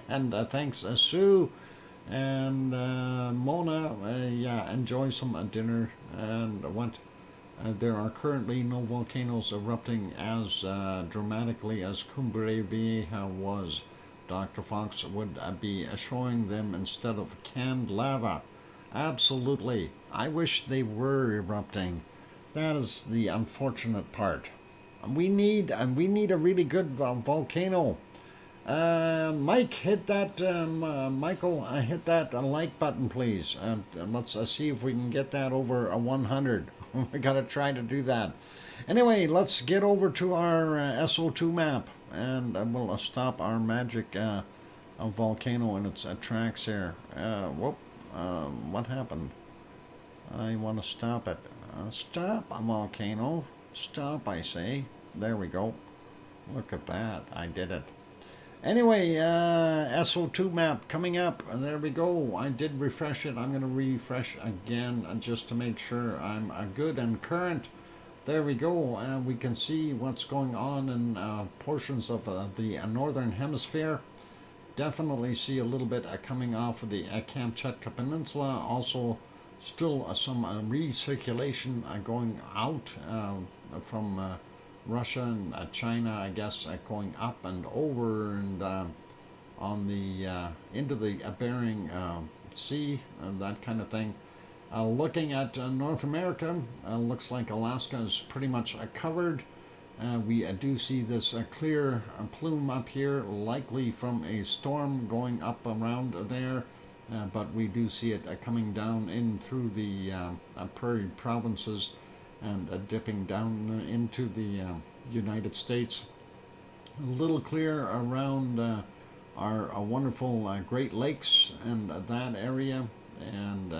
And thanks, Sue. And Mona, yeah, enjoy some dinner. And what? There are currently no volcanoes erupting as dramatically as Cumbre was. Dr. Fox would be showing them instead of canned lava. Absolutely. I wish they were erupting. That is the unfortunate part. We need a really good volcano. Mike, hit that. Michael, hit that like button, please. Let's see if we can get that over a 100. We gotta try to do that. Anyway, let's get over to our SO2 map, and we'll stop our magic volcano in its tracks here. Whoop! What happened? I want to stop it. Stop a volcano. Stop, I say. There we go. Look at that. I did it. Anyway, SO2 map coming up. There we go. I did refresh it. I'm going to refresh again just to make sure I'm good and current. There we go. We can see what's going on in portions of the northern hemisphere. Definitely see a little bit coming off of the Kamchatka Peninsula. Also, still some recirculation going out from Russia and China, I guess, going up and over and on the into the Bering Sea and that kind of thing. Looking at North America, looks like Alaska is pretty much covered. We do see this clear plume up here, likely from a storm going up around there, but we do see it coming down in through the prairie provinces and dipping down into the United States. A little clear around our wonderful Great Lakes and that area, and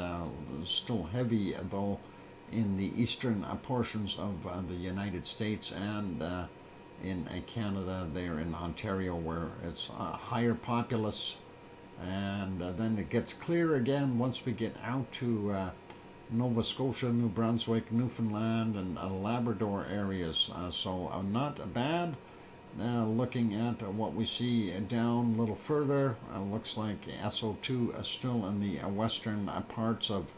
still heavy though in the eastern portions of the United States and in Canada, there in Ontario, where it's higher populous, and then it gets clear again once we get out to Nova Scotia, New Brunswick, Newfoundland, and Labrador areas. So not bad. Looking at what we see down a little further, looks like SO2 is still in the western parts of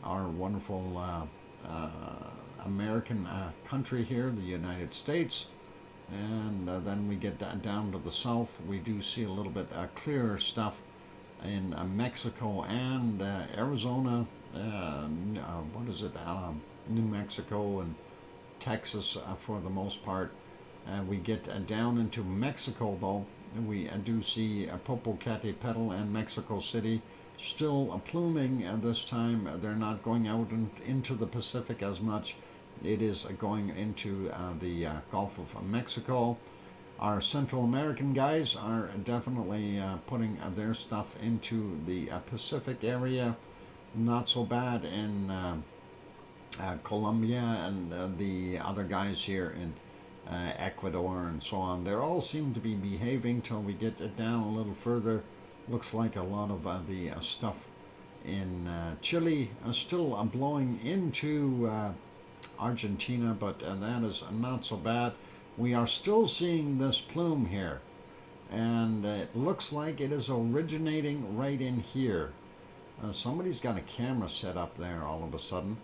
our wonderful American country here, the United States. And then we get down to the south. We do see a little bit clearer stuff in Mexico and Arizona. What is it? New Mexico and Texas for the most part. We get down into Mexico though. We do see Popocatépetl and Mexico City still pluming, and this time they're not going out into the Pacific as much. It is going into the Gulf of Mexico. Our Central American guys are definitely putting their stuff into the Pacific area. Not so bad in Colombia and the other guys here in Ecuador and so on. They all seem to be behaving till we get down a little further. Looks like a lot of the stuff in Chile still blowing into Argentina, but that is not so bad. We are still seeing this plume here. and it looks like it is originating right in here. Somebody's got a camera set up there all of a sudden.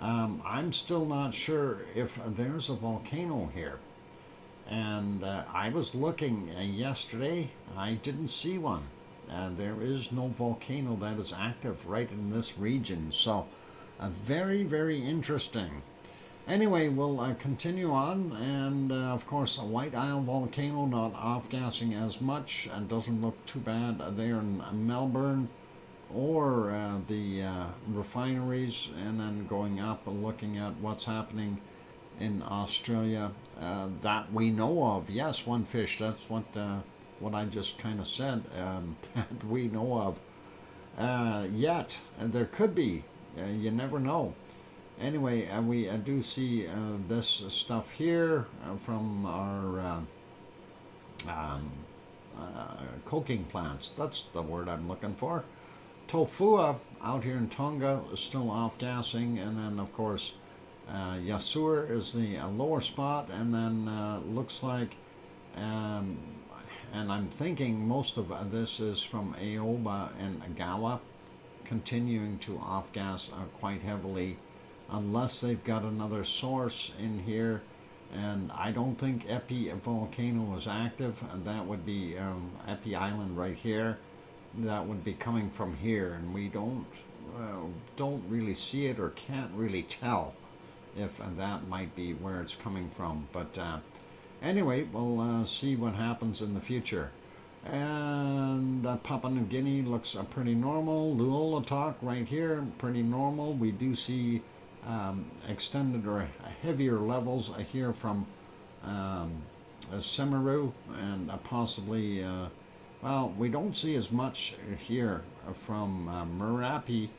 I'm still not sure if there's a volcano here. And I was looking yesterday, I didn't see one. There is no volcano that is active right in this region. So very, very interesting. Anyway, we'll continue on, and of course a White Isle volcano not off-gassing as much and doesn't look too bad there in Melbourne or the refineries, and then going up and looking at what's happening in Australia that we know of. Yes, one fish, that's what I just kind of said, that we know of yet, and there could be, you never know. Anyway, we do see this stuff here from our coking plants. That's the word I'm looking for. Tofua out here in Tonga is still off-gassing, and then of course Yasur is the lower spot, and then looks like, and I'm thinking most of this is from Aoba and Agawa, continuing to off-gas quite heavily, unless they've got another source in here. And I don't think Epi volcano is active, and that would be Epi Island right here. That would be coming from here, and we don't really see it, or can't really tell if that might be where it's coming from. But anyway, we'll see what happens in the future. And Papua New Guinea looks pretty normal. Luolatok right here, pretty normal. We do see extended or heavier levels here from Semeru, and possibly, well, we don't see as much here from Merapi.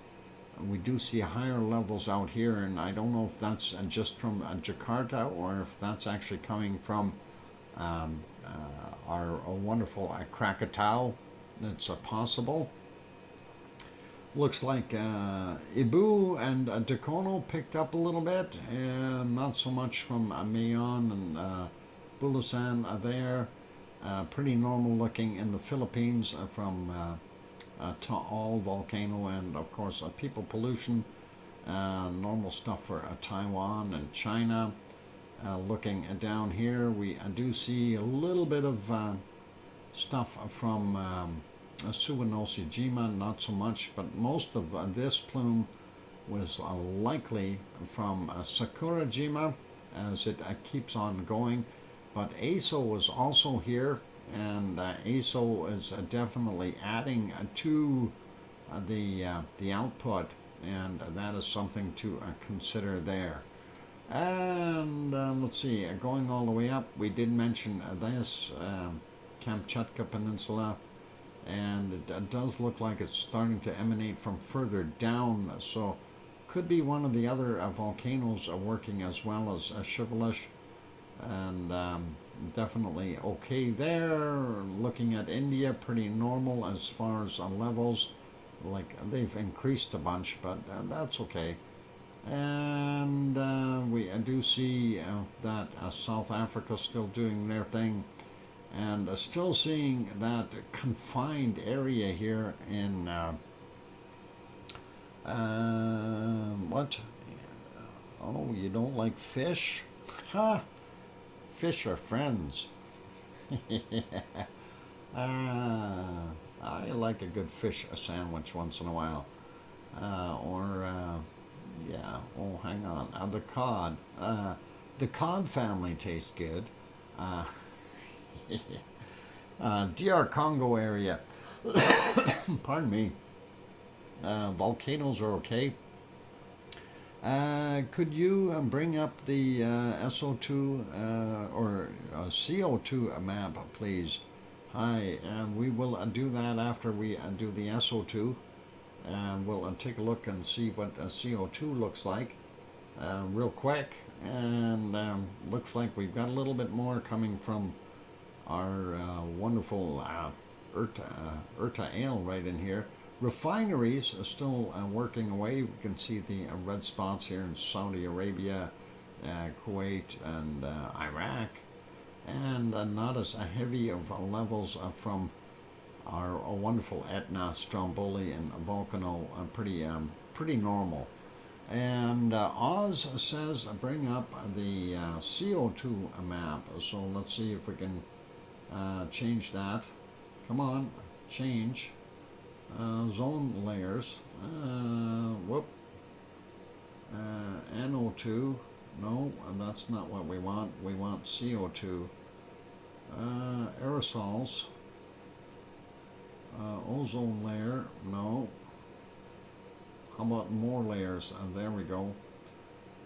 We do see higher levels out here, and I don't know if that's just from Jakarta, or if that's actually coming from our wonderful Krakatau. It's possible. Looks like Ibu and Dakono picked up a little bit, and not so much from Mayon and Bulasan there. Pretty normal looking in the Philippines from Taal volcano, and of course people pollution. Normal stuff for Taiwan and China. Looking down here, we do see a little bit of stuff from Suwanoshijima, not so much, but most of this plume was likely from Sakurajima, as it keeps on going. But ASO was also here, and ASO is definitely adding to the output, and that is something to consider there. And let's see, going all the way up, we did mention this Kamchatka Peninsula, and it does look like it's starting to emanate from further down, so could be one of the other volcanoes working as well as Shivalish, and definitely okay there. Looking at India, pretty normal as far as levels, like they've increased a bunch, but that's okay. And we do see that South Africa still doing their thing, and still seeing that confined area here in what? Oh, you don't like fish? Ha! Fish are friends. I like a good fish sandwich once in a while, yeah. Oh, hang on. The cod family tastes good. DR Congo area. Pardon me. Volcanoes are okay. Could you bring up the SO2 or CO2 map, please? Hi, we will do that after we do the SO2. And we'll take a look and see what CO2 looks like real quick. And looks like we've got a little bit more coming from our wonderful Erta Ale right in here. Refineries are still working away. We can see the red spots here in Saudi Arabia, Kuwait, and Iraq. and not as heavy of levels from our wonderful Etna, Stromboli, and Volcano. Pretty normal. And Oz says bring up the CO2 map. So let's see if we can change that. Come on, change. Zone layers. Whoop. NO2. No, that's not what we want. We want CO2. Aerosols. Ozone layer. No. How about more layers? There we go.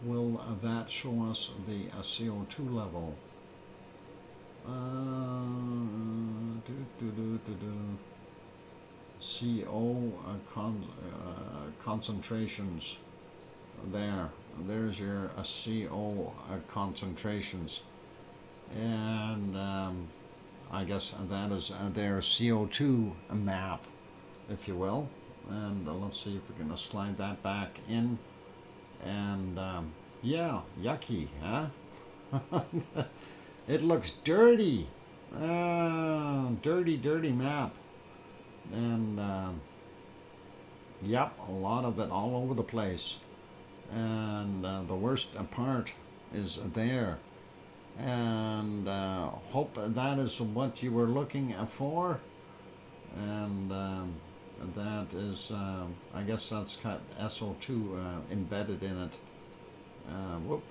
Will that show us the CO2 level? CO concentrations. There's your CO concentrations, and I guess that is their CO2 map, if you will. And let's see if we can slide that back in. And yeah, yucky, huh? It looks dirty. Dirty map. And yep, a lot of it all over the place. And the worst part is there. And hope that is what you were looking for. And that is, I guess that's got SO2 embedded in it. Whoop,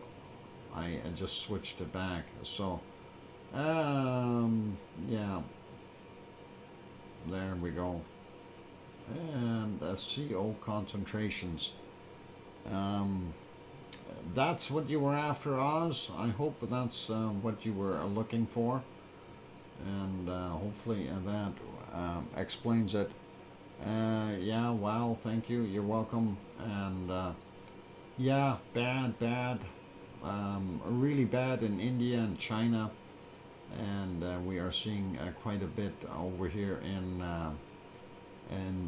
I just switched it back. So, yeah, there we go. And CO concentrations. That's what you were after, Oz. I hope that's what you were looking for. And hopefully that explains it. Yeah, wow, thank you, you're welcome. And yeah, bad, really bad in India and China, and we are seeing quite a bit over here in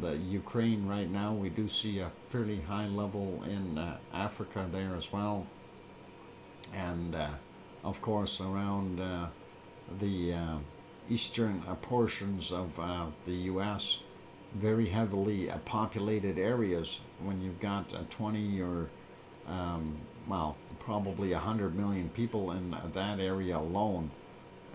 the Ukraine right now. We do see a fairly high level in Africa there as well, and of course around the eastern portions of the U.S., very heavily populated areas. When you've got 20 or well, probably 100 million people in that area alone,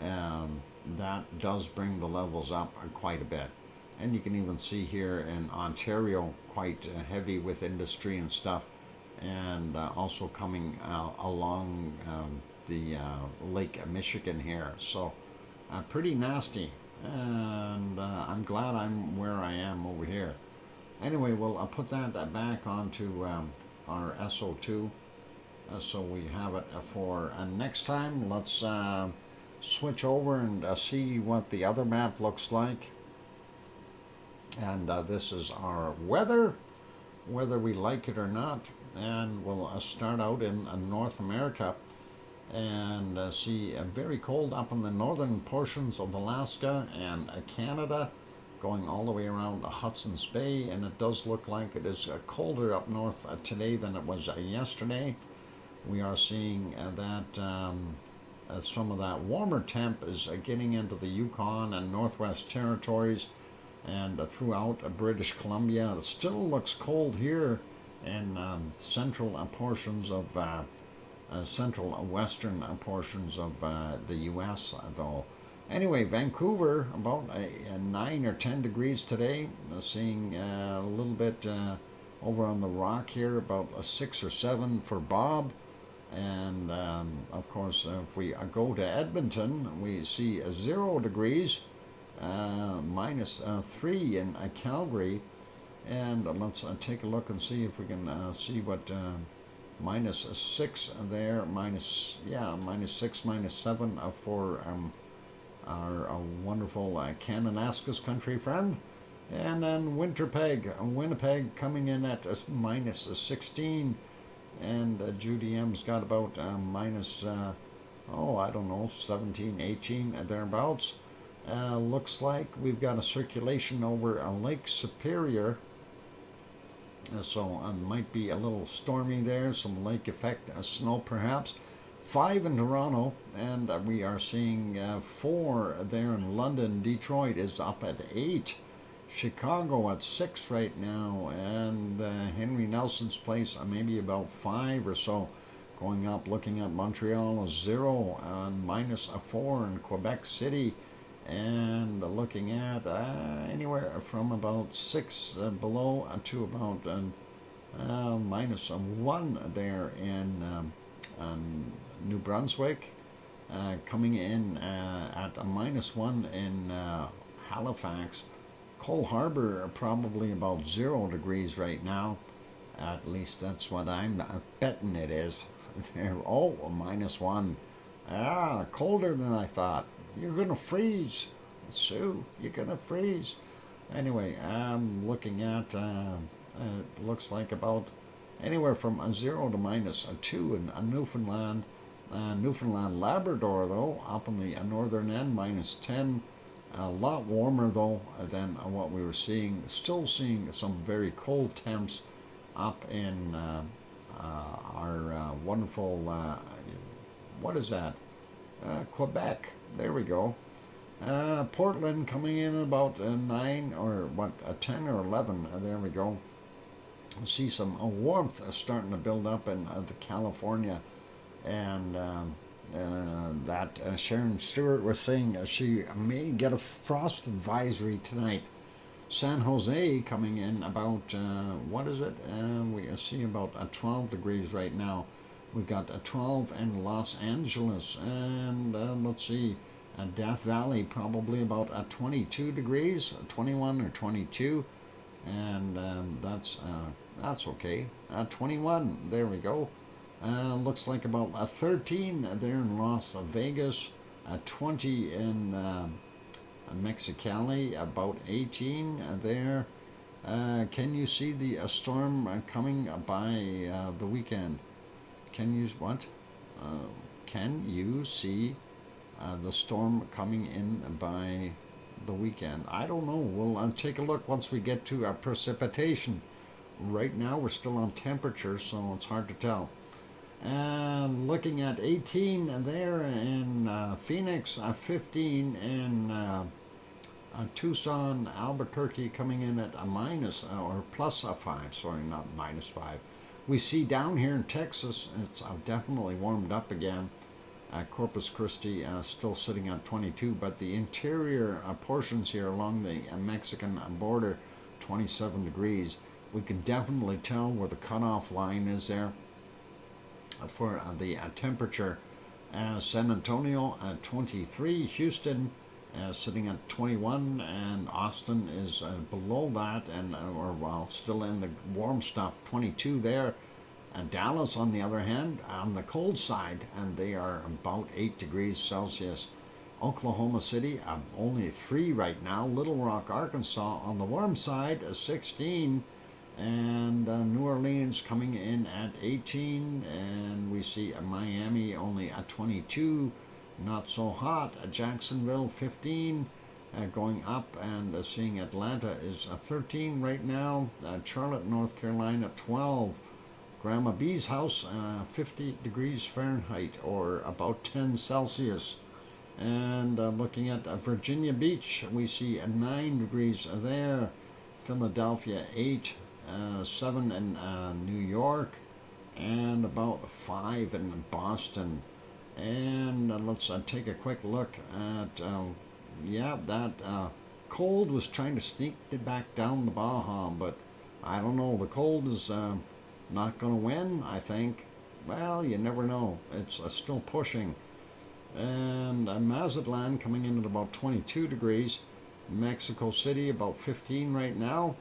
that does bring the levels up quite a bit. And you can even see here in Ontario, quite heavy with industry and stuff, and also coming along the Lake Michigan here. So pretty nasty. And I'm glad I'm where I am over here. Anyway, well, I'll put that back onto our SO2, so we have it for next time. Let's switch over and see what the other map looks like. And this is our weather, whether we like it or not. And we'll start out in North America. And see very cold up in the northern portions of Alaska and Canada, going all the way around Hudson's Bay, and it does look like it is colder up north today than it was yesterday. We are seeing that some of that warmer temp is getting into the Yukon and Northwest Territories and throughout British Columbia. It still looks cold here in central portions of central western portions of the U.S. though. Anyway, Vancouver about 9 or 10 degrees today. Seeing a little bit over on the rock here, about 6 or 7 for Bob. And of course, if we go to Edmonton, we see 0 degrees, -3 in Calgary. And let's take a look and see if we can see what -6 there, -6, -7 for our wonderful Kananaskis country friend. And then Winnipeg coming in at -16, and Judy M's got about I don't know, 17, 18, thereabouts. Looks like we've got a circulation over Lake Superior. So might be a little stormy there, some lake effect snow perhaps. 5 in Toronto, and we are seeing 4 there in London. Detroit is up at 8. Chicago at 6 right now, and Henry Nelson's Place maybe about 5 or so going up. Looking at Montreal, 0 and -4 in Quebec City, and looking at anywhere from about 6 below to about -1 there in New Brunswick, coming in at a -1 in Halifax. Cole Harbour probably about 0 degrees right now. At least that's what I'm betting it is. Oh, a -1. Colder than I thought. You're gonna freeze, Sue. You're gonna freeze. Anyway, I'm looking at. It looks like about anywhere from a 0 to -2 in Newfoundland. Newfoundland Labrador, though, up on the northern end, -10. A lot warmer, though, than what we were seeing. Still seeing some very cold temps up in our wonderful, what is that? Quebec. There we go. Portland coming in about 9 or 10 or 11. There we go. See some warmth starting to build up in California, and that Sharon Stewart was saying she may get a frost advisory tonight. San Jose coming in about what is it? We see about 12 degrees right now. We've got a 12 in Los Angeles, and let's see, Death Valley probably about 22 degrees, 21 or 22, and that's okay. 21, there we go. Looks like about 13 there in Las Vegas, 20 in Mexicali, about 18 there. Can you see the storm coming by the weekend? Can you what? Can you see the storm coming in by the weekend? I don't know. We'll take a look once we get to precipitation. Right now we're still on temperature, so it's hard to tell. And looking at 18 there in Phoenix, 15 in Tucson, Albuquerque coming in at a minus or plus 5. Sorry, not -5. We see down here in Texas, it's definitely warmed up again. Corpus Christi still sitting at 22, but the interior portions here along the Mexican border, 27 degrees. We can definitely tell where the cutoff line is there for the temperature. San Antonio at 23, Houston sitting at 21, and Austin is below that, and still in the warm stuff, 22 there. And Dallas, on the other hand, on the cold side, and they are about 8 degrees Celsius. Oklahoma City, only 3 right now. Little Rock, Arkansas, on the warm side, 16. And New Orleans coming in at 18. And we see Miami only at 22. Not so hot. Jacksonville, 15. Going up, and seeing Atlanta is 13 right now. Charlotte, North Carolina, 12. Grandma B's house, 50 degrees Fahrenheit, or about 10 Celsius. And looking at Virginia Beach, we see 9 degrees there. Philadelphia, 8, 7 in New York, and about 5 in Boston. And let's take a quick look at, that cold was trying to sneak it back down the Baja, but I don't know, the cold is not going to win, I think. Well, you never know. It's still pushing. And Mazatlan coming in at about 22 degrees. Mexico City about 15 right now.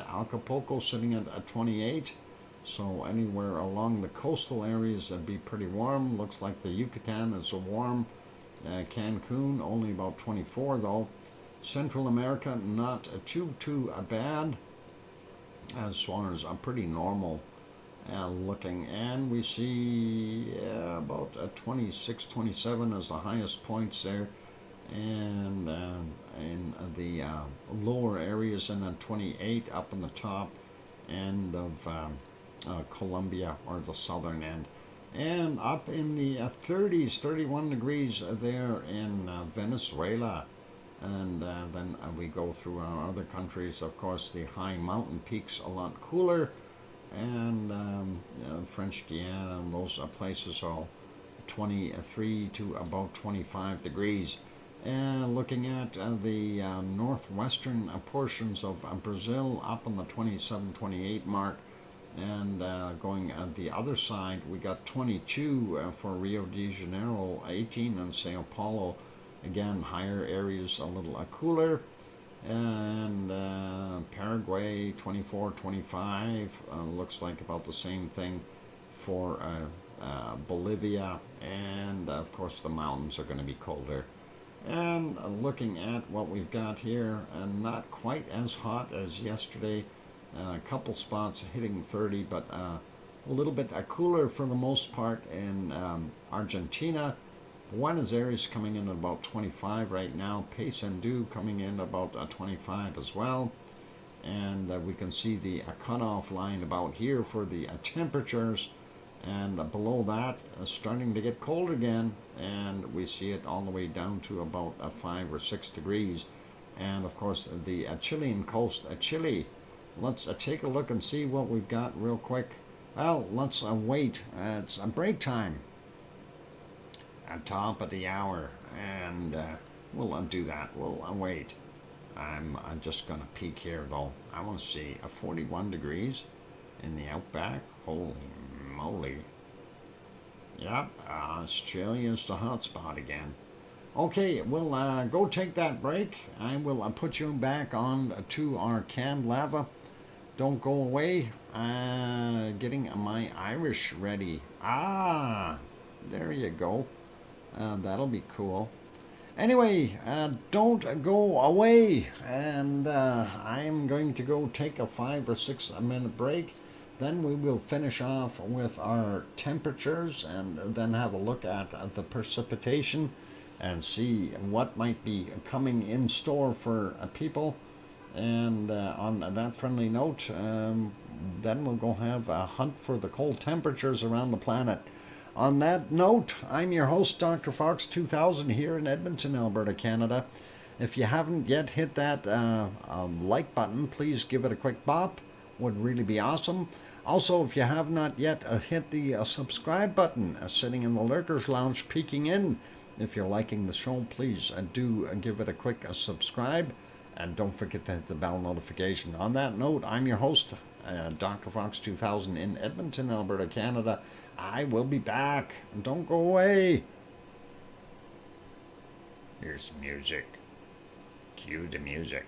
Acapulco sitting at 28. So anywhere along the coastal areas that'd be pretty warm. Looks like the Yucatan is a warm. Cancun only about 24 though. Central America not too bad, as far as pretty normal looking. And we see about 26, 27 as the highest points there. And in the lower areas, and then 28 up on the top end of Colombia, or the southern end. And up in the 30s, 31 degrees there in Venezuela. And then we go through our other countries. Of course, the high mountain peaks a lot cooler. And French Guiana and those places are 23 to about 25 degrees. And looking at the northwestern portions of Brazil up on the 27, 28 mark. And going on the other side, we got 22 for Rio de Janeiro, 18 in Sao Paulo. Again, higher areas a little cooler. And Paraguay, 24, 25. Looks like about the same thing for Bolivia. And of course, the mountains are going to be colder. And looking at what we've got here, not quite as hot as yesterday. A couple spots hitting 30, but a little bit cooler for the most part in Argentina. Buenos Aires coming in at about 25 right now. Paysandú coming in about 25 as well. And we can see the cutoff line about here for the temperatures. And below that, starting to get cold again. And we see it all the way down to about 5 or 6 degrees. And of course, the Chilean coast, Chile. Let's take a look and see what we've got real quick. Well, let's wait. It's break time. At top of the hour. And we'll do that. We'll wait. I'm just going to peek here, though. I want to see 41 degrees in the outback. Holy moly. Yep, Australia's the hot spot again. Okay, we'll go take that break. I will put you back on to our canned lava. Don't go away. Getting my Irish ready. There you go. That'll be cool. Anyway, don't go away. And I'm going to go take a 5 or 6 minute break. Then we will finish off with our temperatures and then have a look at the precipitation and see what might be coming in store for people. And on that friendly note, then we'll go have a hunt for the cold temperatures around the planet. On that note, I'm your host, DrFox2000, here in Edmonton, Alberta, Canada. If you haven't yet hit that like button, please give it a quick bop. Would really be awesome. Also, if you have not yet hit the subscribe button, sitting in the Lurkers Lounge, peeking in. If you're liking the show, please do give it a quick subscribe. And don't forget to hit the bell notification. On that note, I'm your host, DrFox2000 in Edmonton, Alberta, Canada. I will be back. Don't go away. Here's music. Cue the music.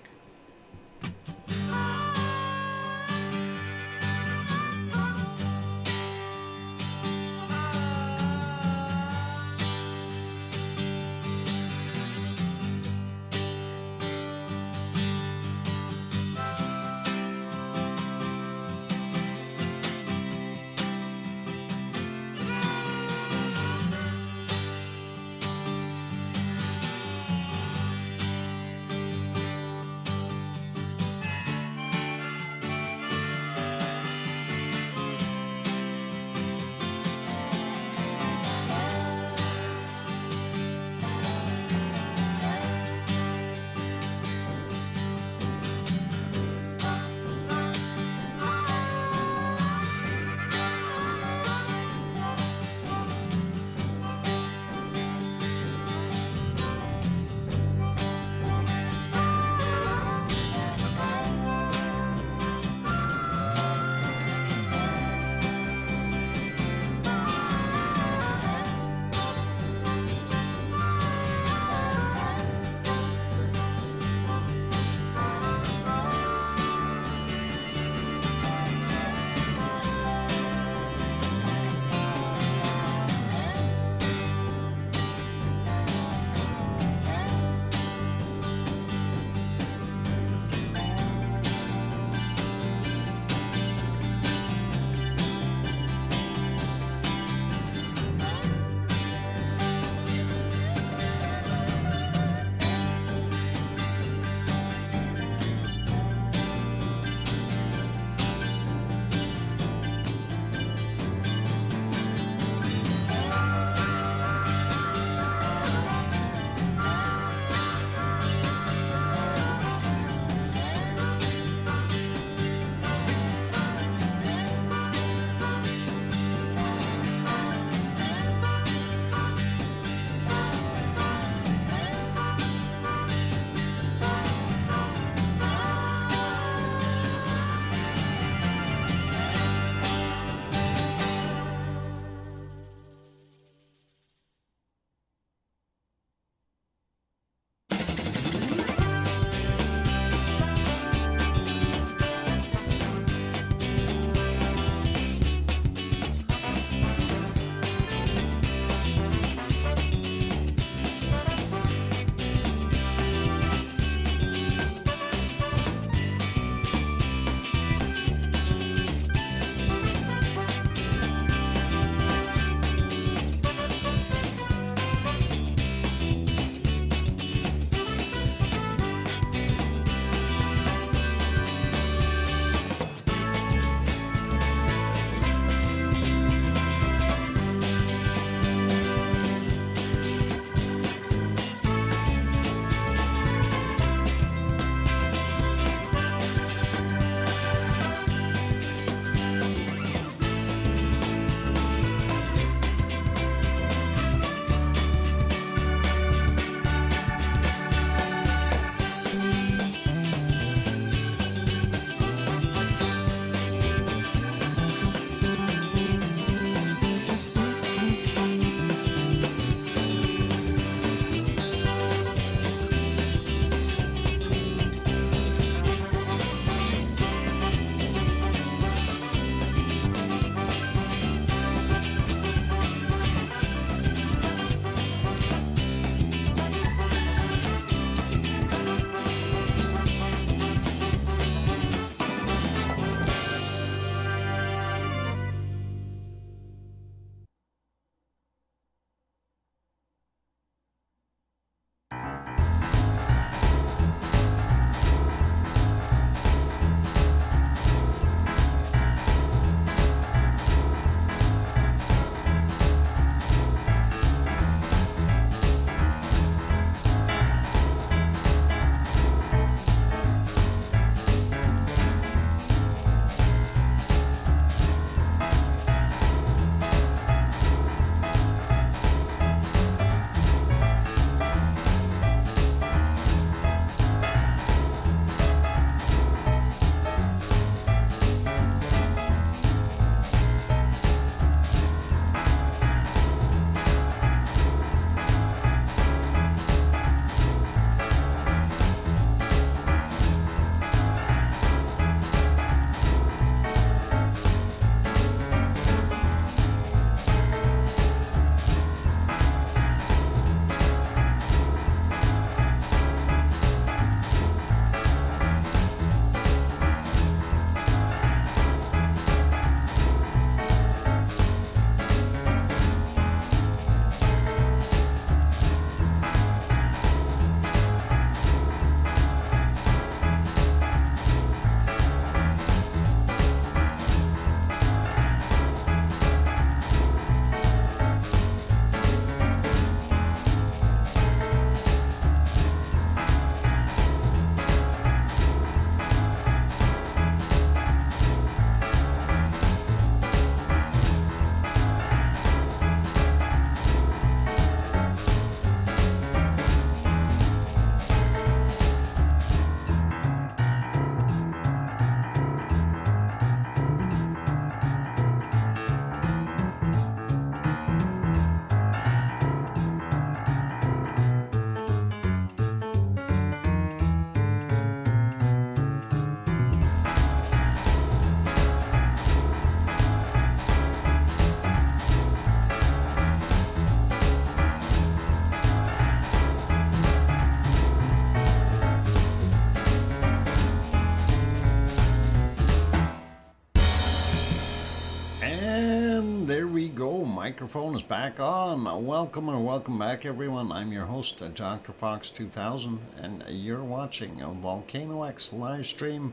microphone is back on. Welcome or welcome back, everyone. I'm your host, DrFox2000, and you're watching a VolcanoX live stream.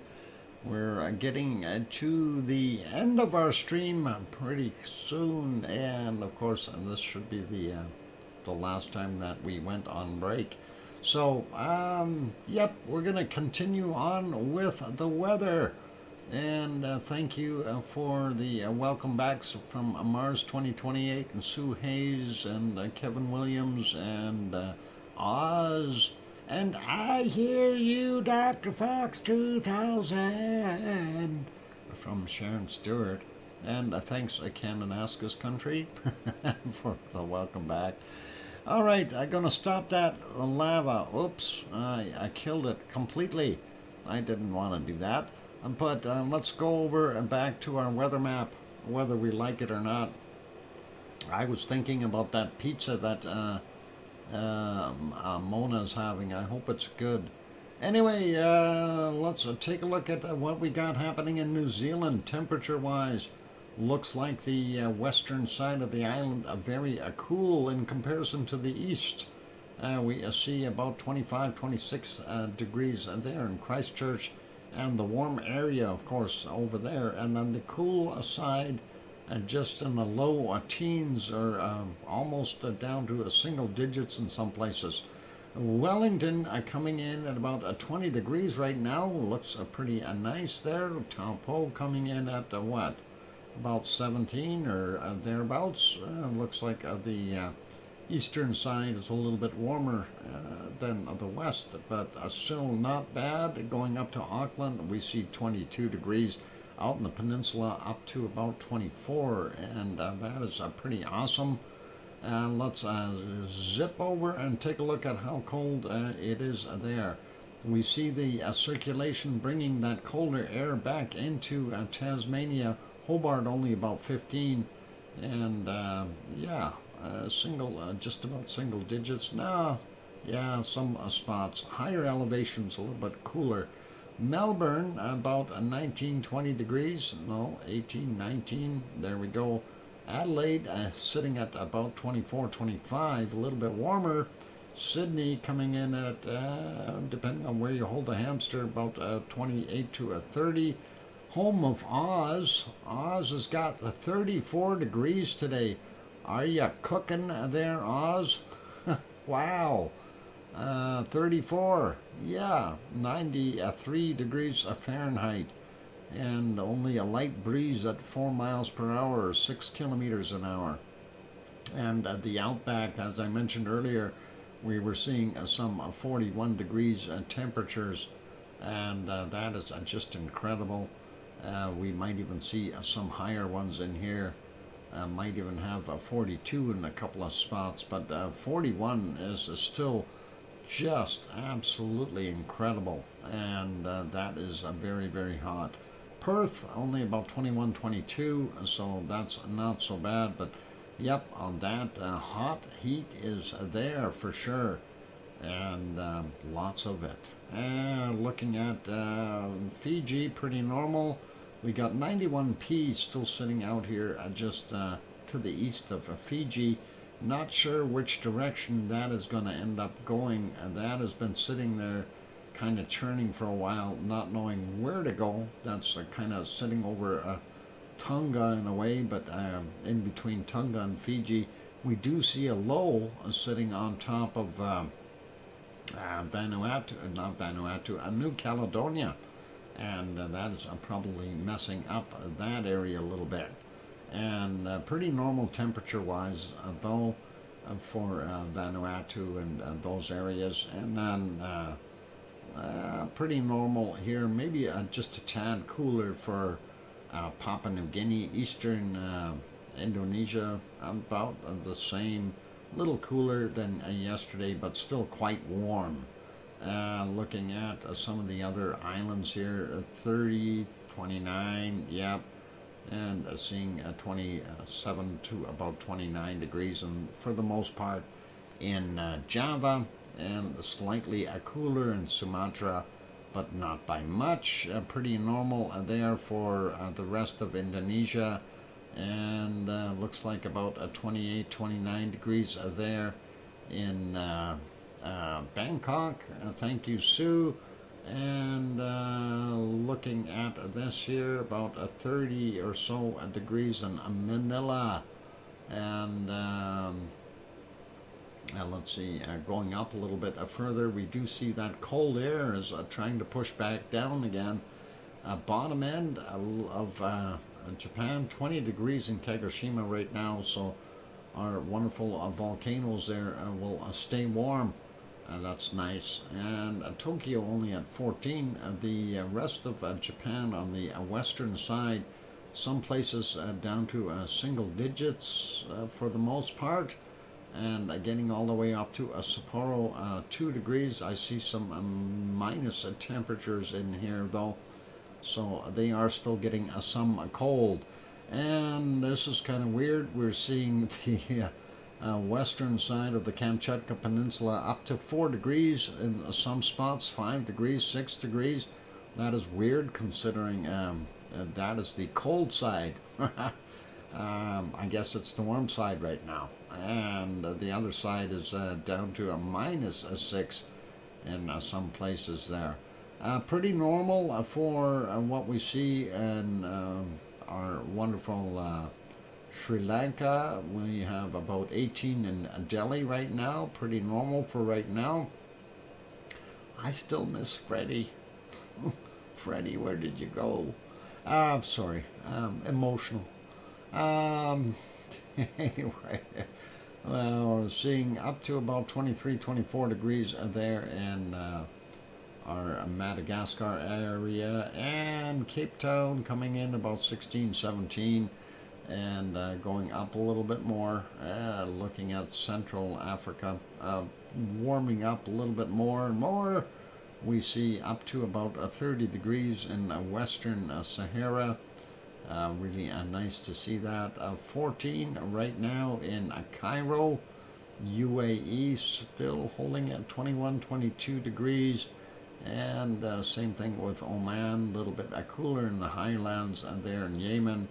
We're getting to the end of our stream pretty soon, and of course, this should be the last time that we went on break. So, yep, we're going to continue on with the weather. And thank you for the welcome backs from Mars 2028 and Sue Hayes and Kevin Williams and Oz. And I hear you, Dr. Fox 2000 from Sharon Stewart. And thanks, Kananaskis Country, for the welcome back. All right, I'm going to stop that lava. Oops, I killed it completely. I didn't want to do that. But let's go over and back to our weather map, whether we like it or not. I was thinking about that pizza that Mona's having. I hope it's good. Anyway, let's take a look at what we got happening in New Zealand temperature-wise. Looks like the western side of the island very cool in comparison to the east. We see about 25, 26 degrees there in Christchurch. And the warm area, of course, over there. And then the cool side, just in the low teens or almost down to single digits in some places. Wellington coming in at about 20 degrees right now. Looks pretty nice there. Taupo coming in at what? About 17 or thereabouts. Looks like the eastern side is a little bit warmer than the west, but still not bad. Going up to Auckland, we see 22 degrees. Out in the peninsula, up to about 24, and that is pretty awesome. Let's zip over and take a look at how cold it is there. We see the circulation bringing that colder air back into Tasmania. Hobart only about 15, and yeah. Just about single digits. No, yeah, some spots. Higher elevations, a little bit cooler. Melbourne, about 19, 20 degrees. No, 18, 19. There we go. Adelaide, sitting at about 24, 25, a little bit warmer. Sydney coming in at, depending on where you hold the hamster, about 28 to 30. Home of Oz. Oz has got 34 degrees today. Are you cooking there, Oz? Wow. 34. Yeah. 93 degrees Fahrenheit. And only a light breeze at 4 miles per hour, or 6 kilometers an hour. And the outback, as I mentioned earlier, we were seeing some 41 degrees temperatures. And that is just incredible. We might even see some higher ones in here. Might even have 42 in a couple of spots, but 41 is still just absolutely incredible, and that is very, very hot. Perth, only about 21, 22, so that's not so bad, but yep, on that hot heat is there for sure, and lots of it. Looking at Fiji, pretty normal. We got 91p still sitting out here just to the east of Fiji. Not sure which direction that is going to end up going. That has been sitting there kind of churning for a while, not knowing where to go. That's kind of sitting over Tonga in a way, but in between Tonga and Fiji. We do see a low sitting on top of New Caledonia. And that is probably messing up that area a little bit. And pretty normal temperature-wise, though, for Vanuatu and those areas. And then pretty normal here, maybe just a tad cooler for Papua New Guinea, eastern Indonesia, about the same, little cooler than yesterday, but still quite warm. Looking at some of the other islands here, 30, 29, yep, and seeing 27 to about 29 degrees, and for the most part in Java, and slightly cooler in Sumatra, but not by much. Pretty normal there for the rest of Indonesia, and looks like about 28, 29 degrees there in Bangkok. Thank you, Sue. And looking at this here, about 30 or so degrees in Manila. And let's see, going up a little bit further, we do see that cold air is trying to push back down again. Bottom end of Japan, 20 degrees in Kagoshima right now, so our wonderful volcanoes there will stay warm. That's nice. And Tokyo only at 14. The rest of Japan on the western side, some places down to single digits for the most part, and getting all the way up to Sapporo, 2 degrees. I see some minus temperatures in here though, so they are still getting some cold. And this is kind of weird. We're seeing the western side of the Kamchatka Peninsula up to 4 degrees in some spots, 5 degrees, 6 degrees. That is weird considering that is the cold side. I guess it's the warm side right now. And the other side is down to a minus 6 in some places there. Pretty normal for what we see in our wonderful Sri Lanka. We have about 18 in Delhi right now. Pretty normal for right now. I still miss Freddie. Freddie, where did you go? I'm sorry. Emotional. Anyway, well, we're seeing up to about 23, 24 degrees there in our Madagascar area, and Cape Town coming in about 16, 17. And going up a little bit more, looking at Central Africa, warming up a little bit more and more. We see up to about 30 degrees in Western Sahara. Really nice to see that. 14 right now in Cairo, UAE, still holding at 21, 22 degrees. And same thing with Oman, a little bit cooler in the highlands there in Yemen.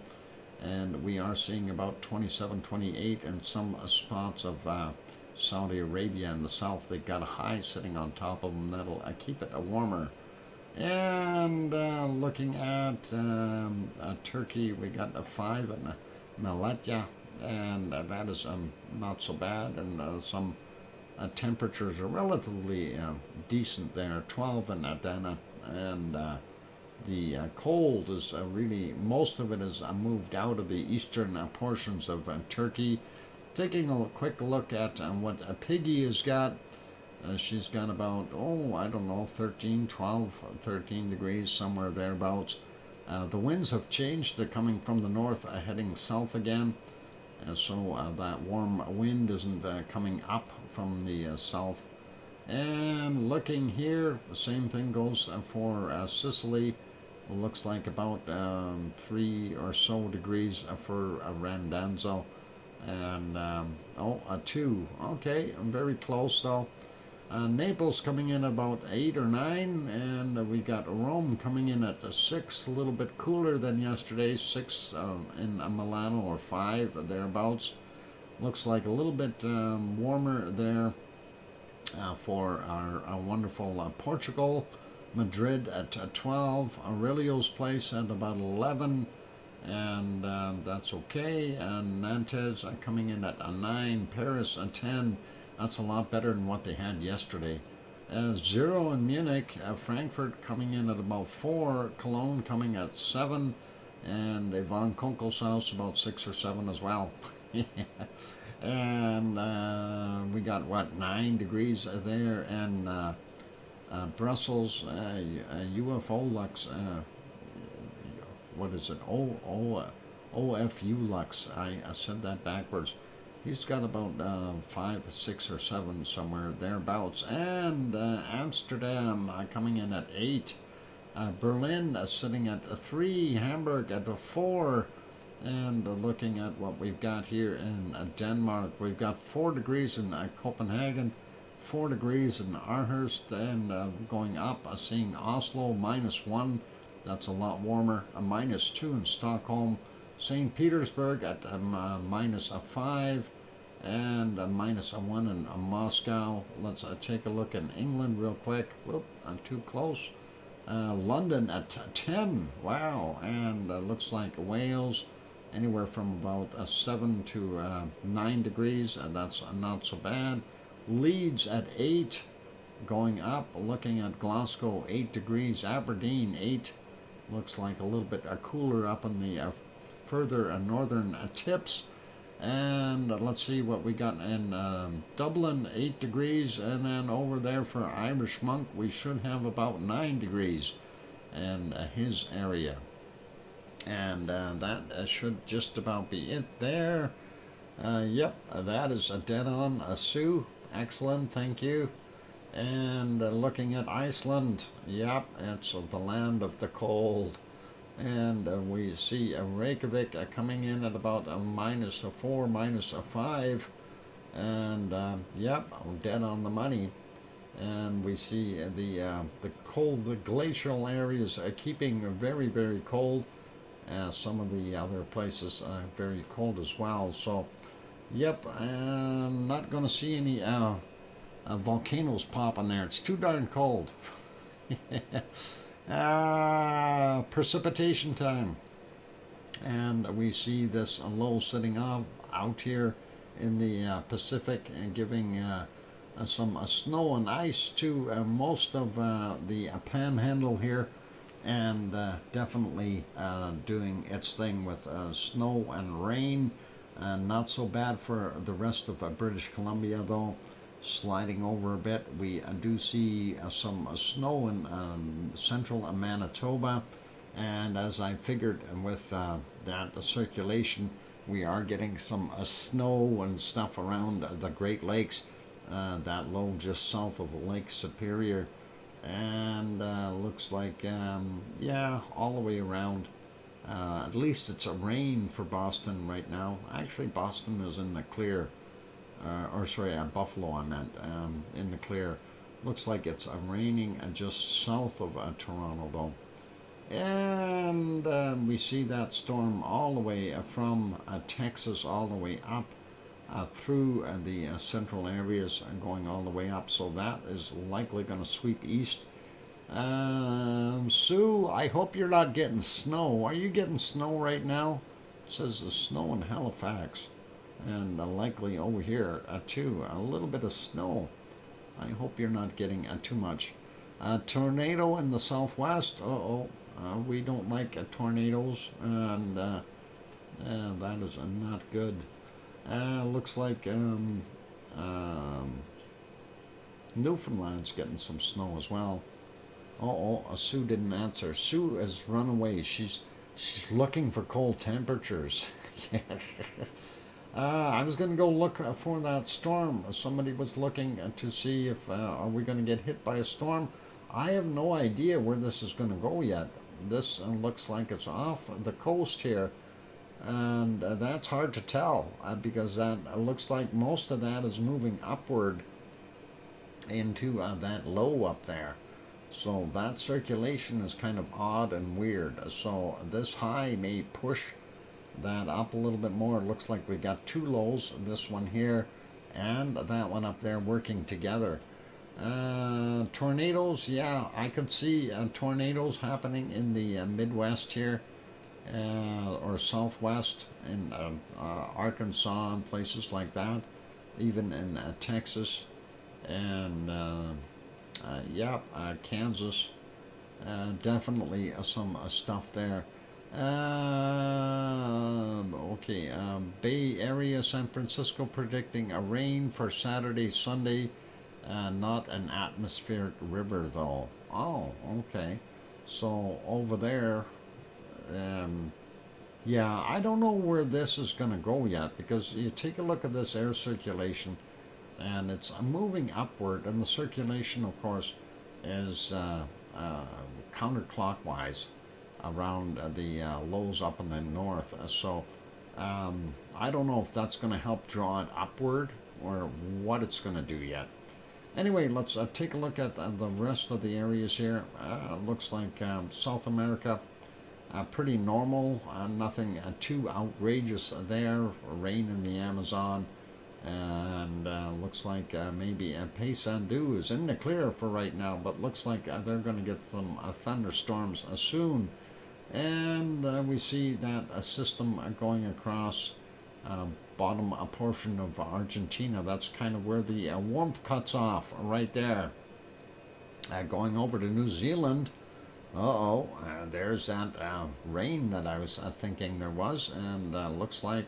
And we are seeing about 27, 28 in some spots of Saudi Arabia in the south. They've got a high sitting on top of them that'll keep it warmer. And looking at Turkey, we got a 5 in Malatya, and that is not so bad. And some temperatures are relatively decent there, 12 in Adana. And the cold is really, most of it is moved out of the eastern portions of Turkey. Taking a quick look at what Piggy has got. She's got about, I don't know, 13, 12, 13 degrees, somewhere thereabouts. The winds have changed. They're coming from the north, heading south again. So that warm wind isn't coming up from the south. And looking here, the same thing goes for Sicily. Looks like about 3 or so degrees for Randanzo. And, a 2. Okay, I'm very close though. Naples coming in about 8 or 9, and we got Rome coming in at 6, a little bit cooler than yesterday, 6 in Milano, or 5 thereabouts. Looks like a little bit warmer there for our wonderful Portugal. Madrid at 12, Aurelio's place at about 11, and that's okay. And Nantes coming in at 9, Paris at 10. That's a lot better than what they had yesterday. 0 in Munich, Frankfurt coming in at about 4, Cologne coming at 7, and Von Kunkel's house about 6 or 7 as well. And we got, 9 degrees there, and Brussels, UFO Lux, what is it, OFU Lux, I said that backwards. He's got about 5, 6 or 7 somewhere thereabouts. And Amsterdam coming in at 8. Berlin sitting at 3. Hamburg at 4. And looking at what we've got here in Denmark, we've got 4 degrees in Copenhagen, 4 degrees in Aarhus, and going up, seeing Oslo -1. That's a lot warmer. -2 in Stockholm. St. Petersburg at -5, and -1 in Moscow. Let's take a look in England real quick. Whoop, I'm too close. London at 10. Wow, and looks like Wales anywhere from about 7 to 9 degrees, and that's not so bad. Leeds at 8, going up. Looking at Glasgow, 8 degrees. Aberdeen, 8. Looks like a little bit cooler up in the further northern tips. And let's see what we got in Dublin, 8 degrees. And then over there for Irish Monk, we should have about 9 degrees in his area. And that should just about be it there. Yep, that is dead on. Sue, excellent, thank you. And looking at Iceland, yep, it's the land of the cold. And we see Reykjavik coming in at about a -4, -5. And yep, dead on the money. And we see the cold, the glacial areas keeping very, very cold. Some of the other places are very cold as well. So, yep, I'm not going to see any volcanoes popping there. It's too darn cold. Precipitation time. And we see this low sitting out here in the Pacific and giving some snow and ice to most of the panhandle here. And definitely doing its thing with snow and rain. Not so bad for the rest of British Columbia, though. Sliding over a bit, we do see some snow in central Manitoba. And as I figured with that circulation, we are getting some snow and stuff around the Great Lakes, that low just south of Lake Superior. And looks like, yeah, all the way around. At least it's a rain for Boston right now. Actually, Boston is in the clear. Buffalo I meant, in the clear. Looks like it's raining just south of Toronto, though. And we see that storm all the way from Texas all the way up through the central areas and going all the way up. So that is likely going to sweep east. Sue, I hope you're not getting snow. Are you getting snow right now? It says the snow in Halifax. And likely over here too, a little bit of snow. I hope you're not getting too much. Tornado in the southwest. We don't like tornadoes, and that is not good. Looks like Newfoundland's getting some snow as well. Sue didn't answer. Sue has run away. She's looking for cold temperatures. I was going to go look for that storm. Somebody was looking to see if are we going to get hit by a storm. I have no idea where this is going to go yet. This looks like it's off the coast here, and that's hard to tell because that looks like most of that is moving upward into that low up there. So that circulation is kind of odd and weird. So this high may push that up a little bit more. It looks like we got two lows, this one here and that one up there working together. Tornadoes, yeah, I could see tornadoes happening in the Midwest here, or Southwest in Arkansas and places like that, even in Texas and Kansas. Definitely some stuff there. Bay Area, San Francisco predicting a rain for Saturday, Sunday. Not an atmospheric river though. Oh, okay. So over there, yeah, I don't know where this is going to go yet, because you take a look at this air circulation and it's moving upward, and the circulation of course is counterclockwise around the lows up in the north. So I don't know if that's going to help draw it upward or what it's going to do yet. Anyway, let's take a look at the rest of the areas here. Looks like South America pretty normal, nothing too outrageous there. Rain in the Amazon, and looks like maybe Paysandu is in the clear for right now, but looks like they're going to get some thunderstorms soon. And we see that a system going across bottom portion of Argentina. That's kind of where the warmth cuts off right there. Going over to New Zealand. There's that rain that I was thinking there was, and looks like,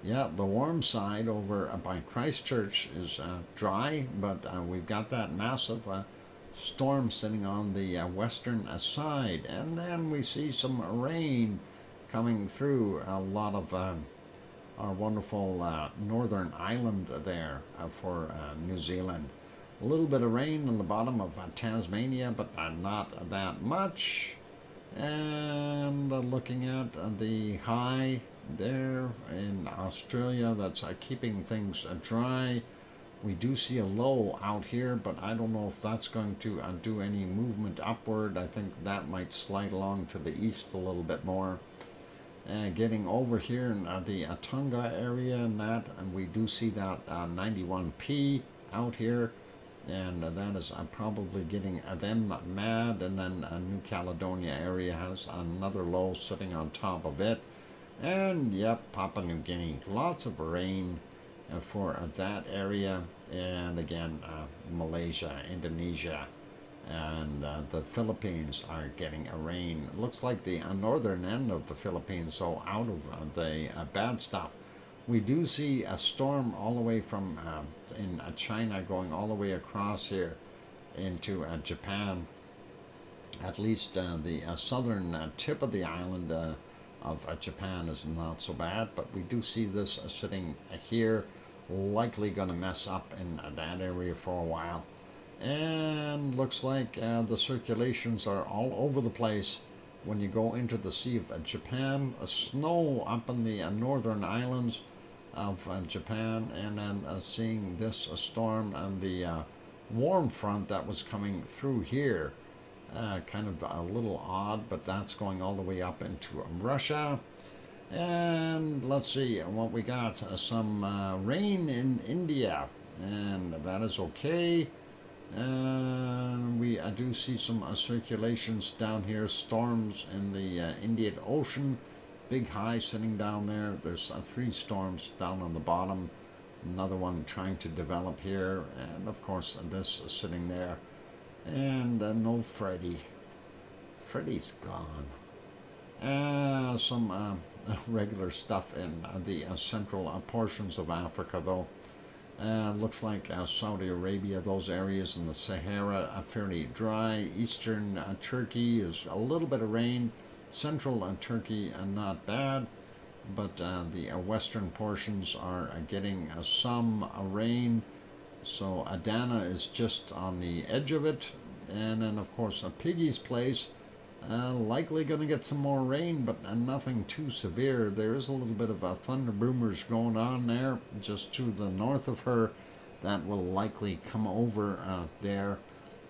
yeah, the warm side over by Christchurch is dry, but we've got that massive storm sitting on the western side, and then we see some rain coming through a lot of our wonderful northern island there for New Zealand. A little bit of rain on the bottom of Tasmania, but not that much. And looking at the high there in Australia, that's keeping things dry. We do see a low out here, but I don't know if that's going to do any movement upward. I think that might slide along to the east a little bit more. Getting over here in the Tonga area and we do see that 91p out here. And that is probably getting them mad. And then New Caledonia area has another low sitting on top of it. And yep, Papua New Guinea, lots of rain for that area. And again, Malaysia, Indonesia, and the Philippines are getting a rain. It looks like the northern end of the Philippines, so out of the bad stuff. We do see a storm all the way from in China going all the way across here into Japan. At least the southern tip of the island of Japan is not so bad, but we do see this sitting here, likely going to mess up in that area for a while. And looks like the circulations are all over the place when you go into the Sea of Japan. Snow up in the northern islands of Japan, and then seeing this storm and the warm front that was coming through here. Kind of a little odd, but that's going all the way up into Russia. And let's see what we got. Some rain in India, and that is okay. And we do see some circulations down here, storms in the Indian Ocean. Big high sitting down there. There's 3 storms down on the bottom. Another one trying to develop here, and of course this is sitting there. And no Freddy. Freddy's gone. Some regular stuff in the central portions of Africa, though. Looks like Saudi Arabia, those areas in the Sahara are fairly dry. Eastern Turkey is a little bit of rain. Central Turkey not bad, but the western portions are getting some rain. So Adana is just on the edge of it. And then of course Piggy's place, likely going to get some more rain, but nothing too severe. There is a little bit of thunder boomers going on there just to the north of her. That will likely come over there.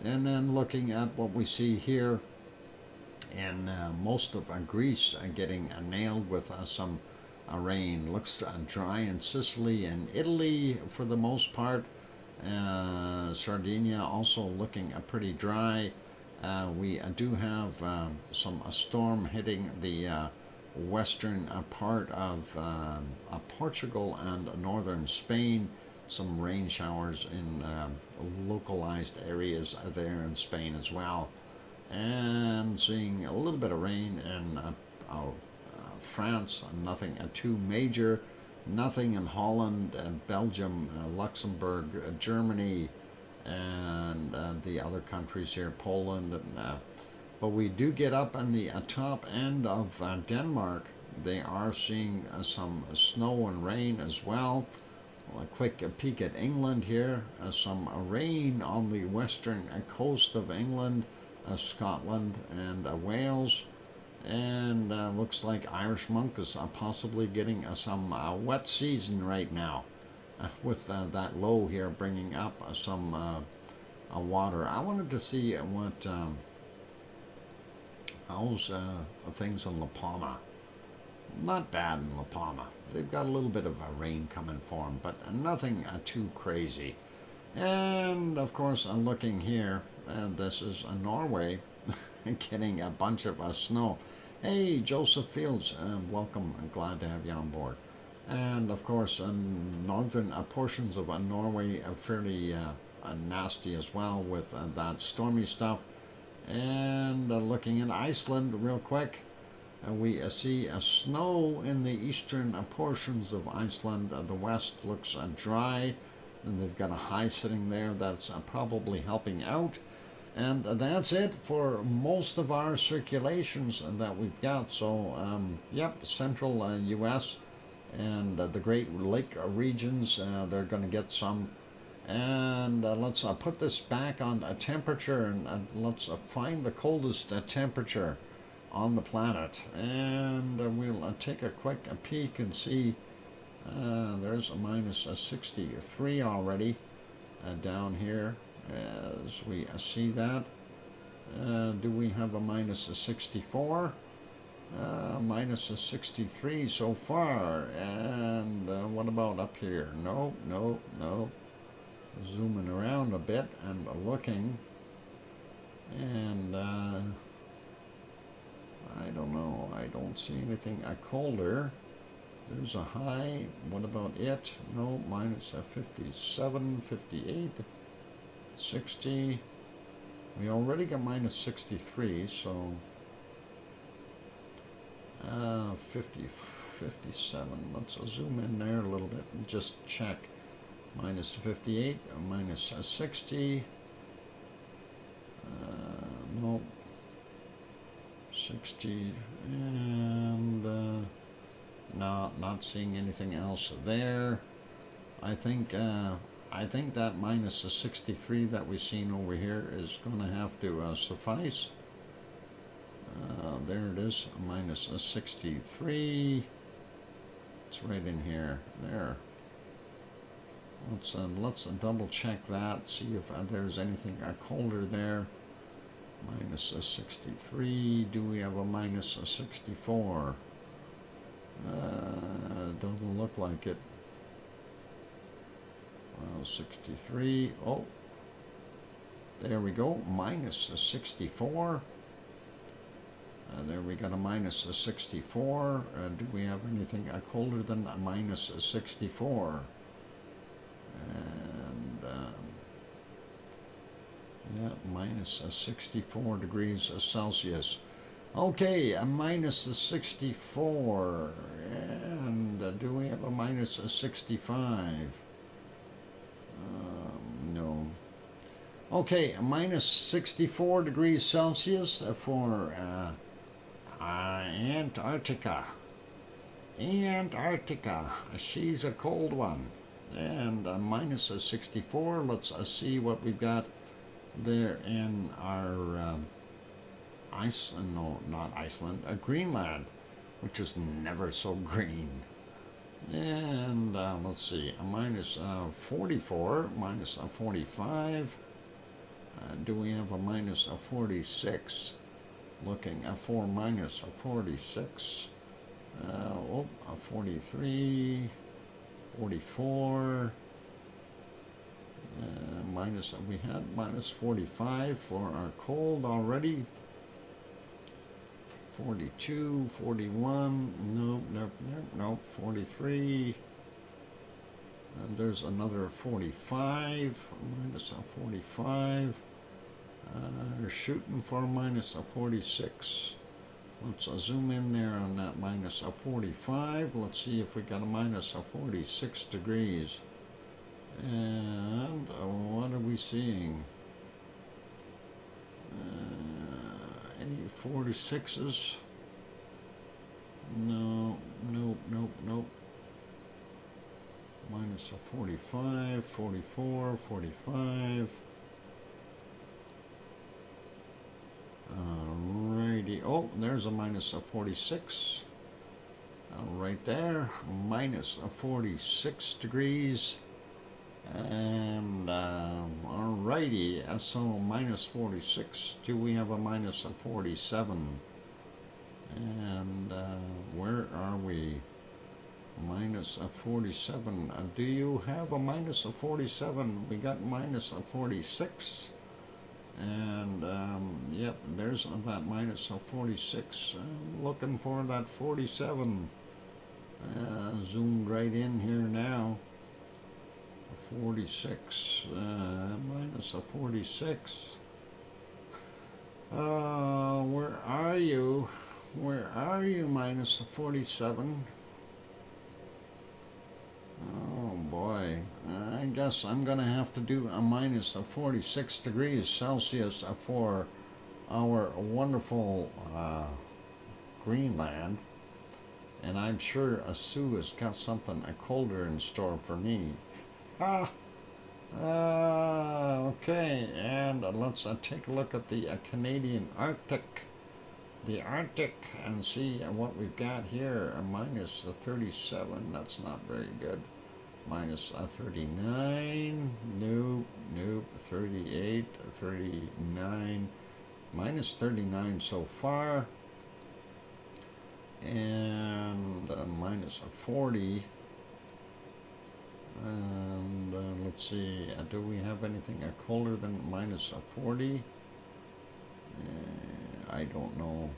And then looking at what we see here in most of Greece, getting nailed with some rain. Looks dry in Sicily and Italy for the most part. Sardinia also looking pretty dry. We do have some storm hitting the western part of Portugal and northern Spain. Some rain showers in localized areas there in Spain as well. And seeing a little bit of rain in France, nothing too major. Nothing in Holland, Belgium, Luxembourg, Germany, and the other countries here, Poland. But we do get up on the top end of Denmark. They are seeing some snow and rain as well. A quick peek at England here. Some rain on the western coast of England, Scotland, and Wales. And looks like Irish Monk is possibly getting some wet season right now with that low here bringing up some water. I wanted to see what How's things in La Palma? Not bad in La Palma. They've got a little bit of rain coming for them, but nothing too crazy. And of course, I'm looking here, and this is Norway getting a bunch of snow. Hey, Joseph Fields, welcome. I'm glad to have you on board. And of course, northern portions of Norway are fairly nasty as well with that stormy stuff. And looking at Iceland real quick, we see snow in the eastern portions of Iceland. The west looks dry, and they've got a high sitting there that's probably helping out. And that's it for most of our circulations that we've got. So, yep, central U.S. and the Great Lake regions, they're going to get some. And let's put this back on a temperature, and let's find the coldest temperature on the planet. And we'll take a quick peek and see. There's a minus 63 already down here as we see that. Do we have a minus 64? Minus 63 so far. And what about up here? No, no, no. Zooming around a bit and looking, and I don't know, I don't see anything colder. There's a high. What about it? No, minus 57, 58, 60. We already got minus 63, so 50, 57. Let's zoom in there a little bit and just check. Minus 58, minus 60, no, 60, and no, not seeing anything else there. I think that minus 63 that we've seen over here is going to have to suffice. There it is, minus 63. It's right in here, there. Let's double check that, see if there's anything colder there. Minus 63. Do we have a minus 64? Doesn't look like it. 63. Oh, there we go. Minus 64. There we got a minus 64. Do we have anything colder than a minus 64? And yeah, minus 64 degrees Celsius. Okay, a minus 64. And do we have a minus 65? No. Okay, a minus 64 degrees Celsius for Antarctica. Antarctica. She's a cold one. And minus 64. Let's see what we've got there in our Iceland, no, not Iceland, Greenland, which is never so green. And let's see, a minus 44, minus 45. Do we have a minus 46? Looking for minus 46. Oh, 43. 44, minus, we had minus 45 for our cold already. 42, 41, nope, nope, nope, nope, 43. And there's another 45, minus 45. We're shooting for minus 46. Let's zoom in there on that minus 45. Let's see if we got a minus 46 degrees. And what are we seeing? Any 46s? No, nope, nope, nope. Minus 45, 44, 45. Alrighty. Oh, there's a minus 46. Right there. Minus 46 degrees. And alrighty. So minus 46. Do we have a minus 47? And where are we? Minus a 47. Do you have a minus a 47? We got minus a 46. And yep, there's that minus a 46. Looking for that 47. Zoomed right in here now. 46. Minus a 46. Where are you? Where are you, minus a 47? Oh boy, I guess I'm gonna have to do a minus of 46 degrees Celsius for our wonderful Greenland, and I'm sure Sue has got something colder in store for me. Okay, and let's take a look at the Canadian Arctic. The Arctic, and see what we've got here. A minus 37, that's not very good. Minus 39, nope, 38, 39, minus 39 so far, and minus 40. And let's see, do we have anything colder than minus 40? I don't know.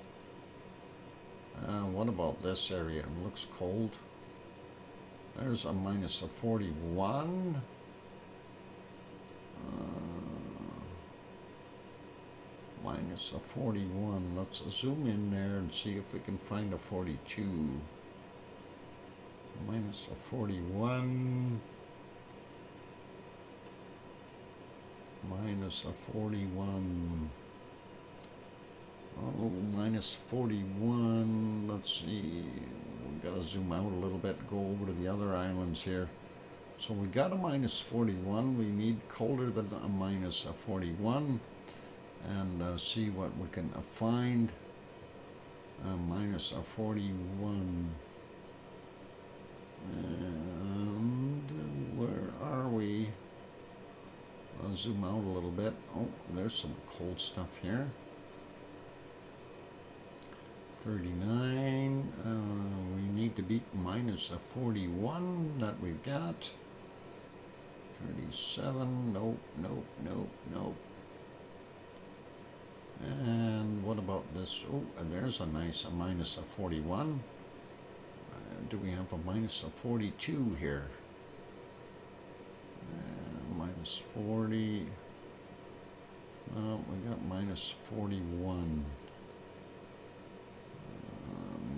What about this area? It looks cold. There's a minus 41. Minus 41. Let's zoom in there and see if we can find a 42. Minus 41. Minus 41. Oh, minus 41. Let's see. We gotta zoom out a little bit, go over to the other islands here. So we got a minus 41. We need colder than a minus 41. And see what we can find. Minus 41. And where are we? I'll zoom out a little bit. Oh, there's some cold stuff here. 39. We need to beat minus 41 that we've got. 37. Nope, nope, nope, nope. And what about this? Oh, and there's a nice minus 41. Do we have a minus 42 here? Minus 40. Oh, we got minus 41.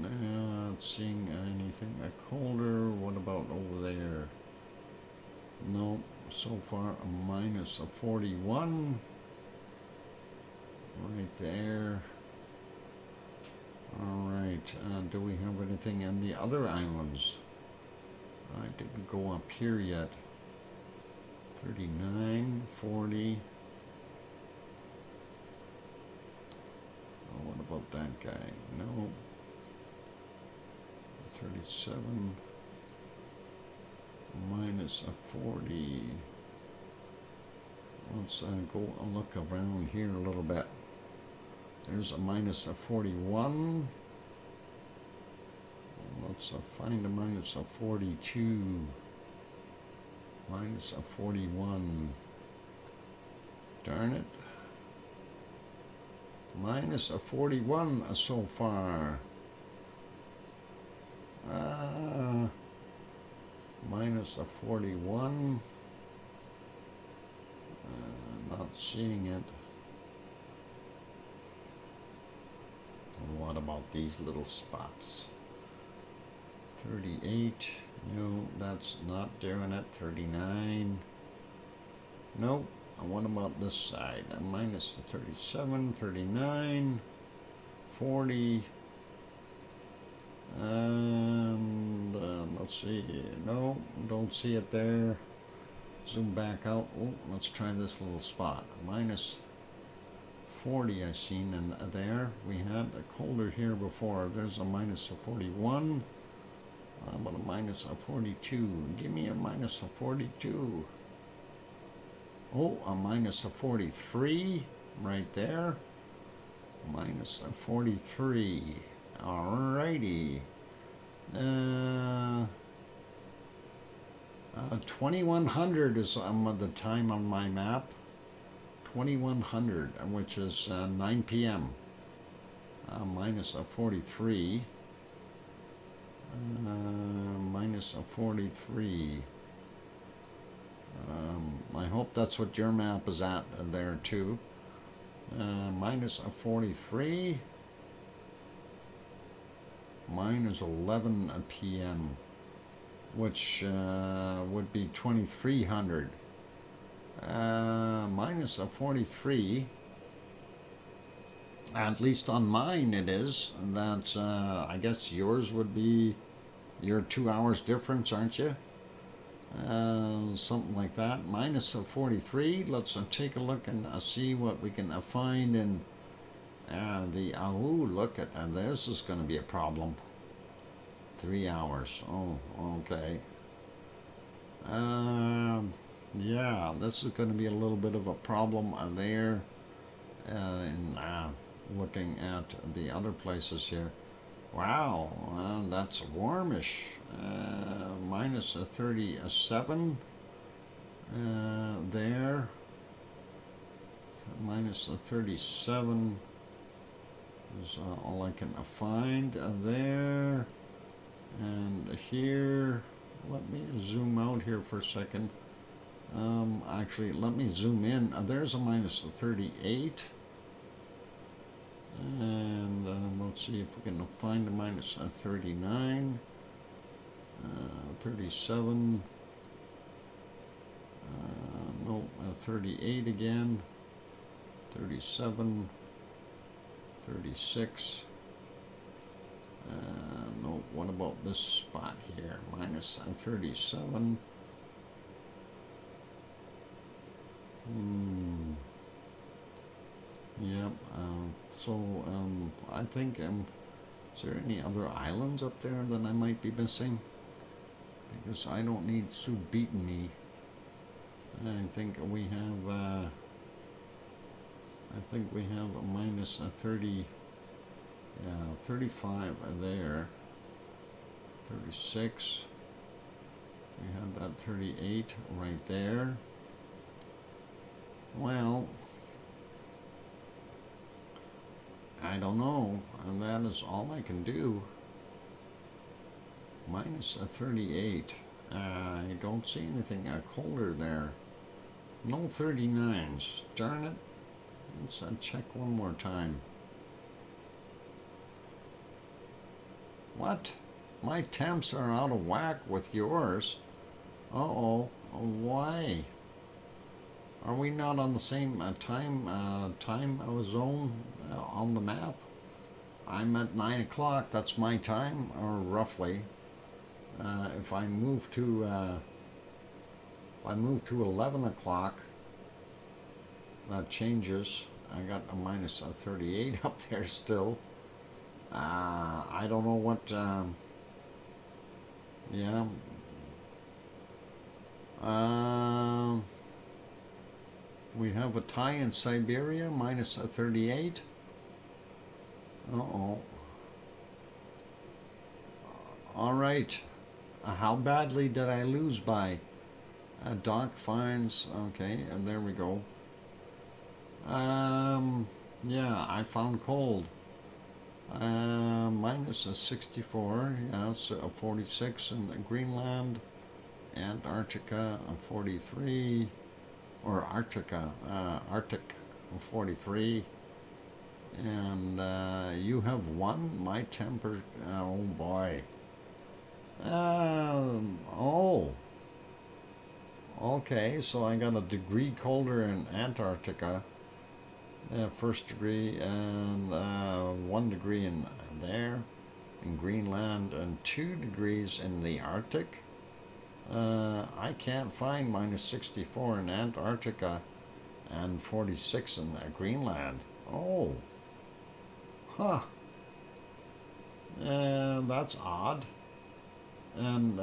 Not seeing anything colder. What about over there? Nope. So far, a minus 41. Right there. Alright, do we have anything in the other islands? I didn't go up here yet. 39, 40. Oh, what about that guy? No. 37. Minus 40. Let's go look around here a little bit. There's a minus 41. Let's find a minus 42. Minus 41. Darn it. Minus 41 so far. Minus 41. Not seeing it. What about these little spots? 38. No, that's not doing it. 39. Nope. What about this side? Minus 37, 39, 40. And let's see. No, don't see it there. Zoom back out. Oh, let's try this little spot. Minus 40 I seen in there. We had a colder here before. There's a minus 41. How about a minus 42? Give me a minus 42. Oh, a minus 43 right there. Minus 43. Alrighty. 2100 is the time on my map. 2100, which is 9 p.m. Minus a 43. Minus a 43. I hope that's what your map is at there too. Minus a 43. Mine is 11 p.m. which would be 2300. Minus a 43. At least on mine it is. That's I guess yours would be your 2 hours difference, aren't you? Something like that. Minus a 43. Let's take a look and see what we can find in look at, this is going to be a problem. 3 hours. Oh, okay. Yeah, this is going to be a little bit of a problem there. In looking at the other places here. Wow, that's warmish. Minus a 37 there. Minus a 37 is all I can find there. And here, let me zoom out here for a second. Actually, let me zoom in. There's a minus a 38. And let's see if we can find a minus a 39. 37. No, 38 again. 37. 36. No, what about this spot here? Minus 37. Yep. I think, is there any other islands up there that I might be missing? Because I don't need Sue beating me. I think we have, a minus a 30, 35 there. 36. We have that 38 right there. Well, I don't know, and that is all I can do. Minus a 38. I don't see anything colder there. No 39s. Darn it. Let's check one more time. What? My temps are out of whack with yours. Uh-oh. Why? Are we not on the same time zone on the map? I'm at 9 o'clock. That's my time, or roughly. If I move to 11 o'clock, that changes. I got a minus 38 up there still. I don't know what. Yeah. We have a tie in Siberia, minus a 38. Uh-oh. All right. How badly did I lose by? Doc finds, okay, and there we go. Yeah, I found cold. Minus a 64, yeah, so a 46 in Greenland. Antarctica, a 43. Or Arctica, Arctic 43, and you have one. My temper, oh boy. Oh, okay. So I got a degree colder in Antarctica, first degree, and 1 degree in there, in Greenland, and 2 degrees in the Arctic. I can't find minus 64 in Antarctica and 46 in Greenland. Oh. Huh. That's odd. And,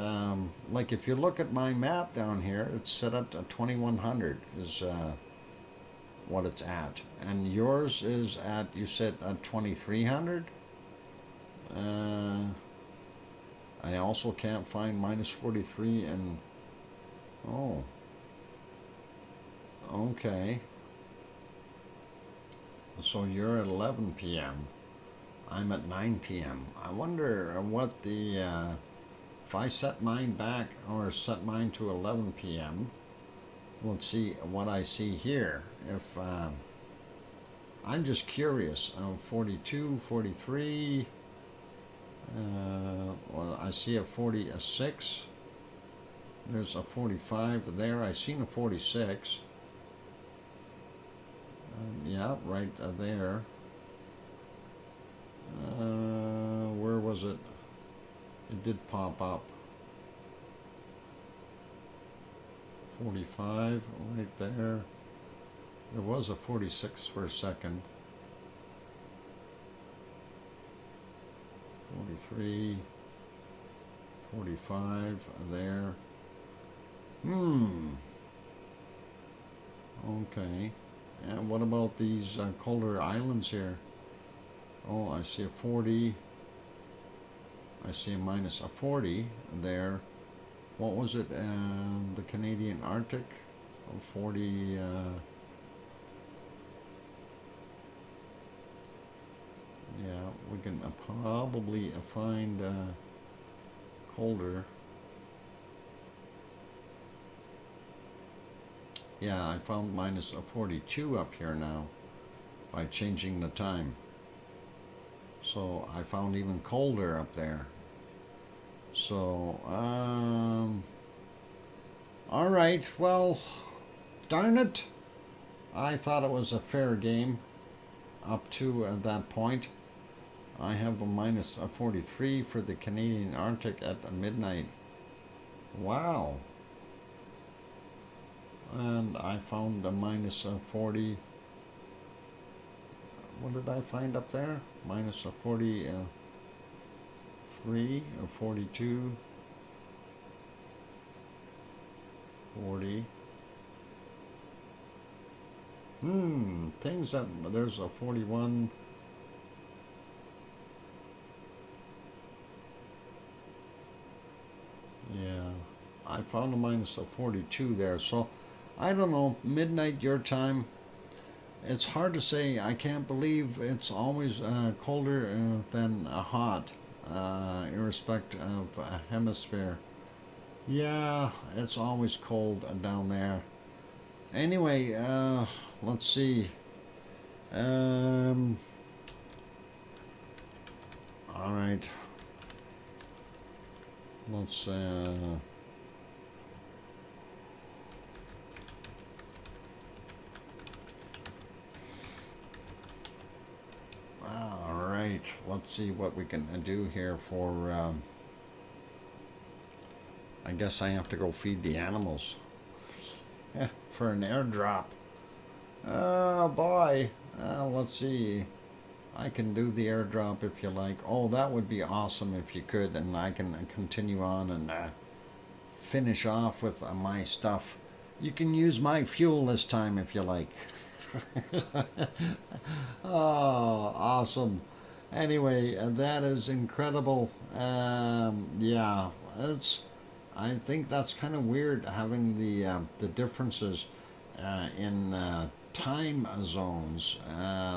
like, if you look at my map down here, it's set up to 2100 is what it's at. And yours is at, you said, 2300? I also can't find minus 43 and, oh, okay. So you're at 11 p.m. I'm at 9 p.m. I wonder what the, if I set mine back or set mine to 11 p.m., let's see what I see here. If, I'm just curious, 42, 43, well, I see a 46, there's a 45 there, I seen a 46, yeah, right there. Where was it? It did pop up. 45 right there. There was a 46 for a second. 43, 45 there. Okay. And what about these colder islands here? Oh, I see a 40. I see a minus a 40 there. What was it? The Canadian Arctic? 40. Yeah, we can probably find colder. Yeah, I found minus a 42 up here now by changing the time. So I found even colder up there. So, all right, well, darn it. I thought it was a fair game up to that point. I have a minus a 43 for the Canadian Arctic at midnight. Wow. And I found a minus a 40. What did I find up there? Minus a 43 or 42. 40. Things that, there's a 41. Yeah, I found a minus of 42 there, so I don't know, midnight your time. It's hard to say. I can't believe it's always colder than hot, irrespective of a hemisphere. Yeah, it's always cold down there. Anyway, let's see. All right. Let's all right, let's see what we can do here for I guess I have to go feed the animals for an airdrop. Oh boy. Let's see. I can do the airdrop if you like. Oh, that would be awesome if you could, and I can continue on and finish off with my stuff. You can use my fuel this time if you like. Oh, awesome. Anyway, that is incredible. Yeah, I think that's kind of weird having the differences in time zones.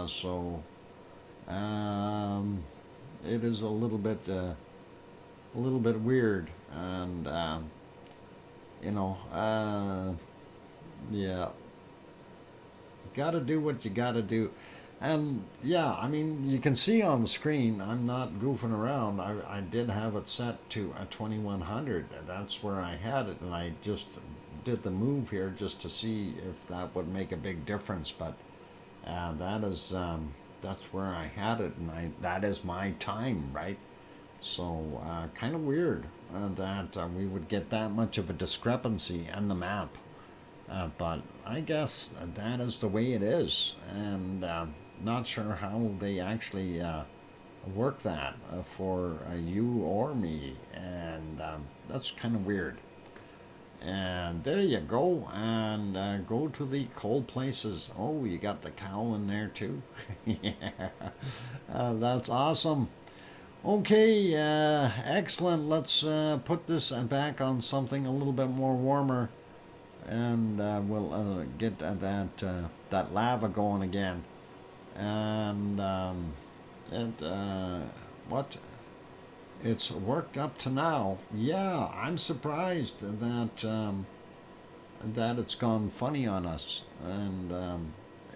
So it is a little bit weird, and you know, yeah, gotta do what you gotta do. And yeah, I mean, you can see on the screen, I'm not goofing around. I did have it set to a 2100. That's where I had it, and I just did the move here just to see if that would make a big difference. But that's where I had it, and that is my time, right? So kind of weird that we would get that much of a discrepancy in the map. But I guess that is the way it is, and not sure how they actually work that for you or me, and that's kind of weird. And there you go, and go to the cold places. Oh, you got the cow in there too. Yeah, that's awesome. Okay, excellent. Let's put this back on something a little bit more warmer, and we'll get that lava going again. And what? It's worked up to now. Yeah, I'm surprised that it's gone funny on us, and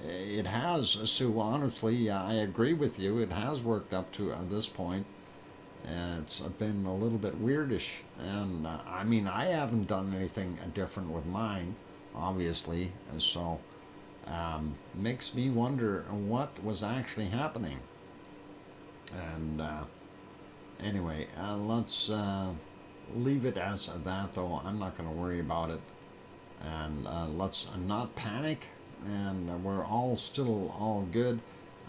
it has. Sue, honestly, I agree with you. It has worked up to this point. It's been a little bit weirdish, and I mean, I haven't done anything different with mine, obviously, so makes me wonder what was actually happening. And anyway, let's leave it as that, though. I'm not going to worry about it, and let's not panic, and we're all still all good.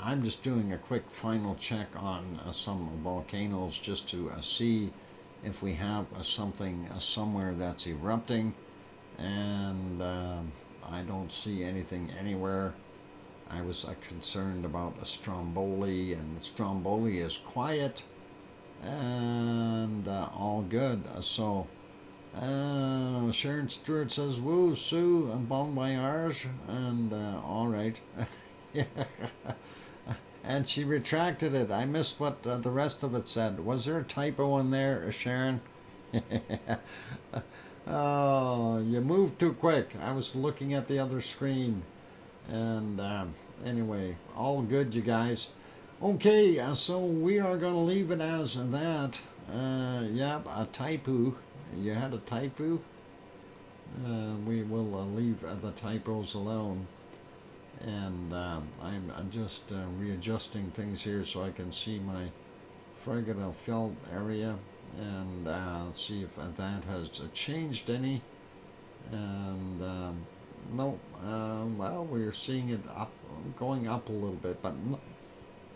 I'm just doing a quick final check on some volcanoes just to see if we have something somewhere that's erupting, and I don't see anything anywhere. I was concerned about Stromboli, and Stromboli is quiet and all good. So Sharon Stewart says, "Woo, Sue, and bon voyage," and all right. Yeah. And she retracted it. I missed what the rest of it said. Was there a typo in there, Sharon? Oh, you moved too quick. I was looking at the other screen. And anyway, all good, you guys. Okay, so we are going to leave it as that. Yep, a typo. You had a typo? We will leave the typos alone. And I'm just readjusting things here so I can see my Fragata felt area, and see if that has changed any. And no, well, we're seeing it up, going up a little bit, but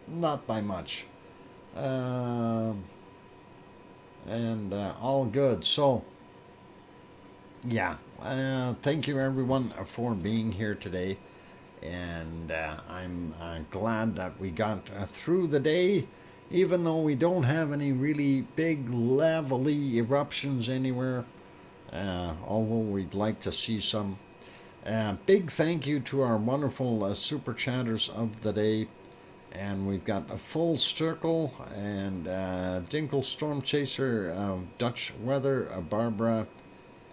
not by much. And all good. So yeah, thank you everyone for being here today. And I'm glad that we got through the day, even though we don't have any really big lavally eruptions anywhere, although we'd like to see some. Big thank you to our wonderful super chatters of the day. And we've got a full circle, and Dinkle Storm Chaser, Dutch Weather, Barbara,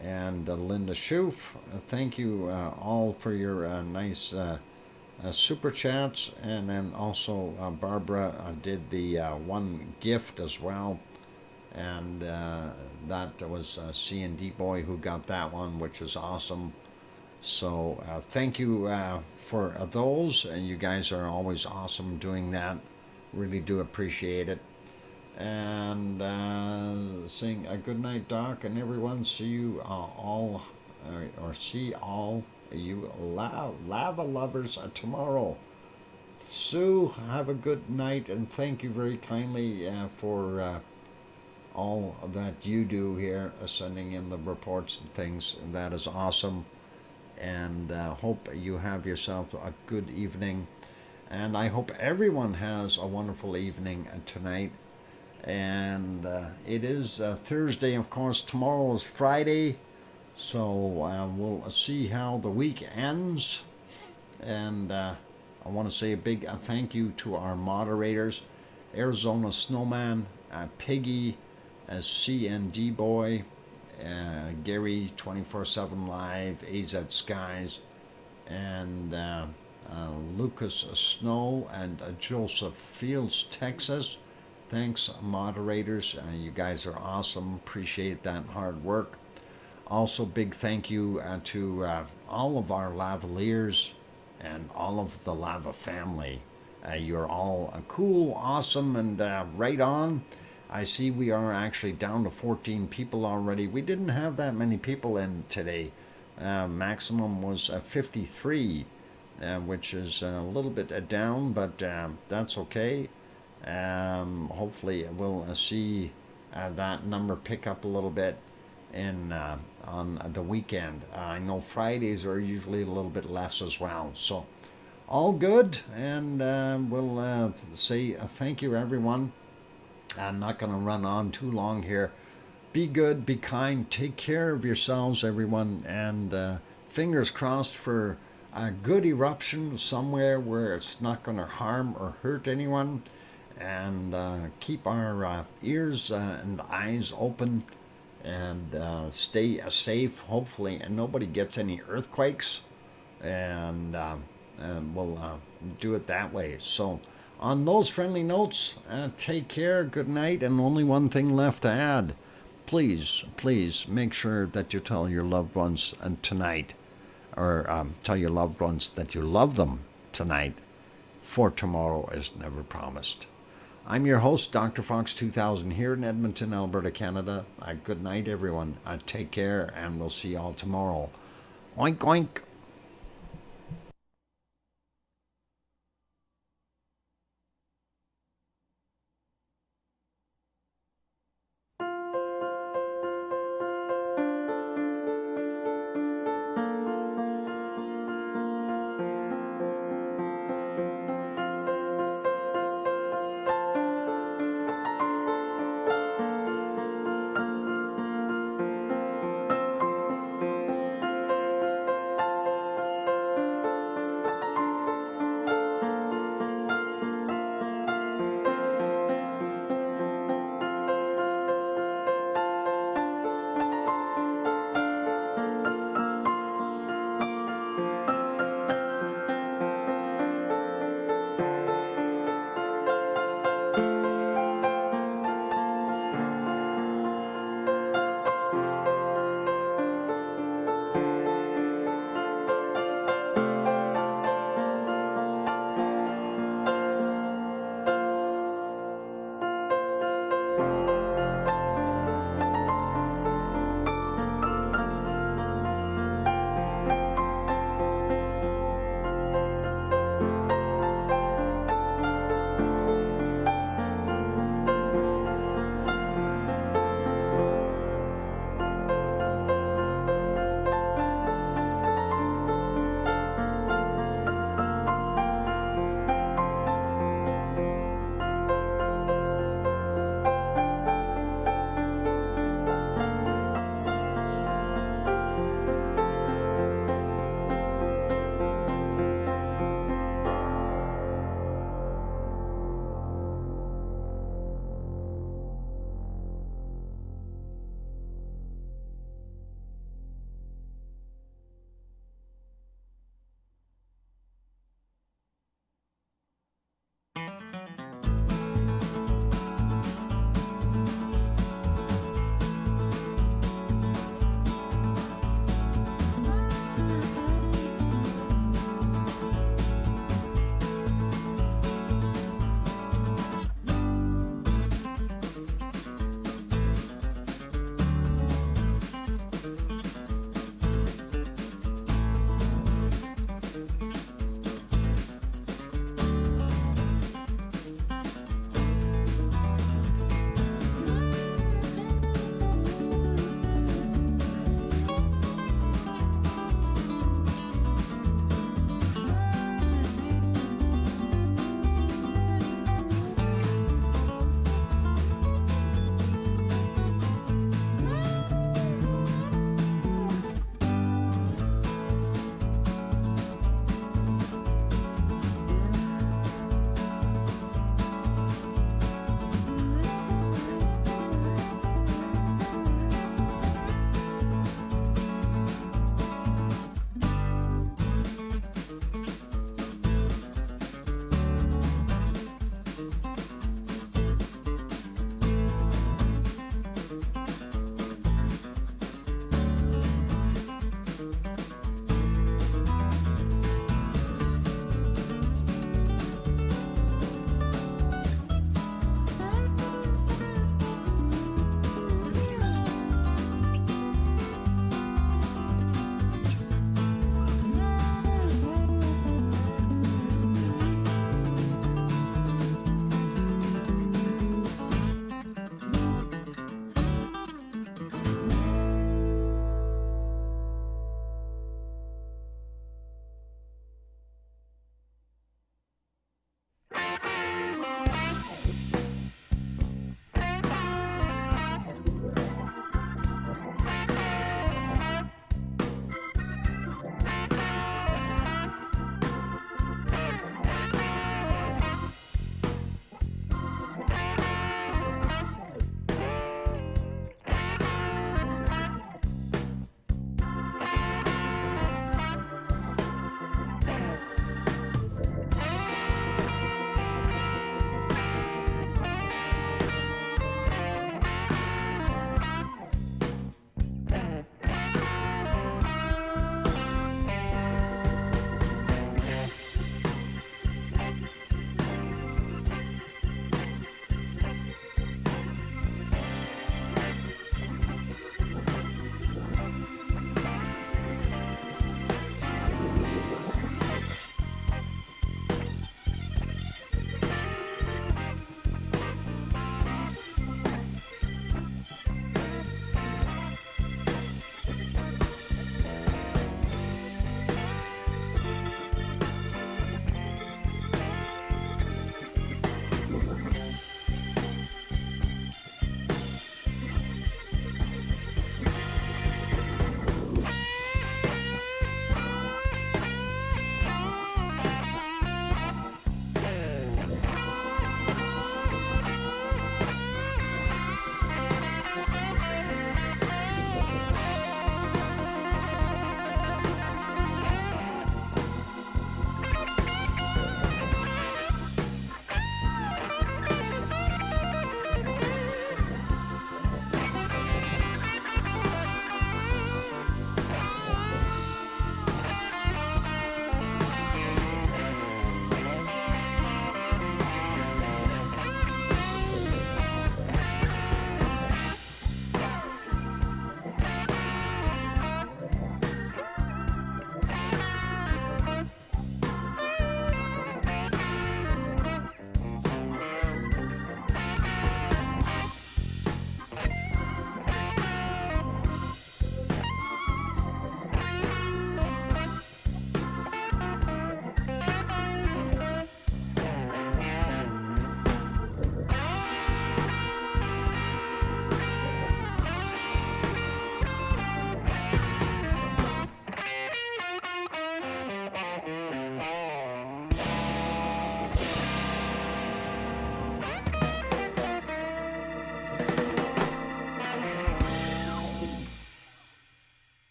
and Linda Schoof. Thank you all for your nice super chats. And then also Barbara did the one gift as well, and that was C&D Boy who got that one, which is awesome. So thank you for those, and you guys are always awesome doing that. Really do appreciate it. And saying a good night, Doc, and everyone. See you all, or see all you lava lovers tomorrow. Sue, have a good night, and thank you very kindly for all that you do here, sending in the reports and things. And that is awesome. And hope you have yourself a good evening. And I hope everyone has a wonderful evening tonight. And it is Thursday, of course. Tomorrow is Friday, so we'll see how the week ends. And I want to say a big thank you to our moderators: Arizona Snowman, Piggy, CND Boy, Gary 24/7 Live, AZ Skies, and Lucas Snow, and Joseph Fields, Texas. Thanks, moderators. You guys are awesome. Appreciate that hard work. Also, big thank you to all of our lavaliers and all of the lava family. You're all cool, awesome, and right on. I see we are actually down to 14 people already. We didn't have that many people in today. Maximum was 53, which is a little bit down, but that's okay. Hopefully we'll see that number pick up a little bit in on the weekend. I know Fridays are usually a little bit less as well. So all good, and we'll say thank you everyone. I'm not going to run on too long here. Be good, be kind, take care of yourselves, everyone, and fingers crossed for a good eruption somewhere where it's not going to harm or hurt anyone. And keep our ears and eyes open, and stay safe, hopefully, and nobody gets any earthquakes. And we'll do it that way. So, on those friendly notes, take care, good night, and only one thing left to add. Please, please make sure that you tell your loved ones tonight, or tell your loved ones that you love them tonight, for tomorrow is never promised. I'm your host, DrFox2000, here in Edmonton, Alberta, Canada. Good night, everyone. Take care, and we'll see you all tomorrow. Oink, oink.